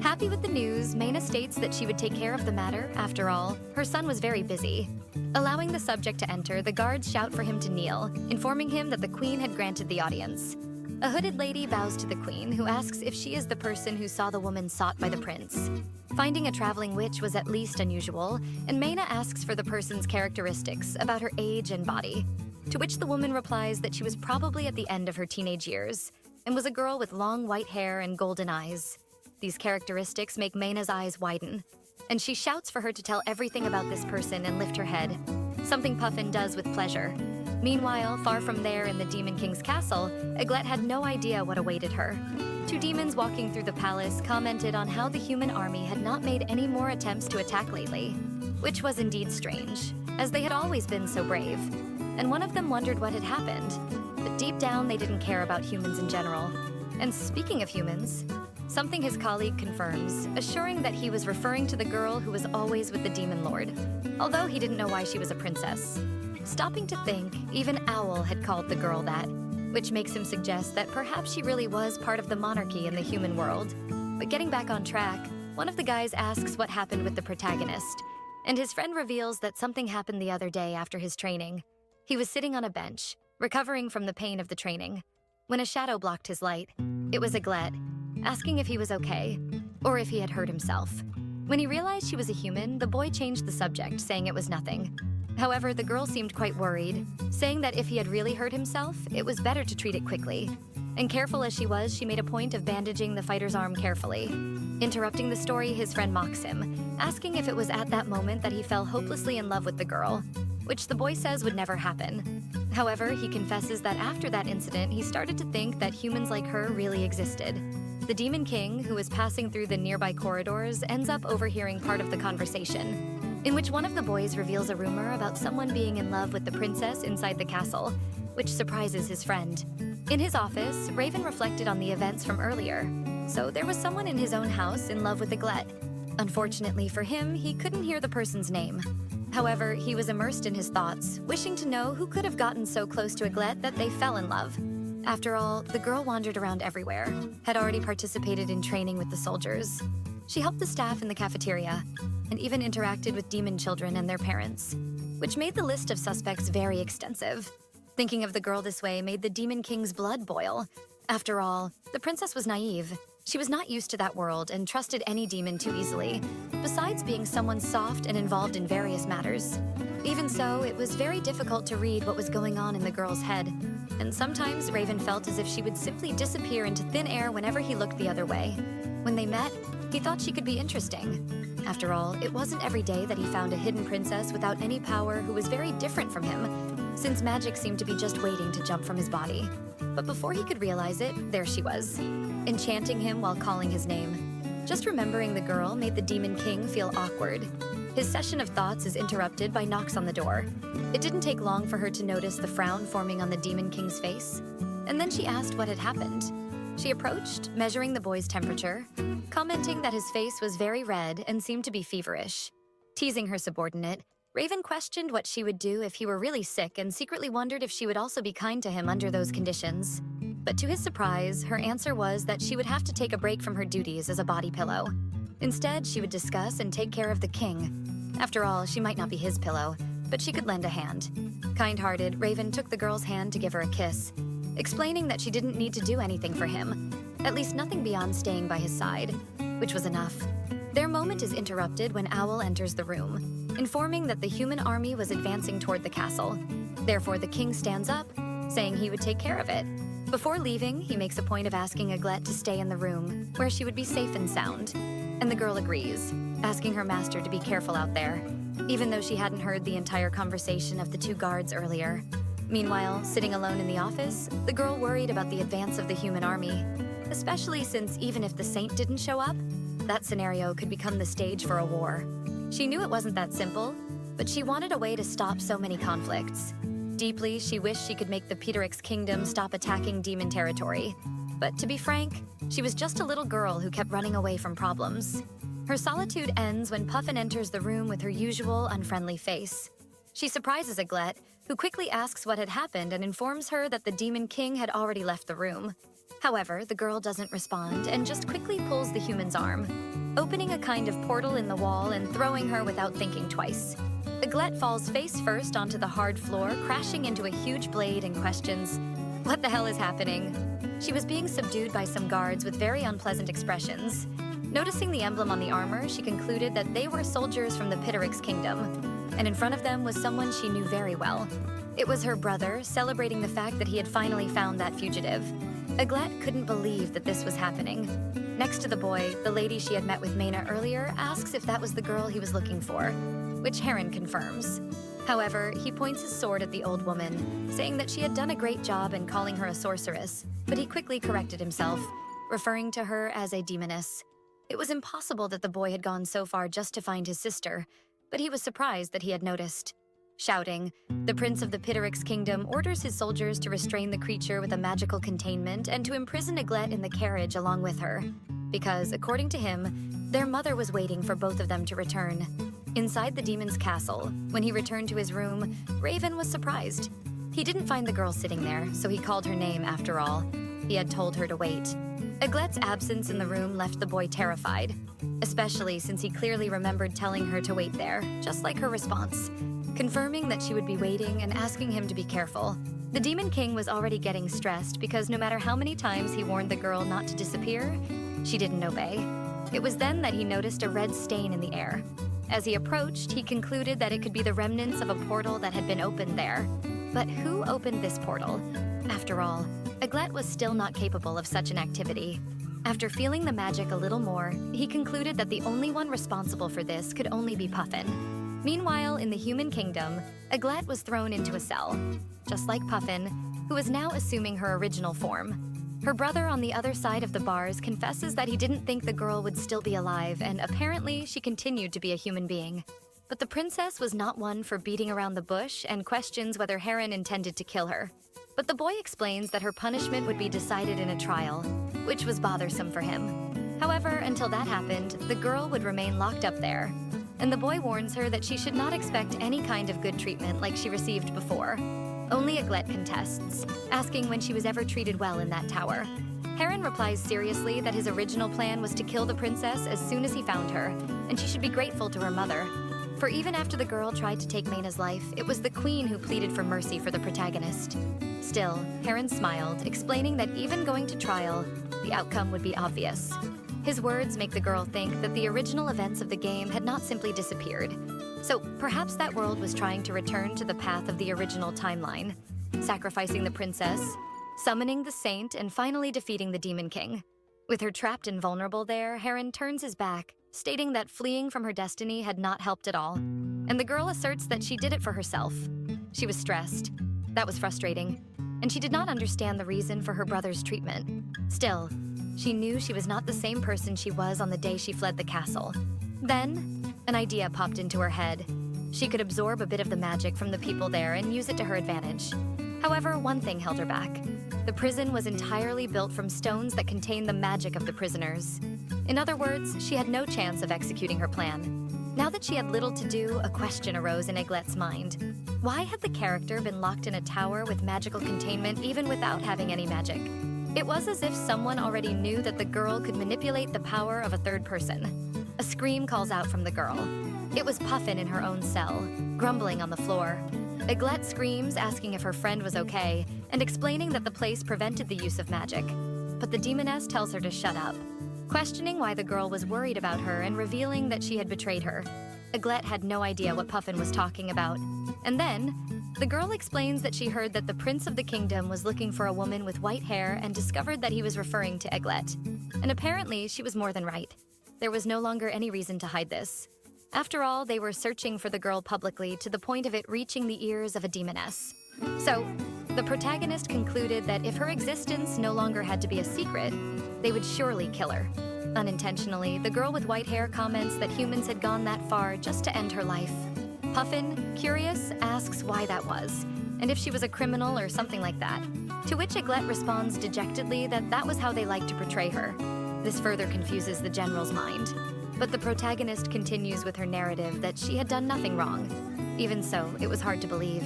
Speaker 1: Happy with the news, Maina states that she would take care of the matter. After all, her son was very busy. Allowing the subject to enter, the guards shout for him to kneel, informing him that the queen had granted the audience. A hooded lady bows to the queen, who asks if she is the person who saw the woman sought by the prince. Finding a traveling witch was at least unusual, and Maina asks for the person's characteristics about her age and body, to which the woman replies that she was probably at the end of her teenage years, and was a girl with long white hair and golden eyes. These characteristics make Maina's eyes widen, and she shouts for her to tell everything about this person and lift her head, something Puffin does with pleasure. Meanwhile, far from there in the Demon King's castle, Eiglet had no idea what awaited her. 2 demons walking through the palace commented on how the human army had not made any more attempts to attack lately, which was indeed strange, as they had always been so brave. And one of them wondered what had happened, but deep down they didn't care about humans in general. And speaking of humans, something his colleague confirms, assuring that he was referring to the girl who was always with the Demon Lord, although he didn't know why she was a princess. Stopping to think, even Owl had called the girl that, which makes him suggest that perhaps she really was part of the monarchy in the human world. But getting back on track, one of the guys asks what happened with the protagonist, and his friend reveals that something happened the other day after his training. He was sitting on a bench, recovering from the pain of the training, when a shadow blocked his light. It was Eiglet, asking if he was okay, or if he had hurt himself. When he realized she was a human, the boy changed the subject, saying it was nothing. However, the girl seemed quite worried, saying that if he had really hurt himself, it was better to treat it quickly. And careful as she was, she made a point of bandaging the fighter's arm carefully. Interrupting the story, his friend mocks him, asking if it was at that moment that he fell hopelessly in love with the girl, which the boy says would never happen. However, he confesses that after that incident, he started to think that humans like her really existed. The Demon King, who was passing through the nearby corridors, ends up overhearing part of the conversation, in which one of the boys reveals a rumor about someone being in love with the princess inside the castle, which surprises his friend. In his office, Raven reflected on the events from earlier. So there was someone in his own house in love with Eiglet. Unfortunately for him, he couldn't hear the person's name. However, he was immersed in his thoughts, wishing to know who could have gotten so close to Eiglet that they fell in love. After all, the girl wandered around everywhere, had already participated in training with the soldiers. She helped the staff in the cafeteria, and even interacted with demon children and their parents, which made the list of suspects very extensive. Thinking of the girl this way made the Demon King's blood boil. After all, the princess was naive. She was not used to that world and trusted any demon too easily, besides being someone soft and involved in various matters. Even so, it was very difficult to read what was going on in the girl's head. and sometimes Raven felt as if she would simply disappear into thin air whenever he looked the other way. When they met, he thought she could be interesting. After all, it wasn't every day that he found a hidden princess without any power who was very different from him, since magic seemed to be just waiting to jump from his body. But before he could realize it, there she was, enchanting him while calling his name. Just remembering the girl made the Demon King feel awkward. His session of thoughts is interrupted by knocks on the door. It didn't take long for her to notice the frown forming on the Demon King's face, and then she asked what had happened. She approached, measuring the boy's temperature, commenting that his face was very red and seemed to be feverish. Teasing her subordinate, Raven questioned what she would do if he were really sick and secretly wondered if she would also be kind to him under those conditions. But to his surprise, her answer was that she would have to take a break from her duties as a body pillow. Instead, she would discuss and take care of the king. After all, she might not be his pillow, but she could lend a hand. Kind-hearted, Raven took the girl's hand to give her a kiss, explaining that she didn't need to do anything for him, at least nothing beyond staying by his side, which was enough. Their moment is interrupted when Owl enters the room, informing that the human army was advancing toward the castle. Therefore, the king stands up, saying he would take care of it. Before leaving, he makes a point of asking Eiglet to stay in the room, where she would be safe and sound. And the girl agrees, asking her master to be careful out there, even though she hadn't heard the entire conversation of the two guards earlier. Meanwhile, sitting alone in the office, the girl worried about the advance of the human army, especially since even if the saint didn't show up, that scenario could become the stage for a war. She knew it wasn't that simple, but she wanted a way to stop so many conflicts. Deeply, she wished she could make the Peterix kingdom stop attacking demon territory. But to be frank, she was just a little girl who kept running away from problems. Her solitude ends when Puffin enters the room with her usual unfriendly face. She surprises Eiglet, who quickly asks what had happened and informs her that the Demon King had already left the room. However, the girl doesn't respond and just quickly pulls the human's arm, opening a kind of portal in the wall and throwing her without thinking twice. Eiglet falls face first onto the hard floor, crashing into a huge blade and questions, "What the hell is happening?" She was being subdued by some guards with very unpleasant expressions. Noticing the emblem on the armor, she concluded that they were soldiers from the Peterix kingdom, and in front of them was someone she knew very well. It was her brother, celebrating the fact that he had finally found that fugitive. Eiglet couldn't believe that this was happening. Next to the boy, the lady she had met with Mena earlier asks if that was the girl he was looking for, which Heron confirms. However, he points his sword at the old woman, saying that she had done a great job in calling her a sorceress, but he quickly corrected himself, referring to her as a demoness. It was impossible that the boy had gone so far just to find his sister, but he was surprised that he had noticed. Shouting, the prince of the Peterix kingdom orders his soldiers to restrain the creature with a magical containment and to imprison Eiglet in the carriage along with her, because, according to him, their mother was waiting for both of them to return. Inside the demon's castle, when he returned to his room, Raven was surprised. He didn't find the girl sitting there, so he called her name after all. He had told her to wait. Eiglet's absence in the room left the boy terrified, especially since he clearly remembered telling her to wait there, just like her response, confirming that she would be waiting and asking him to be careful. The Demon King was already getting stressed because no matter how many times he warned the girl not to disappear, she didn't obey. It was then that he noticed a red stain in the air. As he approached, he concluded that it could be the remnants of a portal that had been opened there. But who opened this portal? After all, Eiglet was still not capable of such an activity. After feeling the magic a little more, he concluded that the only one responsible for this could only be Puffin. Meanwhile, in the human kingdom, Eiglet was thrown into a cell, just like Puffin, who was now assuming her original form. Her brother on the other side of the bars confesses that he didn't think the girl would still be alive, and apparently she continued to be a human being. But the princess was not one for beating around the bush and questions whether Heron intended to kill her. But the boy explains that her punishment would be decided in a trial, which was bothersome for him. However, until that happened, the girl would remain locked up there. And the boy warns her that she should not expect any kind of good treatment like she received before. Only Eiglet contests, asking when she was ever treated well in that tower. Heron replies seriously that his original plan was to kill the princess as soon as he found her, and she should be grateful to her mother. For even after the girl tried to take Mena's life, it was the queen who pleaded for mercy for the protagonist. Still, Heron smiled, explaining that even going to trial, the outcome would be obvious. His words make the girl think that the original events of the game had not simply disappeared. So perhaps that world was trying to return to the path of the original timeline. sacrificing the princess, summoning the saint, and finally defeating the Demon King. With her trapped and vulnerable there, Heron turns his back, stating that fleeing from her destiny had not helped at all. And the girl asserts that she did it for herself. She was stressed. That was frustrating. And she did not understand the reason for her brother's treatment. Still, she knew she was not the same person she was on the day she fled the castle. Then, an idea popped into her head. She could absorb a bit of the magic from the people there and use it to her advantage. However, one thing held her back. The prison was entirely built from stones that contained the magic of the prisoners. In other words, she had no chance of executing her plan. Now that she had little to do, a question arose in Eiglet's mind. Why had the character been locked in a tower with magical containment even without having any magic? It was as if someone already knew that the girl could manipulate the power of a third person. A scream calls out from the girl. It was Puffin in her own cell, grumbling on the floor. Eiglet screams, asking if her friend was okay, and explaining that the place prevented the use of magic. But the demoness tells her to shut up, questioning why the girl was worried about her and revealing that she had betrayed her. Eiglet had no idea what Puffin was talking about. And then, the girl explains that she heard that the prince of the kingdom was looking for a woman with white hair and discovered that he was referring to Eiglet. And apparently, she was more than right. There was no longer any reason to hide this. After all, they were searching for the girl publicly to the point of it reaching the ears of a demoness. So, the protagonist concluded that if her existence no longer had to be a secret, they would surely kill her. Unintentionally, the girl with white hair comments that humans had gone that far just to end her life. Puffin, curious, asks why that was, and if she was a criminal or something like that, to which Eiglet responds dejectedly that that was how they liked to portray her. This further confuses the general's mind. But the protagonist continues with her narrative that she had done nothing wrong. Even so, it was hard to believe.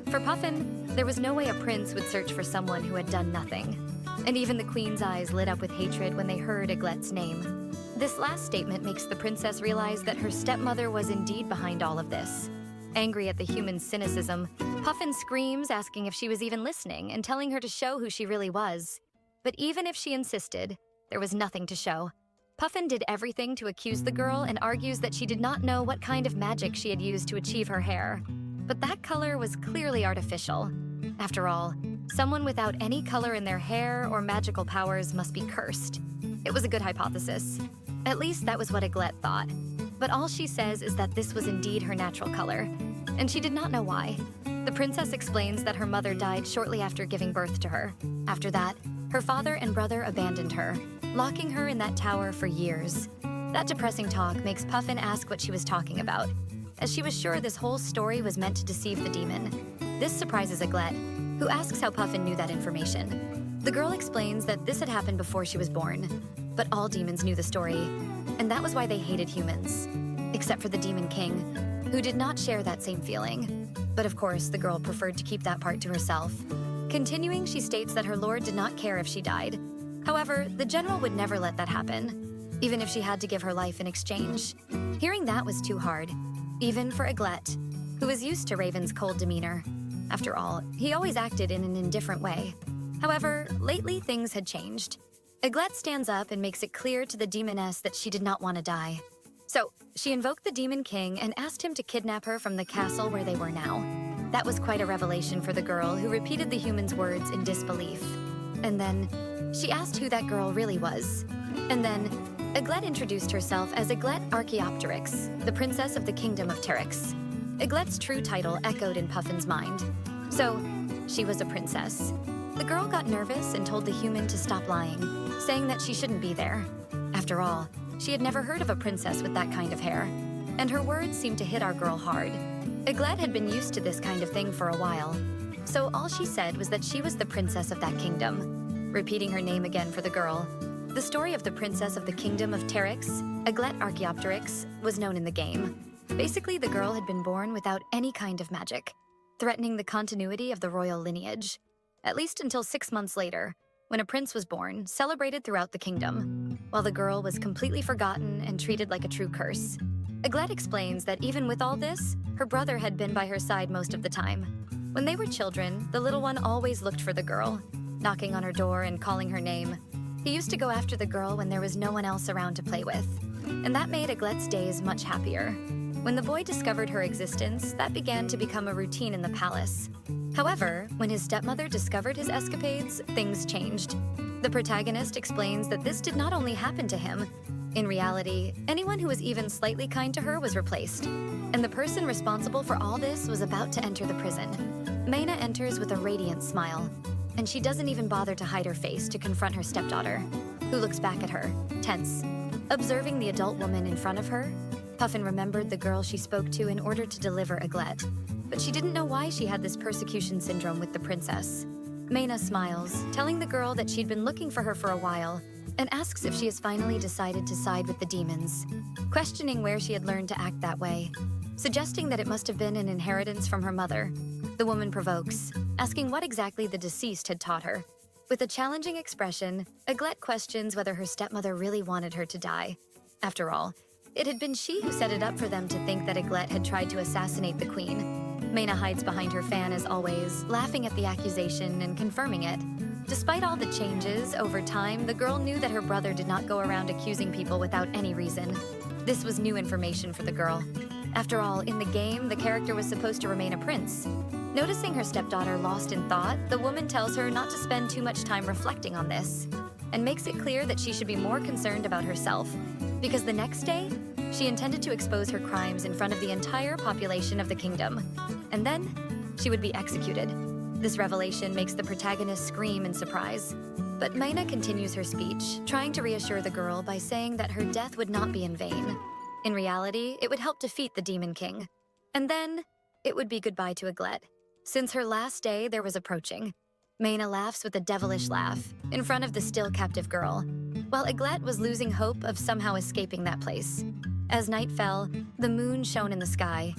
Speaker 1: For Puffin, there was no way a prince would search for someone who had done nothing. And even the queen's eyes lit up with hatred when they heard Eiglet's name. This last statement makes the princess realize that her stepmother was indeed behind all of this. Angry at the human cynicism, Puffin screams, asking if she was even listening and telling her to show who she really was. But even if she insisted, there was nothing to show. Puffin did everything to accuse the girl and argues that she did not know what kind of magic she had used to achieve her hair. But that color was clearly artificial. After all, someone without any color in their hair or magical powers must be cursed. It was a good hypothesis. At least that was what Eiglet thought. But all she says is that this was indeed her natural color, and she did not know why. The princess explains that her mother died shortly after giving birth to her. After that, her father and brother abandoned her, locking her in that tower for years. That depressing talk makes Puffin ask what she was talking about, as she was sure this whole story was meant to deceive the demon. This surprises Eiglet, who asks how Puffin knew that information. The girl explains that this had happened before she was born, but all demons knew the story, and that was why they hated humans, except for the Demon King, who did not share that same feeling. But of course, the girl preferred to keep that part to herself. Continuing, she states that her lord did not care if she died. However, the general would never let that happen, even if she had to give her life in exchange. Hearing that was too hard, even for Eiglet, who was used to Raven's cold demeanor. After all, he always acted in an indifferent way. However, lately things had changed. Eiglet stands up and makes it clear to the demoness that she did not want to die. So, she invoked the Demon King and asked him to kidnap her from the castle where they were now. That was quite a revelation for the girl, who repeated the human's words in disbelief. And then, she asked who that girl really was. And then, Eiglet introduced herself as Eiglet Archaeopteryx, the princess of the kingdom of Teryx. Eiglet's true title echoed in Puffin's mind. So, she was a princess. The girl got nervous and told the human to stop lying, saying that she shouldn't be there. After all, she had never heard of a princess with that kind of hair. And her words seemed to hit our girl hard. Eiglet had been used to this kind of thing for a while. So all she said was that she was the princess of that kingdom, repeating her name again for the girl. The story of the princess of the kingdom of Teryx, Eiglet Archaeopteryx, was known in the game. Basically, the girl had been born without any kind of magic, threatening the continuity of the royal lineage. At least until 6 months later, when a prince was born, celebrated throughout the kingdom, while the girl was completely forgotten and treated like a true curse. Eiglet explains that even with all this, her brother had been by her side most of the time. When they were children, the little one always looked for the girl, knocking on her door and calling her name. He used to go after the girl when there was no one else around to play with, and that made Eiglet's days much happier. When the boy discovered her existence, that began to become a routine in the palace. However, when his stepmother discovered his escapades, things changed. The protagonist explains that this did not only happen to him. In reality, anyone who was even slightly kind to her was replaced, and the person responsible for all this was about to enter the prison. Maina enters with a radiant smile, and she doesn't even bother to hide her face to confront her stepdaughter, who looks back at her, tense. Observing the adult woman in front of her, Puffin remembered the girl she spoke to in order to deliver Eiglet, but she didn't know why she had this persecution syndrome with the princess. Maina smiles, telling the girl that she'd been looking for her for a while, and asks if she has finally decided to side with the demons, questioning where she had learned to act that way, suggesting that it must have been an inheritance from her mother. The woman provokes, asking what exactly the deceased had taught her. With a challenging expression, Eiglet questions whether her stepmother really wanted her to die. After all, it had been she who set it up for them to think that Eiglet had tried to assassinate the queen. Maina hides behind her fan as always, laughing at the accusation and confirming it. Despite all the changes, over time, the girl knew that her brother did not go around accusing people without any reason. This was new information for the girl. After all, in the game, the character was supposed to remain a prince. Noticing her stepdaughter lost in thought, the woman tells her not to spend too much time reflecting on this, and makes it clear that she should be more concerned about herself, because the next day, she intended to expose her crimes in front of the entire population of the kingdom, and then she would be executed. This revelation makes the protagonist scream in surprise, but Maina continues her speech, trying to reassure the girl by saying that her death would not be in vain. In reality, it would help defeat the Demon King, and then it would be goodbye to Eiglet, since her last day there was approaching. Maina laughs with a devilish laugh in front of the still captive girl, while Eiglet was losing hope of somehow escaping that place. As night fell, the moon shone in the sky,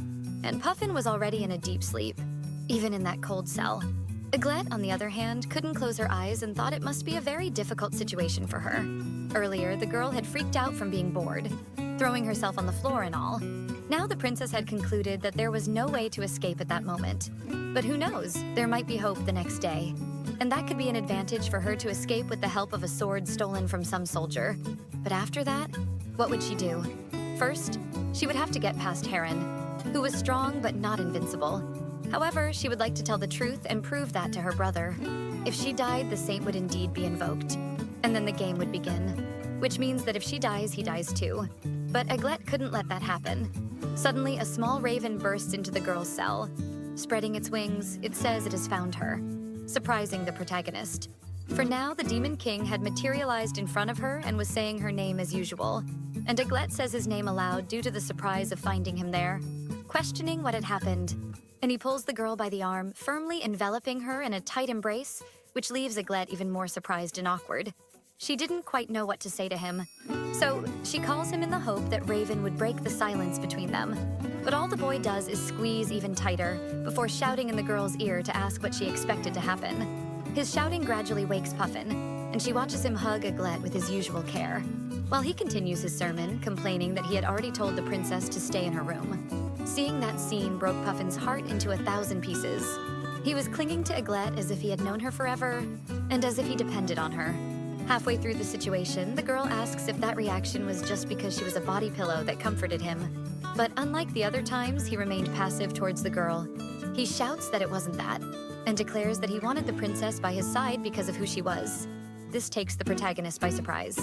Speaker 1: and Puffin was already in a deep sleep, even in that cold cell. Eiglet, on the other hand, couldn't close her eyes and thought it must be a very difficult situation for her. Earlier, the girl had freaked out from being bored, throwing herself on the floor and all. Now the princess had concluded that there was no way to escape at that moment. But who knows, there might be hope the next day. And that could be an advantage for her to escape with the help of a sword stolen from some soldier. But after that, what would she do? First, she would have to get past Heron, who was strong but not invincible. However, she would like to tell the truth and prove that to her brother. If she died, the saint would indeed be invoked, and then the game would begin, which means that if she dies, he dies too. But Eiglet couldn't let that happen. Suddenly, a small raven bursts into the girl's cell. Spreading its wings, it says it has found her, surprising the protagonist. For now, the Demon King had materialized in front of her and was saying her name as usual, and Eiglet says his name aloud due to the surprise of finding him there, questioning what had happened. And he pulls the girl by the arm, firmly enveloping her in a tight embrace, which leaves Eiglet even more surprised and awkward. She didn't quite know what to say to him, so she calls him in the hope that Raven would break the silence between them. But all the boy does is squeeze even tighter, before shouting in the girl's ear to ask what she expected to happen. His shouting gradually wakes Puffin, and she watches him hug Eiglet with his usual care, while he continues his sermon, complaining that he had already told the princess to stay in her room. Seeing that scene broke Puffin's heart into 1,000 pieces. He was clinging to Eiglet as if he had known her forever, and as if he depended on her. Halfway through the situation, the girl asks if that reaction was just because she was a body pillow that comforted him. But unlike the other times, he remained passive towards the girl. He shouts that it wasn't that, and declares that he wanted the princess by his side because of who she was. This takes the protagonist by surprise,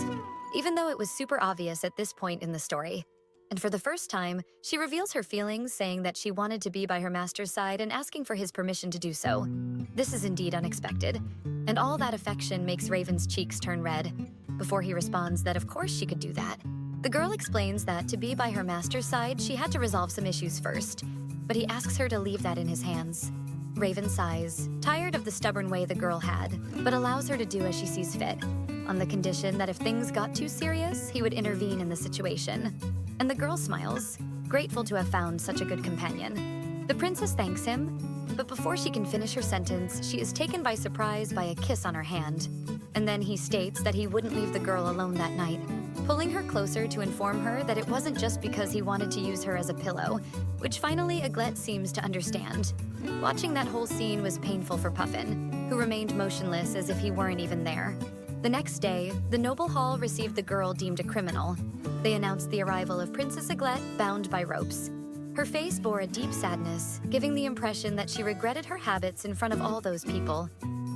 Speaker 1: even though it was super obvious at this point in the story. And for the first time, she reveals her feelings, saying that she wanted to be by her master's side and asking for his permission to do so. This is indeed unexpected, and all that affection makes Raven's cheeks turn red, before he responds that of course she could do that. The girl explains that to be by her master's side, she had to resolve some issues first, but he asks her to leave that in his hands. Raven sighs, tired of the stubborn way the girl had, but allows her to do as she sees fit, on the condition that if things got too serious, he would intervene in the situation. And the girl smiles, grateful to have found such a good companion. The princess thanks him, but before she can finish her sentence, she is taken by surprise by a kiss on her hand. And then he states that he wouldn't leave the girl alone that night, pulling her closer to inform her that it wasn't just because he wanted to use her as a pillow, which finally Eiglet seems to understand. Watching that whole scene was painful for Puffin, who remained motionless as if he weren't even there. The next day, the noble hall received the girl deemed a criminal. They announced the arrival of Princess Eiglet, bound by ropes. Her face bore a deep sadness, giving the impression that she regretted her habits in front of all those people.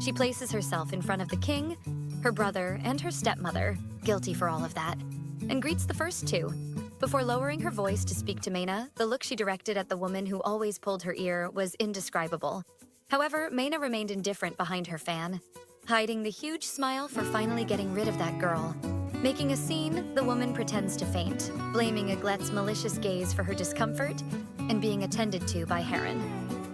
Speaker 1: She places herself in front of the king, her brother, and her stepmother, guilty for all of that, and greets the first two. Before lowering her voice to speak to Mena, the look she directed at the woman who always pulled her ear was indescribable. However, Mena remained indifferent behind her fan, hiding the huge smile for finally getting rid of that girl. Making a scene, the woman pretends to faint, blaming Eiglet's malicious gaze for her discomfort and being attended to by Heron.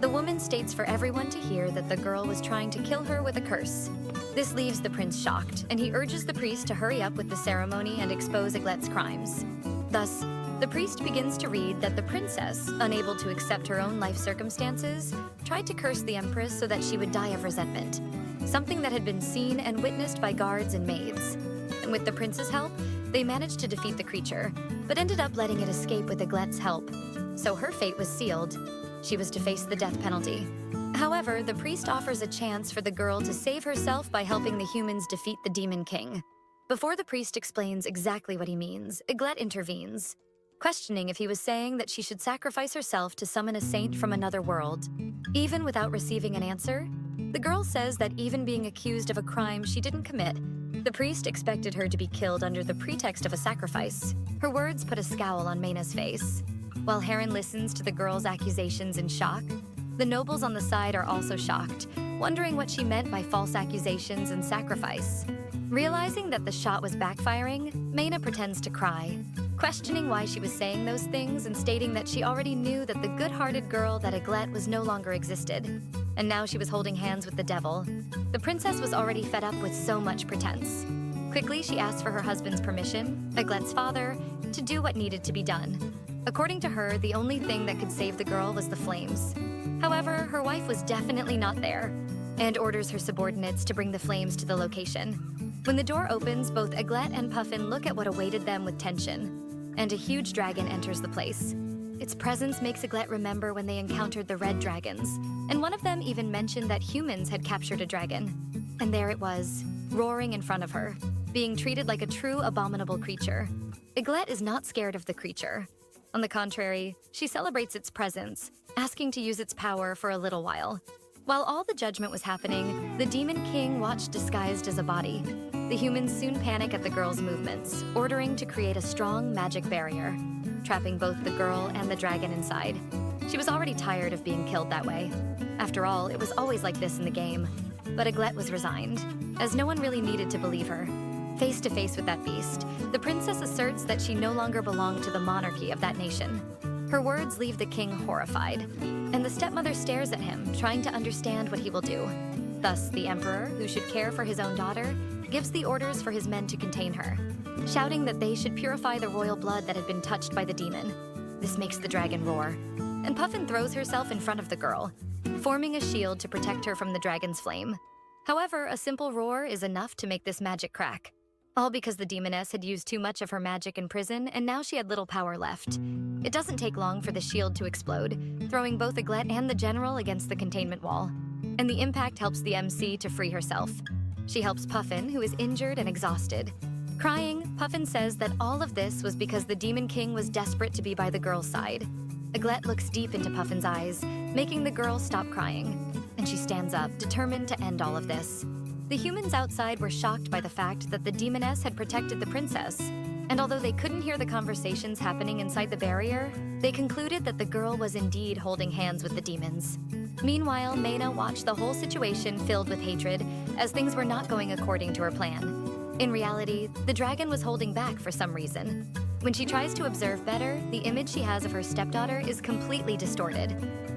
Speaker 1: The woman states for everyone to hear that the girl was trying to kill her with a curse. This leaves the prince shocked, and he urges the priest to hurry up with the ceremony and expose Eiglet's crimes. Thus, the priest begins to read that the princess, unable to accept her own life circumstances, tried to curse the Empress so that she would die of resentment, something that had been seen and witnessed by guards and maids. And with the prince's help, they managed to defeat the creature, but ended up letting it escape with Eiglet's help. So her fate was sealed. She was to face the death penalty. However, the priest offers a chance for the girl to save herself by helping the humans defeat the Demon King. Before the priest explains exactly what he means, Eiglet intervenes, questioning if he was saying that she should sacrifice herself to summon a saint from another world. Even without receiving an answer, the girl says that even being accused of a crime she didn't commit, the priest expected her to be killed under the pretext of a sacrifice. Her words put a scowl on Mena's face. While Heron listens to the girl's accusations in shock, the nobles on the side are also shocked, wondering what she meant by false accusations and sacrifice. Realizing that the shot was backfiring, Mena pretends to cry, questioning why she was saying those things and stating that she already knew that the good-hearted girl that Eiglet was no longer existed, and now she was holding hands with the devil. The princess was already fed up with so much pretense. Quickly, she asked for her husband's permission, Eiglet's father, to do what needed to be done. According to her, the only thing that could save the girl was the flames. However, her wife was definitely not there, and orders her subordinates to bring the flames to the location. When the door opens, both Eiglet and Puffin look at what awaited them with tension, and a huge dragon enters the place. Its presence makes Eiglet remember when they encountered the red dragons, and one of them even mentioned that humans had captured a dragon. And there it was, roaring in front of her, being treated like a true abominable creature. Eiglet is not scared of the creature. On the contrary, she celebrates its presence, asking to use its power for a little while. While all the judgment was happening, the Demon King watched disguised as a body. The humans soon panic at the girl's movements, ordering to create a strong magic barrier, trapping both the girl and the dragon inside. She was already tired of being killed that way. After all, it was always like this in the game. But Eiglet was resigned, as no one really needed to believe her. Face to face with that beast, the princess asserts that she no longer belonged to the monarchy of that nation. Her words leave the king horrified, and the stepmother stares at him, trying to understand what he will do. Thus, the emperor, who should care for his own daughter, gives the orders for his men to contain her, shouting that they should purify the royal blood that had been touched by the demon. This makes the dragon roar, and Puffin throws herself in front of the girl, forming a shield to protect her from the dragon's flame. However, a simple roar is enough to make this magic crack. All because the demoness had used too much of her magic in prison, and now she had little power left. It doesn't take long for the shield to explode, throwing both Eiglet and the general against the containment wall. And the impact helps the MC to free herself. She helps Puffin, who is injured and exhausted. Crying, Puffin says that all of this was because the Demon King was desperate to be by the girl's side. Eiglet looks deep into Puffin's eyes, making the girl stop crying. And she stands up, determined to end all of this. The humans outside were shocked by the fact that the demoness had protected the princess, and although they couldn't hear the conversations happening inside the barrier, they concluded that the girl was indeed holding hands with the demons. Meanwhile, Mena watched the whole situation filled with hatred, as things were not going according to her plan. In reality, the dragon was holding back for some reason. When she tries to observe better, the image she has of her stepdaughter is completely distorted,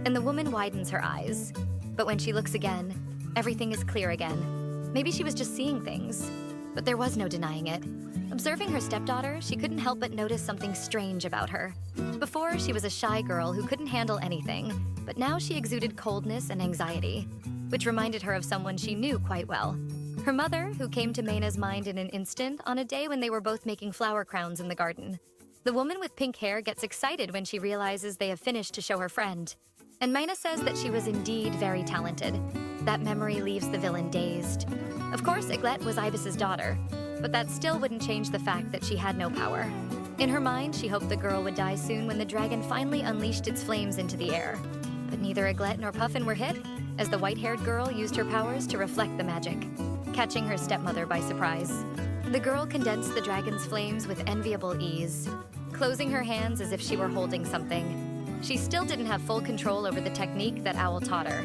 Speaker 1: and the woman widens her eyes. But when she looks again, everything is clear again. Maybe she was just seeing things, but there was no denying it. Observing her stepdaughter, she couldn't help but notice something strange about her. Before, she was a shy girl who couldn't handle anything, but now she exuded coldness and anxiety, which reminded her of someone she knew quite well. Her mother, who came to Mena's mind in an instant on a day when they were both making flower crowns in the garden. The woman with pink hair gets excited when she realizes they have finished to show her friend. And Mena says that she was indeed very talented. That memory leaves the villain dazed. Of course, Eiglet was Ibis's daughter, but that still wouldn't change the fact that she had no power. In her mind, she hoped the girl would die soon when the dragon finally unleashed its flames into the air. But neither Eiglet nor Puffin were hit, as the white-haired girl used her powers to reflect the magic, catching her stepmother by surprise. The girl condensed the dragon's flames with enviable ease, closing her hands as if she were holding something. She still didn't have full control over the technique that Owl taught her,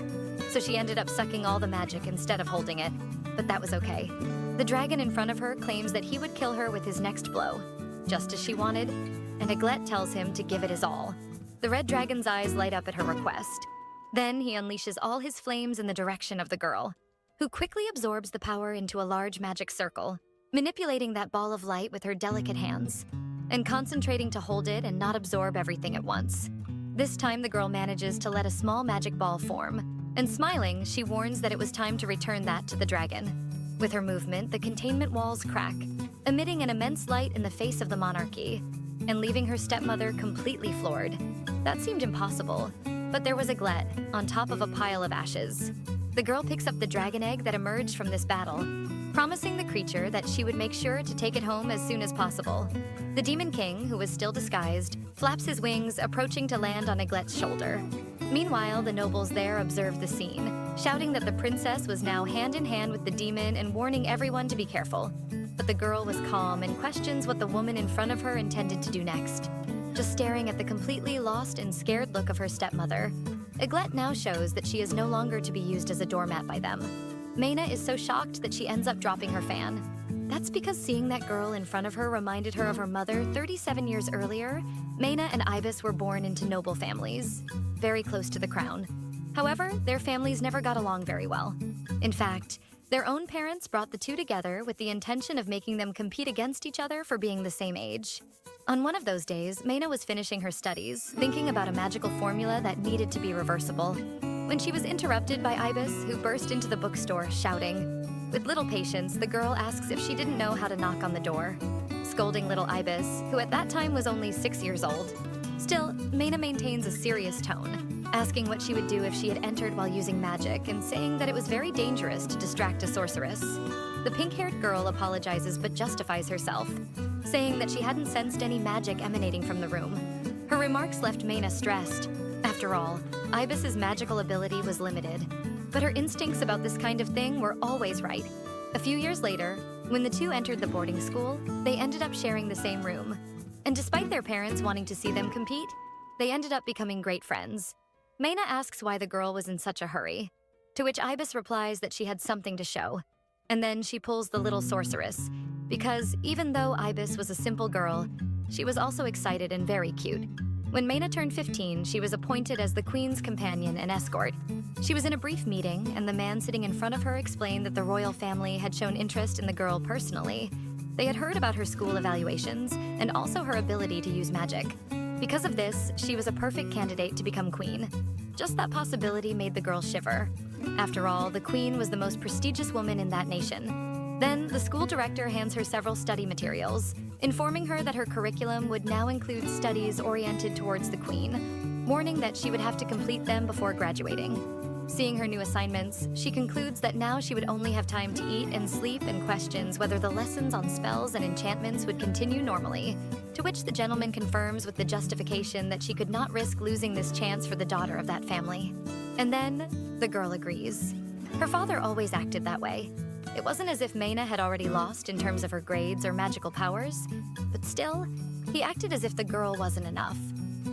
Speaker 1: so she ended up sucking all the magic instead of holding it. But that was okay. The dragon in front of her claims that he would kill her with his next blow, just as she wanted, and Eiglet tells him to give it his all. The red dragon's eyes light up at her request. Then he unleashes all his flames in the direction of the girl, who quickly absorbs the power into a large magic circle, manipulating that ball of light with her delicate hands, and concentrating to hold it and not absorb everything at once. This time the girl manages to let a small magic ball form, and smiling, she warns that it was time to return that to the dragon. With her movement, the containment walls crack, emitting an immense light in the face of the monarchy, and leaving her stepmother completely floored. That seemed impossible, but there was Eiglet on top of a pile of ashes. The girl picks up the dragon egg that emerged from this battle, promising the creature that she would make sure to take it home as soon as possible. The Demon King, who was still disguised, flaps his wings, approaching to land on Eiglet's shoulder. Meanwhile, the nobles there observe the scene, shouting that the princess was now hand in hand with the demon and warning everyone to be careful. But the girl was calm and questions what the woman in front of her intended to do next, just staring at the completely lost and scared look of her stepmother. Eiglet now shows that she is no longer to be used as a doormat by them. Mena is so shocked that she ends up dropping her fan. That's because seeing that girl in front of her reminded her of her mother 37 years earlier. Mena and Ibis were born into noble families, very close to the crown. However, their families never got along very well. In fact, their own parents brought the two together with the intention of making them compete against each other for being the same age. On one of those days, Mena was finishing her studies, thinking about a magical formula that needed to be reversible, when she was interrupted by Ibis, who burst into the bookstore, shouting. With little patience, the girl asks if she didn't know how to knock on the door, scolding little Ibis, who at that time was only 6 years old. Still, Mena maintains a serious tone, asking what she would do if she had entered while using magic and saying that it was very dangerous to distract a sorceress. The pink-haired girl apologizes but justifies herself, saying that she hadn't sensed any magic emanating from the room. Her remarks left Mena stressed. After all, Ibis's magical ability was limited, but her instincts about this kind of thing were always right. A few years later, when the two entered the boarding school, they ended up sharing the same room. And despite their parents wanting to see them compete, they ended up becoming great friends. Mena asks why the girl was in such a hurry, to which Ibis replies that she had something to show. And then she pulls the little sorceress, because even though Ibis was a simple girl, she was also excited and very cute. When Mena turned 15, she was appointed as the queen's companion and escort. She was in a brief meeting, and the man sitting in front of her explained that the royal family had shown interest in the girl personally. They had heard about her school evaluations and also her ability to use magic. Because of this, she was a perfect candidate to become queen. Just that possibility made the girl shiver. After all, the queen was the most prestigious woman in that nation. Then, the school director hands her several study materials, informing her that her curriculum would now include studies oriented towards the queen, warning that she would have to complete them before graduating. Seeing her new assignments, she concludes that now she would only have time to eat and sleep and questions whether the lessons on spells and enchantments would continue normally, to which the gentleman confirms with the justification that she could not risk losing this chance for the daughter of that family. And then, the girl agrees. Her father always acted that way. It wasn't as if Mena had already lost in terms of her grades or magical powers, but still, he acted as if the girl wasn't enough,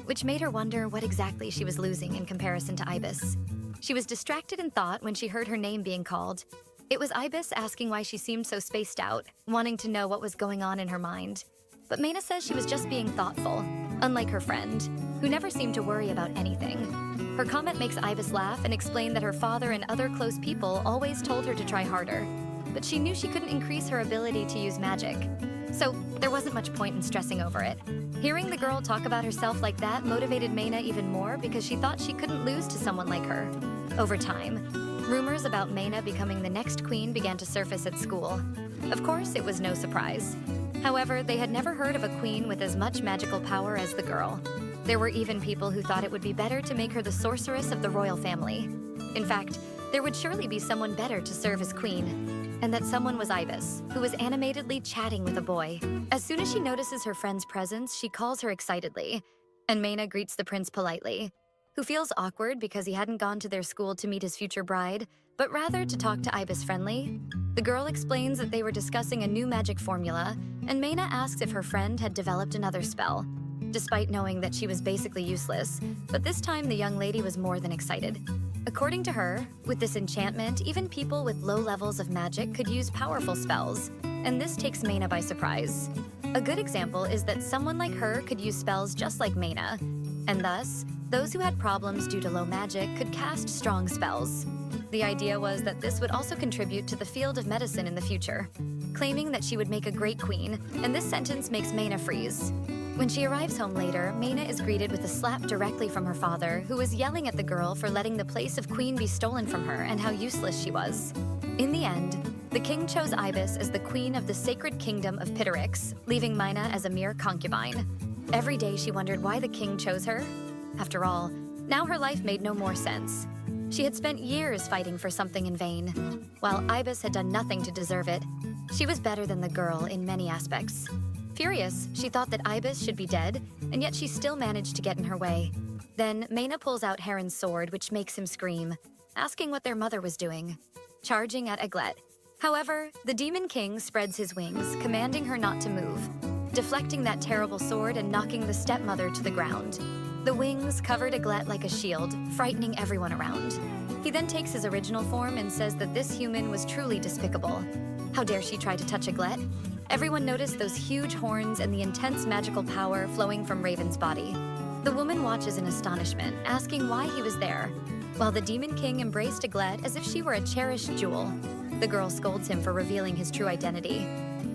Speaker 1: which made her wonder what exactly she was losing in comparison to Ibis. She was distracted in thought when she heard her name being called. It was Ibis asking why she seemed so spaced out, wanting to know what was going on in her mind. But Mena says she was just being thoughtful, unlike her friend, who never seemed to worry about anything. Her comment makes Ibis laugh and explain that her father and other close people always told her to try harder, but she knew she couldn't increase her ability to use magic. So there wasn't much point in stressing over it. Hearing the girl talk about herself like that motivated Mena even more because she thought she couldn't lose to someone like her. Over time, rumors about Mena becoming the next queen began to surface at school. Of course, it was no surprise. However, they had never heard of a queen with as much magical power as the girl. There were even people who thought it would be better to make her the sorceress of the royal family. In fact, there would surely be someone better to serve as queen. and that someone was Ibis, who was animatedly chatting with a boy. As soon as she notices her friend's presence, she calls her excitedly, and Mena greets the prince politely, who feels awkward because he hadn't gone to their school to meet his future bride, but rather to talk to Ibis friendly. The girl explains that they were discussing a new magic formula, and Mena asks if her friend had developed another spell, despite knowing that she was basically useless, but this time the young lady was more than excited. According to her, with this enchantment, even people with low levels of magic could use powerful spells, and this takes Mena by surprise. A good example is that someone like her could use spells just like Mena, and thus, those who had problems due to low magic could cast strong spells. The idea was that this would also contribute to the field of medicine in the future, claiming that she would make a great queen, and this sentence makes Mena freeze. When she arrives home later, Mena is greeted with a slap directly from her father, who is yelling at the girl for letting the place of queen be stolen from her and how useless she was. In the end, the king chose Ibis as the queen of the sacred kingdom of Piterix, leaving Mena as a mere concubine. Every day she wondered why the king chose her. After all, now her life made no more sense. She had spent years fighting for something in vain, while Ibis had done nothing to deserve it. She was better than the girl in many aspects. Furious, she thought that Ibis should be dead, and yet she still managed to get in her way. Then Mena pulls out Heron's sword, which makes him scream, asking what their mother was doing, charging at Eiglet. However, the Demon King spreads his wings, commanding her not to move, deflecting that terrible sword and knocking the stepmother to the ground. The wings covered Eiglet like a shield, frightening everyone around. He then takes his original form and says that this human was truly despicable. How dare she try to touch Eiglet? Everyone noticed those huge horns and the intense magical power flowing from Raven's body. The woman watches in astonishment, asking why he was there, while the Demon King embraced Eiglet as if she were a cherished jewel. The girl scolds him for revealing his true identity,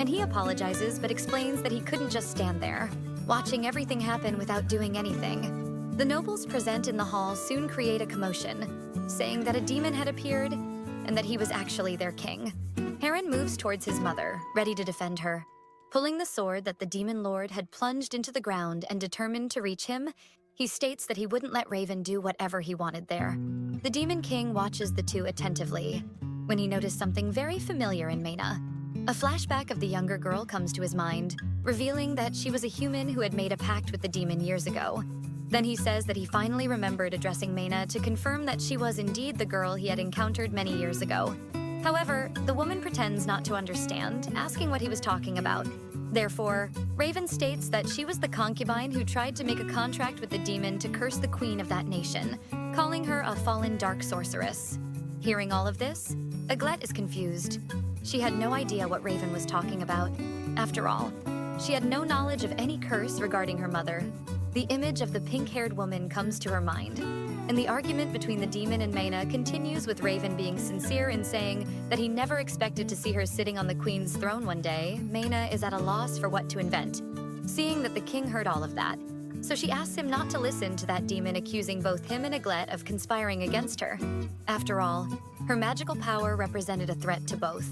Speaker 1: and he apologizes but explains that he couldn't just stand there, watching everything happen without doing anything. The nobles present in the hall soon create a commotion, saying that a demon had appeared and that he was actually their king. Heron moves towards his mother, ready to defend her. Pulling the sword that the demon lord had plunged into the ground and determined to reach him, he states that he wouldn't let Raven do whatever he wanted there. The Demon King watches the two attentively, when he noticed something very familiar in Mena. A flashback of the younger girl comes to his mind, revealing that she was a human who had made a pact with the demon years ago. Then he says that he finally remembered addressing Mena to confirm that she was indeed the girl he had encountered many years ago. However, the woman pretends not to understand, asking what he was talking about. Therefore, Raven states that she was the concubine who tried to make a contract with the demon to curse the queen of that nation, calling her a fallen dark sorceress. Hearing all of this, Eiglet is confused. She had no idea what Raven was talking about. After all, she had no knowledge of any curse regarding her mother. The image of the pink-haired woman comes to her mind, and the argument between the demon and Mena continues with Raven being sincere in saying that he never expected to see her sitting on the queen's throne one day. Mena is at a loss for what to invent, seeing that the king heard all of that. So she asks him not to listen to that demon accusing both him and Eiglet of conspiring against her. After all, her magical power represented a threat to both.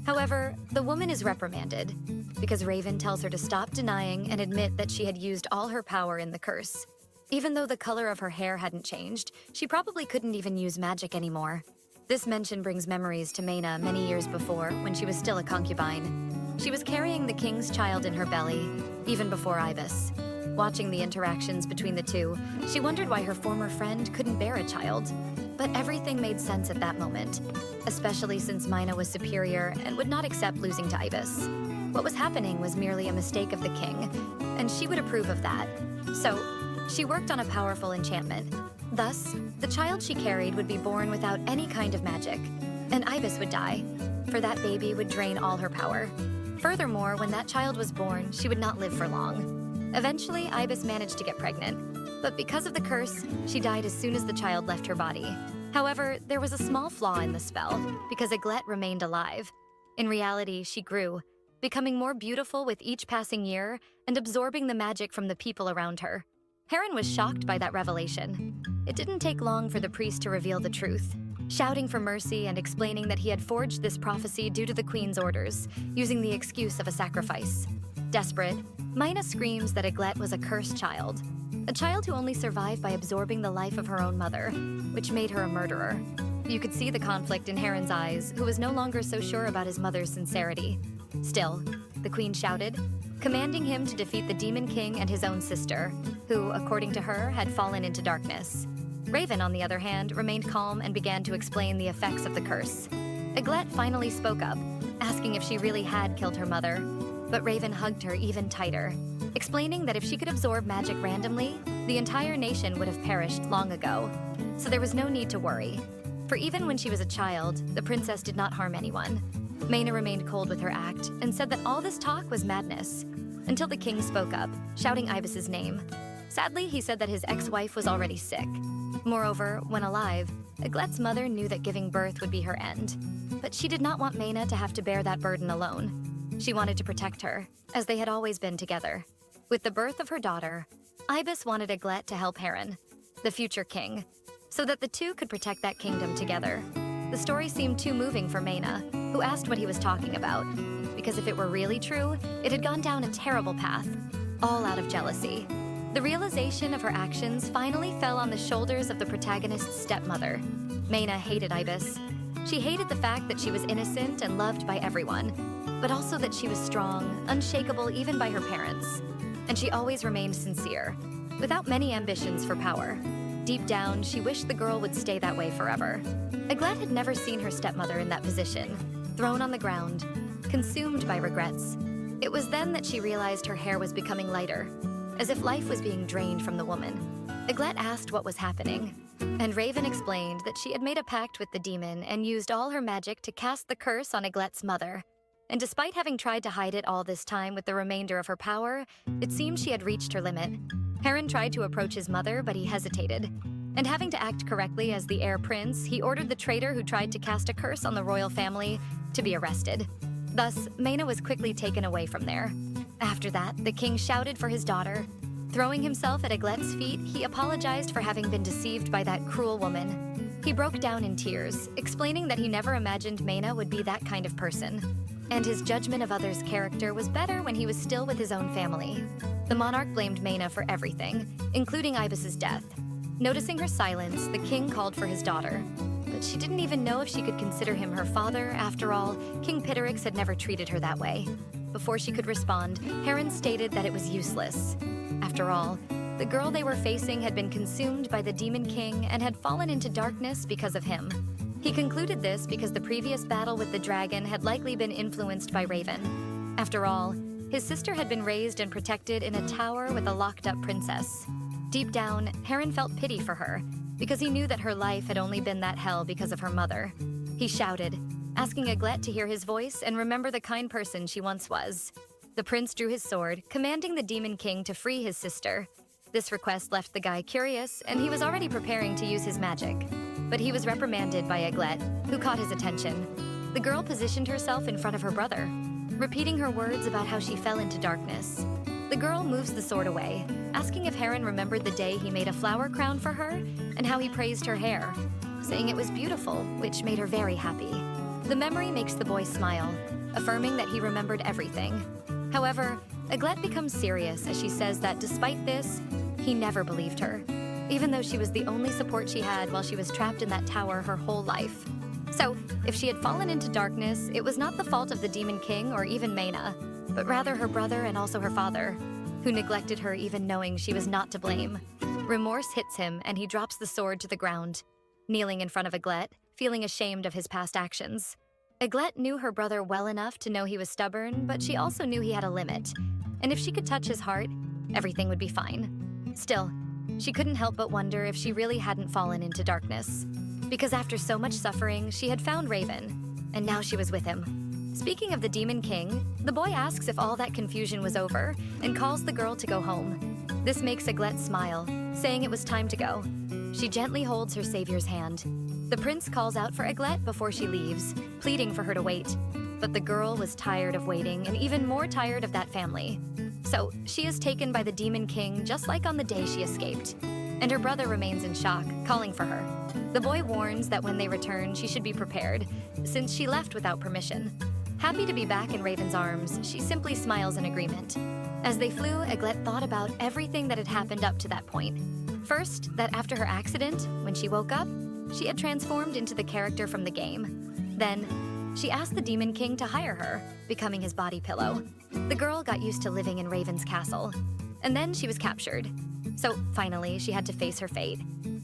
Speaker 1: However, the woman is reprimanded because Raven tells her to stop denying and admit that she had used all her power in the curse. Even though the color of her hair hadn't changed, she probably couldn't even use magic anymore. This mention brings memories to Mena many years before, when she was still a concubine. She was carrying the king's child in her belly, even before Ibis. Watching the interactions between the two, she wondered why her former friend couldn't bear a child. But everything made sense at that moment, especially since Mena was superior and would not accept losing to Ibis. What was happening was merely a mistake of the king, and she would approve of that. So, she worked on a powerful enchantment. Thus, the child she carried would be born without any kind of magic, and Ibis would die, for that baby would drain all her power. Furthermore, when that child was born, she would not live for long. Eventually, Ibis managed to get pregnant, but because of the curse, she died as soon as the child left her body. However, there was a small flaw in the spell, because Eiglet remained alive. In reality, she grew, becoming more beautiful with each passing year and absorbing the magic from the people around her. Heron was shocked by that revelation. It didn't take long for the priest to reveal the truth, shouting for mercy and explaining that he had forged this prophecy due to the queen's orders, using the excuse of a sacrifice. Desperate, Mena screams that Eiglet was a cursed child, a child who only survived by absorbing the life of her own mother, which made her a murderer. You could see the conflict in Heron's eyes, who was no longer so sure about his mother's sincerity. Still, the queen shouted, commanding him to defeat the Demon King and his own sister, who, according to her, had fallen into darkness. Raven, on the other hand, remained calm and began to explain the effects of the curse. Eiglet finally spoke up, asking if she really had killed her mother, but Raven hugged her even tighter, explaining that if she could absorb magic randomly, the entire nation would have perished long ago, so there was no need to worry. For even when she was a child, the princess did not harm anyone. Mena remained cold with her act and said that all this talk was madness, until the king spoke up, shouting Ibis's name. Sadly, he said that his ex-wife was already sick. Moreover, when alive, Eiglet's mother knew that giving birth would be her end. But she did not want Mena to have to bear that burden alone. She wanted to protect her, as they had always been together. With the birth of her daughter, Ibis wanted Eiglet to help Heron, the future king, so that the two could protect that kingdom together. The story seemed too moving for Mena, who asked what he was talking about, because if it were really true, it had gone down a terrible path, all out of jealousy. The realization of her actions finally fell on the shoulders of the protagonist's stepmother. Mena hated Ibis. She hated the fact that she was innocent and loved by everyone, but also that she was strong, unshakable even by her parents. And she always remained sincere, without many ambitions for power. Deep down, she wished the girl would stay that way forever. Eiglet had never seen her stepmother in that position, thrown on the ground, consumed by regrets. It was then that she realized her hair was becoming lighter, as if life was being drained from the woman. Eiglet asked what was happening, and Raven explained that she had made a pact with the demon and used all her magic to cast the curse on Eiglet's mother. And despite having tried to hide it all this time with the remainder of her power, it seemed she had reached her limit. Heron tried to approach his mother, but he hesitated. And having to act correctly as the heir prince, he ordered the traitor who tried to cast a curse on the royal family to be arrested. Thus, Mena was quickly taken away from there. After that, the king shouted for his daughter. Throwing himself at Eiglet's feet, he apologized for having been deceived by that cruel woman. He broke down in tears, explaining that he never imagined Mena would be that kind of person. And his judgment of others' character was better when he was still with his own family. The monarch blamed Mena for everything, including Ibis's death. Noticing her silence, the king called for his daughter. But she didn't even know if she could consider him her father. After all, King Pitterix had never treated her that way. Before she could respond, Heron stated that it was useless. After all, the girl they were facing had been consumed by the Demon King and had fallen into darkness because of him. He concluded this because the previous battle with the dragon had likely been influenced by Raven. After all, his sister had been raised and protected in a tower with a locked-up princess. Deep down, Heron felt pity for her, because he knew that her life had only been that hell because of her mother. He shouted, asking Eiglet to hear his voice and remember the kind person she once was. The prince drew his sword, commanding the Demon King to free his sister. This request left the guy curious, and he was already preparing to use his magic. But he was reprimanded by Eiglet, who caught his attention. The girl positioned herself in front of her brother, repeating her words about how she fell into darkness. The girl moves the sword away, asking if Heron remembered the day he made a flower crown for her and how he praised her hair, saying it was beautiful, which made her very happy. The memory makes the boy smile, affirming that he remembered everything. However, Eiglet becomes serious as she says that despite this, he never believed her, even though she was the only support she had while she was trapped in that tower her whole life. So, if she had fallen into darkness, it was not the fault of the Demon King or even Mena, but rather her brother and also her father, who neglected her even knowing she was not to blame. Remorse hits him and he drops the sword to the ground, kneeling in front of Eiglet, feeling ashamed of his past actions. Eiglet knew her brother well enough to know he was stubborn, but she also knew he had a limit, and if she could touch his heart, everything would be fine. Still, she couldn't help but wonder if she really hadn't fallen into darkness. Because after so much suffering, she had found Raven, and now she was with him. Speaking of the Demon King, the boy asks if all that confusion was over and calls the girl to go home. This makes Eiglet smile, saying it was time to go. She gently holds her savior's hand. The prince calls out for Eiglet before she leaves, pleading for her to wait. But the girl was tired of waiting and even more tired of that family. So she is taken by the Demon King just like on the day she escaped. And her brother remains in shock, calling for her. The boy warns that when they return, she should be prepared, since she left without permission. Happy to be back in Raven's arms, she simply smiles in agreement. As they flew, Eiglet thought about everything that had happened up to that point. First, that after her accident, when she woke up, she had transformed into the character from the game. Then, she asked the Demon King to hire her, becoming his body pillow. The girl got used to living in Raven's castle. And then she was captured. So finally, she had to face her fate.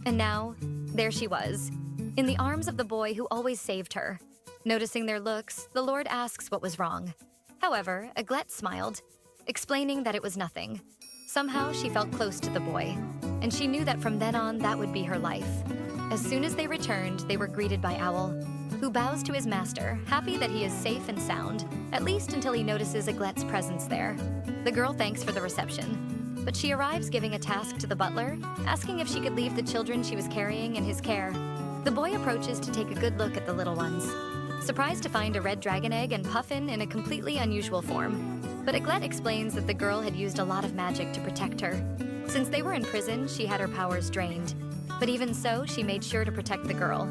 Speaker 1: And now, there she was, in the arms of the boy who always saved her. Noticing their looks, the Lord asks what was wrong. However, Eiglet smiled, explaining that it was nothing. Somehow, she felt close to the boy, and she knew that from then on, that would be her life. As soon as they returned, they were greeted by Owl, who bows to his master, happy that he is safe and sound, at least until he notices Eiglet's presence there. The girl thanks for the reception, but she arrives giving a task to the butler, asking if she could leave the children she was carrying in his care. The boy approaches to take a good look at the little ones, surprised to find a red dragon egg and Puffin in a completely unusual form. But Eiglet explains that the girl had used a lot of magic to protect her. Since they were in prison, she had her powers drained. But even so, she made sure to protect the girl.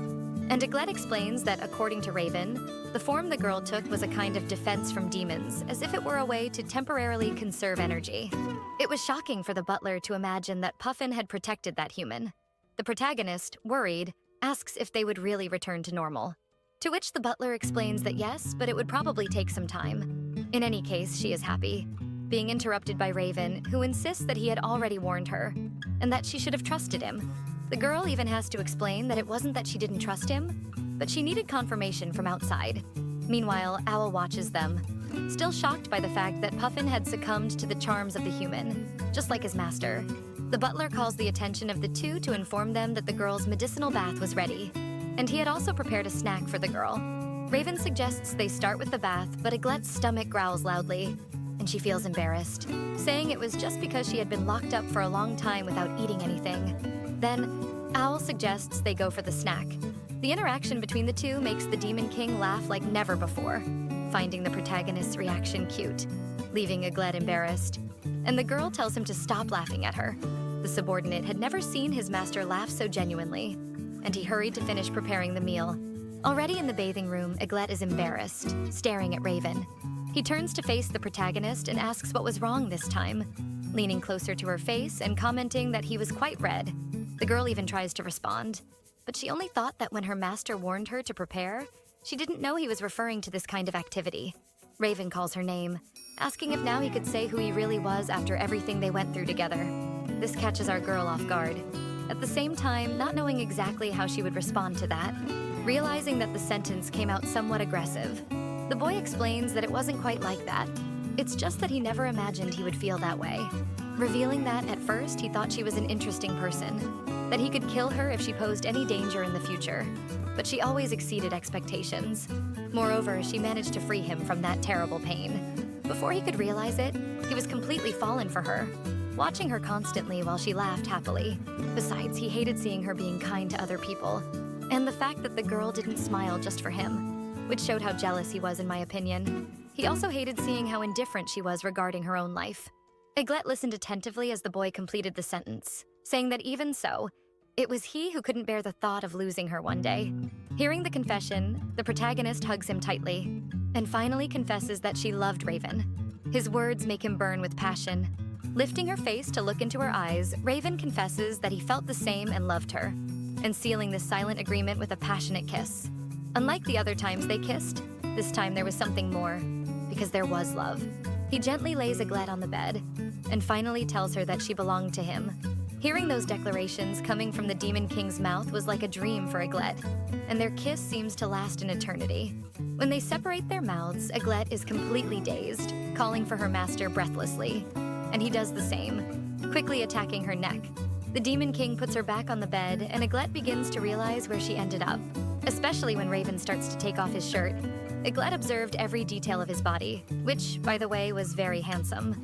Speaker 1: And Eiglet explains that, according to Raven, the form the girl took was a kind of defense from demons, as if it were a way to temporarily conserve energy. It was shocking for the butler to imagine that Puffin had protected that human. The protagonist, worried, asks if they would really return to normal. To which the butler explains that yes, but it would probably take some time. In any case, she is happy, being interrupted by Raven, who insists that he had already warned her, and that she should have trusted him. The girl even has to explain that it wasn't that she didn't trust him, but she needed confirmation from outside. Meanwhile, Owl watches them, still shocked by the fact that Puffin had succumbed to the charms of the human, just like his master. The butler calls the attention of the two to inform them that the girl's medicinal bath was ready, and he had also prepared a snack for the girl. Raven suggests they start with the bath, but Eiglet's stomach growls loudly, and she feels embarrassed, saying it was just because she had been locked up for a long time without eating anything. Then, Owl suggests they go for the snack. The interaction between the two makes the Demon King laugh like never before, finding the protagonist's reaction cute, leaving Eiglet embarrassed. And the girl tells him to stop laughing at her. The subordinate had never seen his master laugh so genuinely, and he hurried to finish preparing the meal. Already in the bathing room, Eiglet is embarrassed, staring at Raven. He turns to face the protagonist and asks what was wrong this time, leaning closer to her face and commenting that he was quite red. The girl even tries to respond, but she only thought that when her master warned her to prepare, she didn't know he was referring to this kind of activity. Raven calls her name, asking if now he could say who he really was after everything they went through together. This catches our girl off guard, at the same time not knowing exactly how she would respond to that, realizing that the sentence came out somewhat aggressive. The boy explains that it wasn't quite like that. It's just that he never imagined he would feel that way, revealing that at first he thought she was an interesting person, that he could kill her if she posed any danger in the future, but she always exceeded expectations. Moreover, she managed to free him from that terrible pain. Before he could realize it, he was completely fallen for her, watching her constantly while she laughed happily. Besides, he hated seeing her being kind to other people, and the fact that the girl didn't smile just for him, which showed how jealous he was in my opinion. He also hated seeing how indifferent she was regarding her own life. Eiglet listened attentively as the boy completed the sentence, saying that even so, it was he who couldn't bear the thought of losing her one day. Hearing the confession, the protagonist hugs him tightly, and finally confesses that she loved Raven. His words make him burn with passion. Lifting her face to look into her eyes, Raven confesses that he felt the same and loved her, and sealing this silent agreement with a passionate kiss. Unlike the other times they kissed, this time there was something more, because there was love. He gently lays Eiglet on the bed, and finally tells her that she belonged to him. Hearing those declarations coming from the Demon King's mouth was like a dream for Eiglet, and their kiss seems to last an eternity. When they separate their mouths, Eiglet is completely dazed, calling for her master breathlessly, and he does the same, quickly attacking her neck. The Demon King puts her back on the bed, and Eiglet begins to realize where she ended up, especially when Raven starts to take off his shirt. Eiglet observed every detail of his body, which, by the way, was very handsome.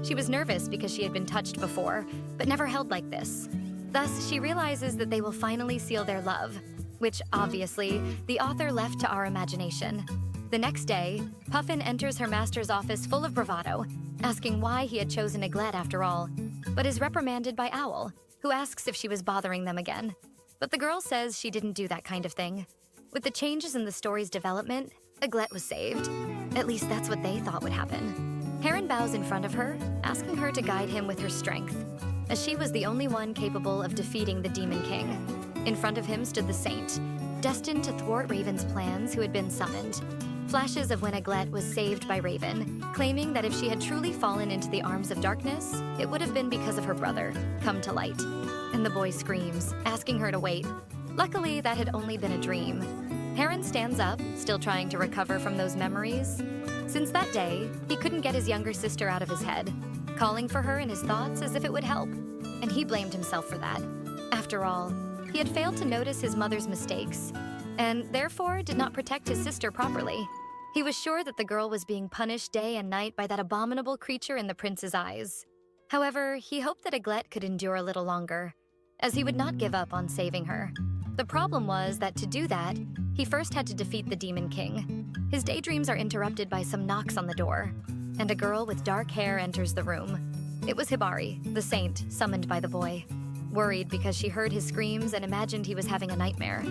Speaker 1: She was nervous because she had been touched before, but never held like this. Thus, she realizes that they will finally seal their love, which, obviously, the author left to our imagination. The next day, Puffin enters her master's office full of bravado, asking why he had chosen Eiglet after all, but is reprimanded by Owl, who asks if she was bothering them again. But the girl says she didn't do that kind of thing. With the changes in the story's development, Eiglet was saved. At least that's what they thought would happen. Heron bows in front of her, asking her to guide him with her strength, as she was the only one capable of defeating the Demon King. In front of him stood the Saint, destined to thwart Raven's plans, who had been summoned. Flashes of when Eiglet was saved by Raven, claiming that if she had truly fallen into the arms of darkness, it would have been because of her brother, come to light. And the boy screams, asking her to wait. Luckily, that had only been a dream. Heron stands up, still trying to recover from those memories. Since that day, he couldn't get his younger sister out of his head, calling for her in his thoughts as if it would help. And he blamed himself for that. After all, he had failed to notice his mother's mistakes, and therefore did not protect his sister properly. He was sure that the girl was being punished day and night by that abominable creature in the prince's eyes. However, he hoped that Eiglet could endure a little longer, as he would not give up on saving her. The problem was that to do that, he first had to defeat the Demon King. His daydreams are interrupted by some knocks on the door, and a girl with dark hair enters the room. It was Hibari, the saint, summoned by the boy. Worried because she heard his screams and imagined he was having a nightmare,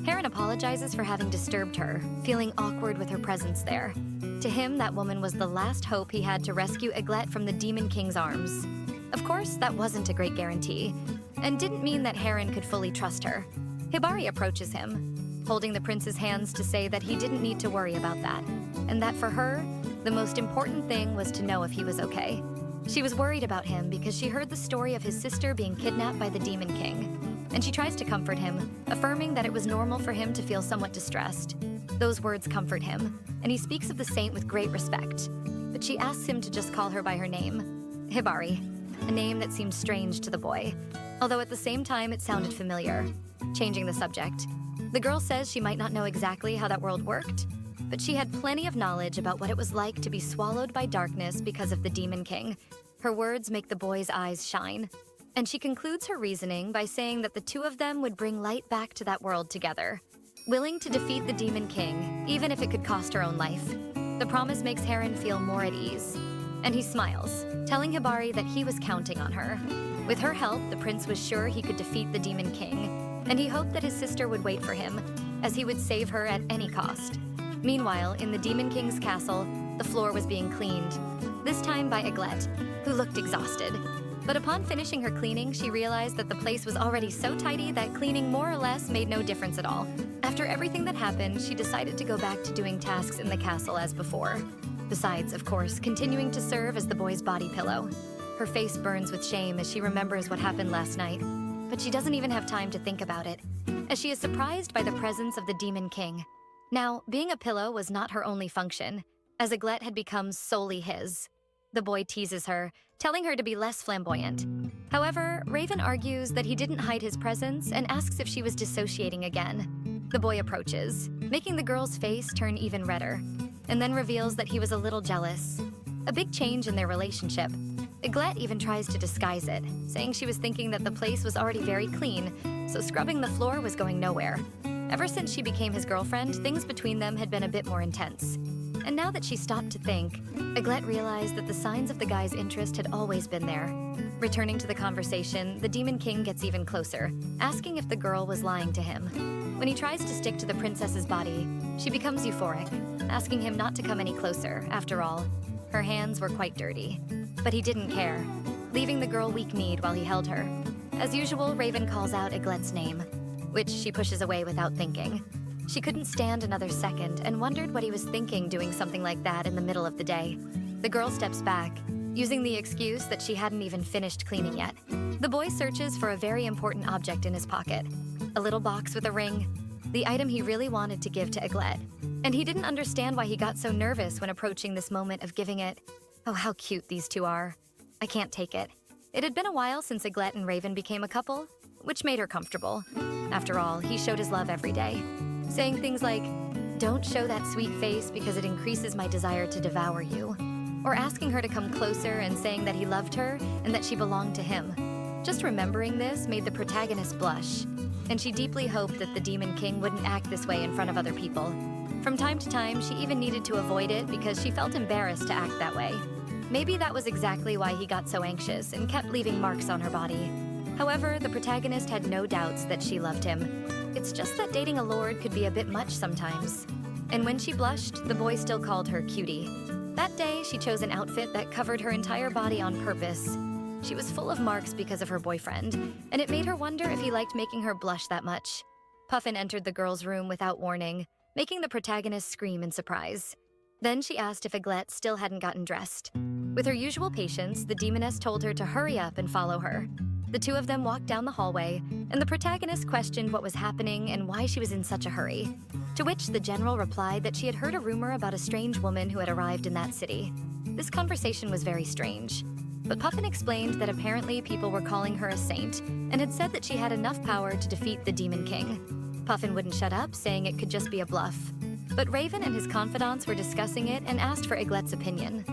Speaker 1: Heron apologizes for having disturbed her, feeling awkward with her presence there. To him, that woman was the last hope he had to rescue Eiglet from the Demon King's arms. Of course, that wasn't a great guarantee, and didn't mean that Heron could fully trust her. Hibari approaches him, holding the prince's hands to say that he didn't need to worry about that, and that for her, the most important thing was to know if he was okay. She was worried about him because she heard the story of his sister being kidnapped by the Demon King, and she tries to comfort him, affirming that it was normal for him to feel somewhat distressed. Those words comfort him, and he speaks of the saint with great respect, but she asks him to just call her by her name, Hibari, a name that seemed strange to the boy, although at the same time it sounded familiar. Changing the subject, the girl says she might not know exactly how that world worked, but she had plenty of knowledge about what it was like to be swallowed by darkness because of the Demon King. Her words make the boy's eyes shine, and she concludes her reasoning by saying that the two of them would bring light back to that world together, willing to defeat the Demon King, even if it could cost her own life. The promise makes Heron feel more at ease, and he smiles, telling Hibari that he was counting on her. With her help, the prince was sure he could defeat the Demon King, and he hoped that his sister would wait for him, as he would save her at any cost. Meanwhile, in the Demon King's castle, the floor was being cleaned, this time by Eiglet, who looked exhausted. But upon finishing her cleaning, she realized that the place was already so tidy that cleaning more or less made no difference at all. After everything that happened, she decided to go back to doing tasks in the castle as before. Besides, of course, continuing to serve as the boy's body pillow. Her face burns with shame as she remembers what happened last night, but she doesn't even have time to think about it, as she is surprised by the presence of the Demon King. Now, being a pillow was not her only function, as Eiglet had become solely his. The boy teases her, telling her to be less flamboyant. However, Raven argues that he didn't hide his presence and asks if she was dissociating again. The boy approaches, making the girl's face turn even redder, and then reveals that he was a little jealous. A big change in their relationship. Eiglet even tries to disguise it, saying she was thinking that the place was already very clean, so scrubbing the floor was going nowhere. Ever since she became his girlfriend, things between them had been a bit more intense. And now that she stopped to think, Eiglet realized that the signs of the guy's interest had always been there. Returning to the conversation, the Demon King gets even closer, asking if the girl was lying to him. When he tries to stick to the princess's body, she becomes euphoric, asking him not to come any closer. After all, her hands were quite dirty. But he didn't care, leaving the girl weak-kneed while he held her. As usual, Raven calls out Eiglet's name, which she pushes away without thinking. She couldn't stand another second and wondered what he was thinking doing something like that in the middle of the day. The girl steps back, using the excuse that she hadn't even finished cleaning yet. The boy searches for a very important object in his pocket, a little box with a ring, the item he really wanted to give to Eiglet. And he didn't understand why he got so nervous when approaching this moment of giving it. Oh, how cute these two are. I can't take it. It had been a while since Eiglet and Raven became a couple, which made her comfortable. After all, he showed his love every day, saying things like, "Don't show that sweet face because it increases my desire to devour you," or asking her to come closer and saying that he loved her and that she belonged to him. Just remembering this made the protagonist blush, and she deeply hoped that the Demon King wouldn't act this way in front of other people. From time to time, she even needed to avoid it because she felt embarrassed to act that way. Maybe that was exactly why he got so anxious and kept leaving marks on her body. However, the protagonist had no doubts that she loved him. It's just that dating a lord could be a bit much sometimes. And when she blushed, the boy still called her cutie. That day, she chose an outfit that covered her entire body on purpose, She was full of marks because of her boyfriend, and it made her wonder if he liked making her blush that much. Puffin entered the girl's room without warning, making the protagonist scream in surprise. Then she asked if Eiglet still hadn't gotten dressed. With her usual patience, the demoness told her to hurry up and follow her. The two of them walked down the hallway, and the protagonist questioned what was happening and why she was in such a hurry. To which the general replied that she had heard a rumor about a strange woman who had arrived in that city. This conversation was very strange. But Puffin explained that apparently people were calling her a saint and had said that she had enough power to defeat the Demon King. Puffin wouldn't shut up, saying it could just be a bluff. But Raven and his confidants were discussing it and asked for Eiglet's opinion.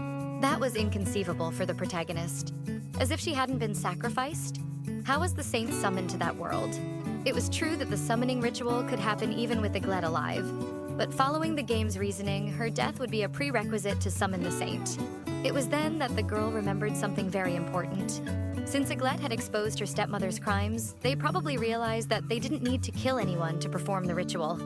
Speaker 1: That was inconceivable for the protagonist. As if she hadn't been sacrificed? How was the saint summoned to that world? It was true that the summoning ritual could happen even with Eiglet alive. But following the game's reasoning, her death would be a prerequisite to summon the saint. It was then that the girl remembered something very important. Since Eiglet had exposed her stepmother's crimes, they probably realized that they didn't need to kill anyone to perform the ritual.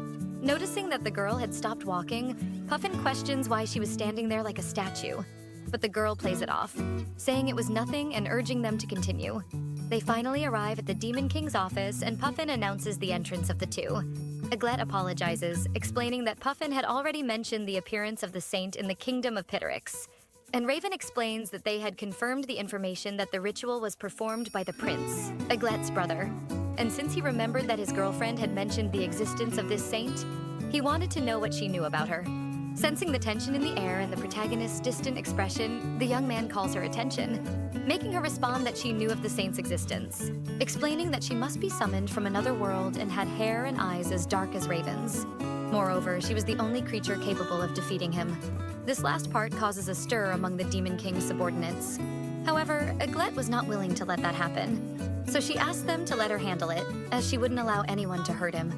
Speaker 1: Noticing that the girl had stopped walking, Puffin questions why she was standing there like a statue. But the girl plays it off, saying it was nothing and urging them to continue. They finally arrive at the Demon King's office, and Puffin announces the entrance of the two. Eiglet apologizes, explaining that Puffin had already mentioned the appearance of the saint in the kingdom of Pitterix. And Raven explains that they had confirmed the information that the ritual was performed by the prince, Eiglet's brother. And since he remembered that his girlfriend had mentioned the existence of this saint, he wanted to know what she knew about her. Sensing the tension in the air and the protagonist's distant expression, the young man calls her attention, making her respond that she knew of the saint's existence, explaining that she must be summoned from another world and had hair and eyes as dark as ravens. Moreover, she was the only creature capable of defeating him. This last part causes a stir among the Demon King's subordinates. However, Eiglet was not willing to let that happen. So she asked them to let her handle it, as she wouldn't allow anyone to hurt him.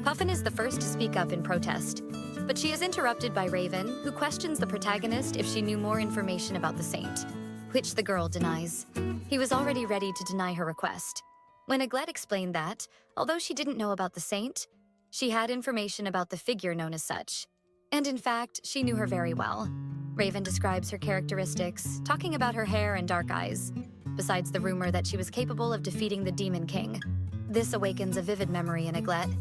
Speaker 1: Puffin is the first to speak up in protest, but she is interrupted by Raven, who questions the protagonist if she knew more information about the saint, which the girl denies. He was already ready to deny her request. When Eiglet explained that, although she didn't know about the saint, she had information about the figure known as such. And in fact, she knew her very well. Raven describes her characteristics, talking about her hair and dark eyes, besides the rumor that she was capable of defeating the Demon King. This awakens a vivid memory in Eiglet.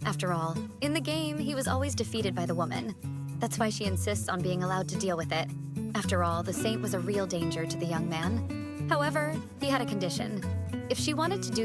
Speaker 1: After all, in the game, he was always defeated by the woman. That's why she insists on being allowed to deal with it. After all, the saint was a real danger to the young man. However, he had a condition. If she wanted to do this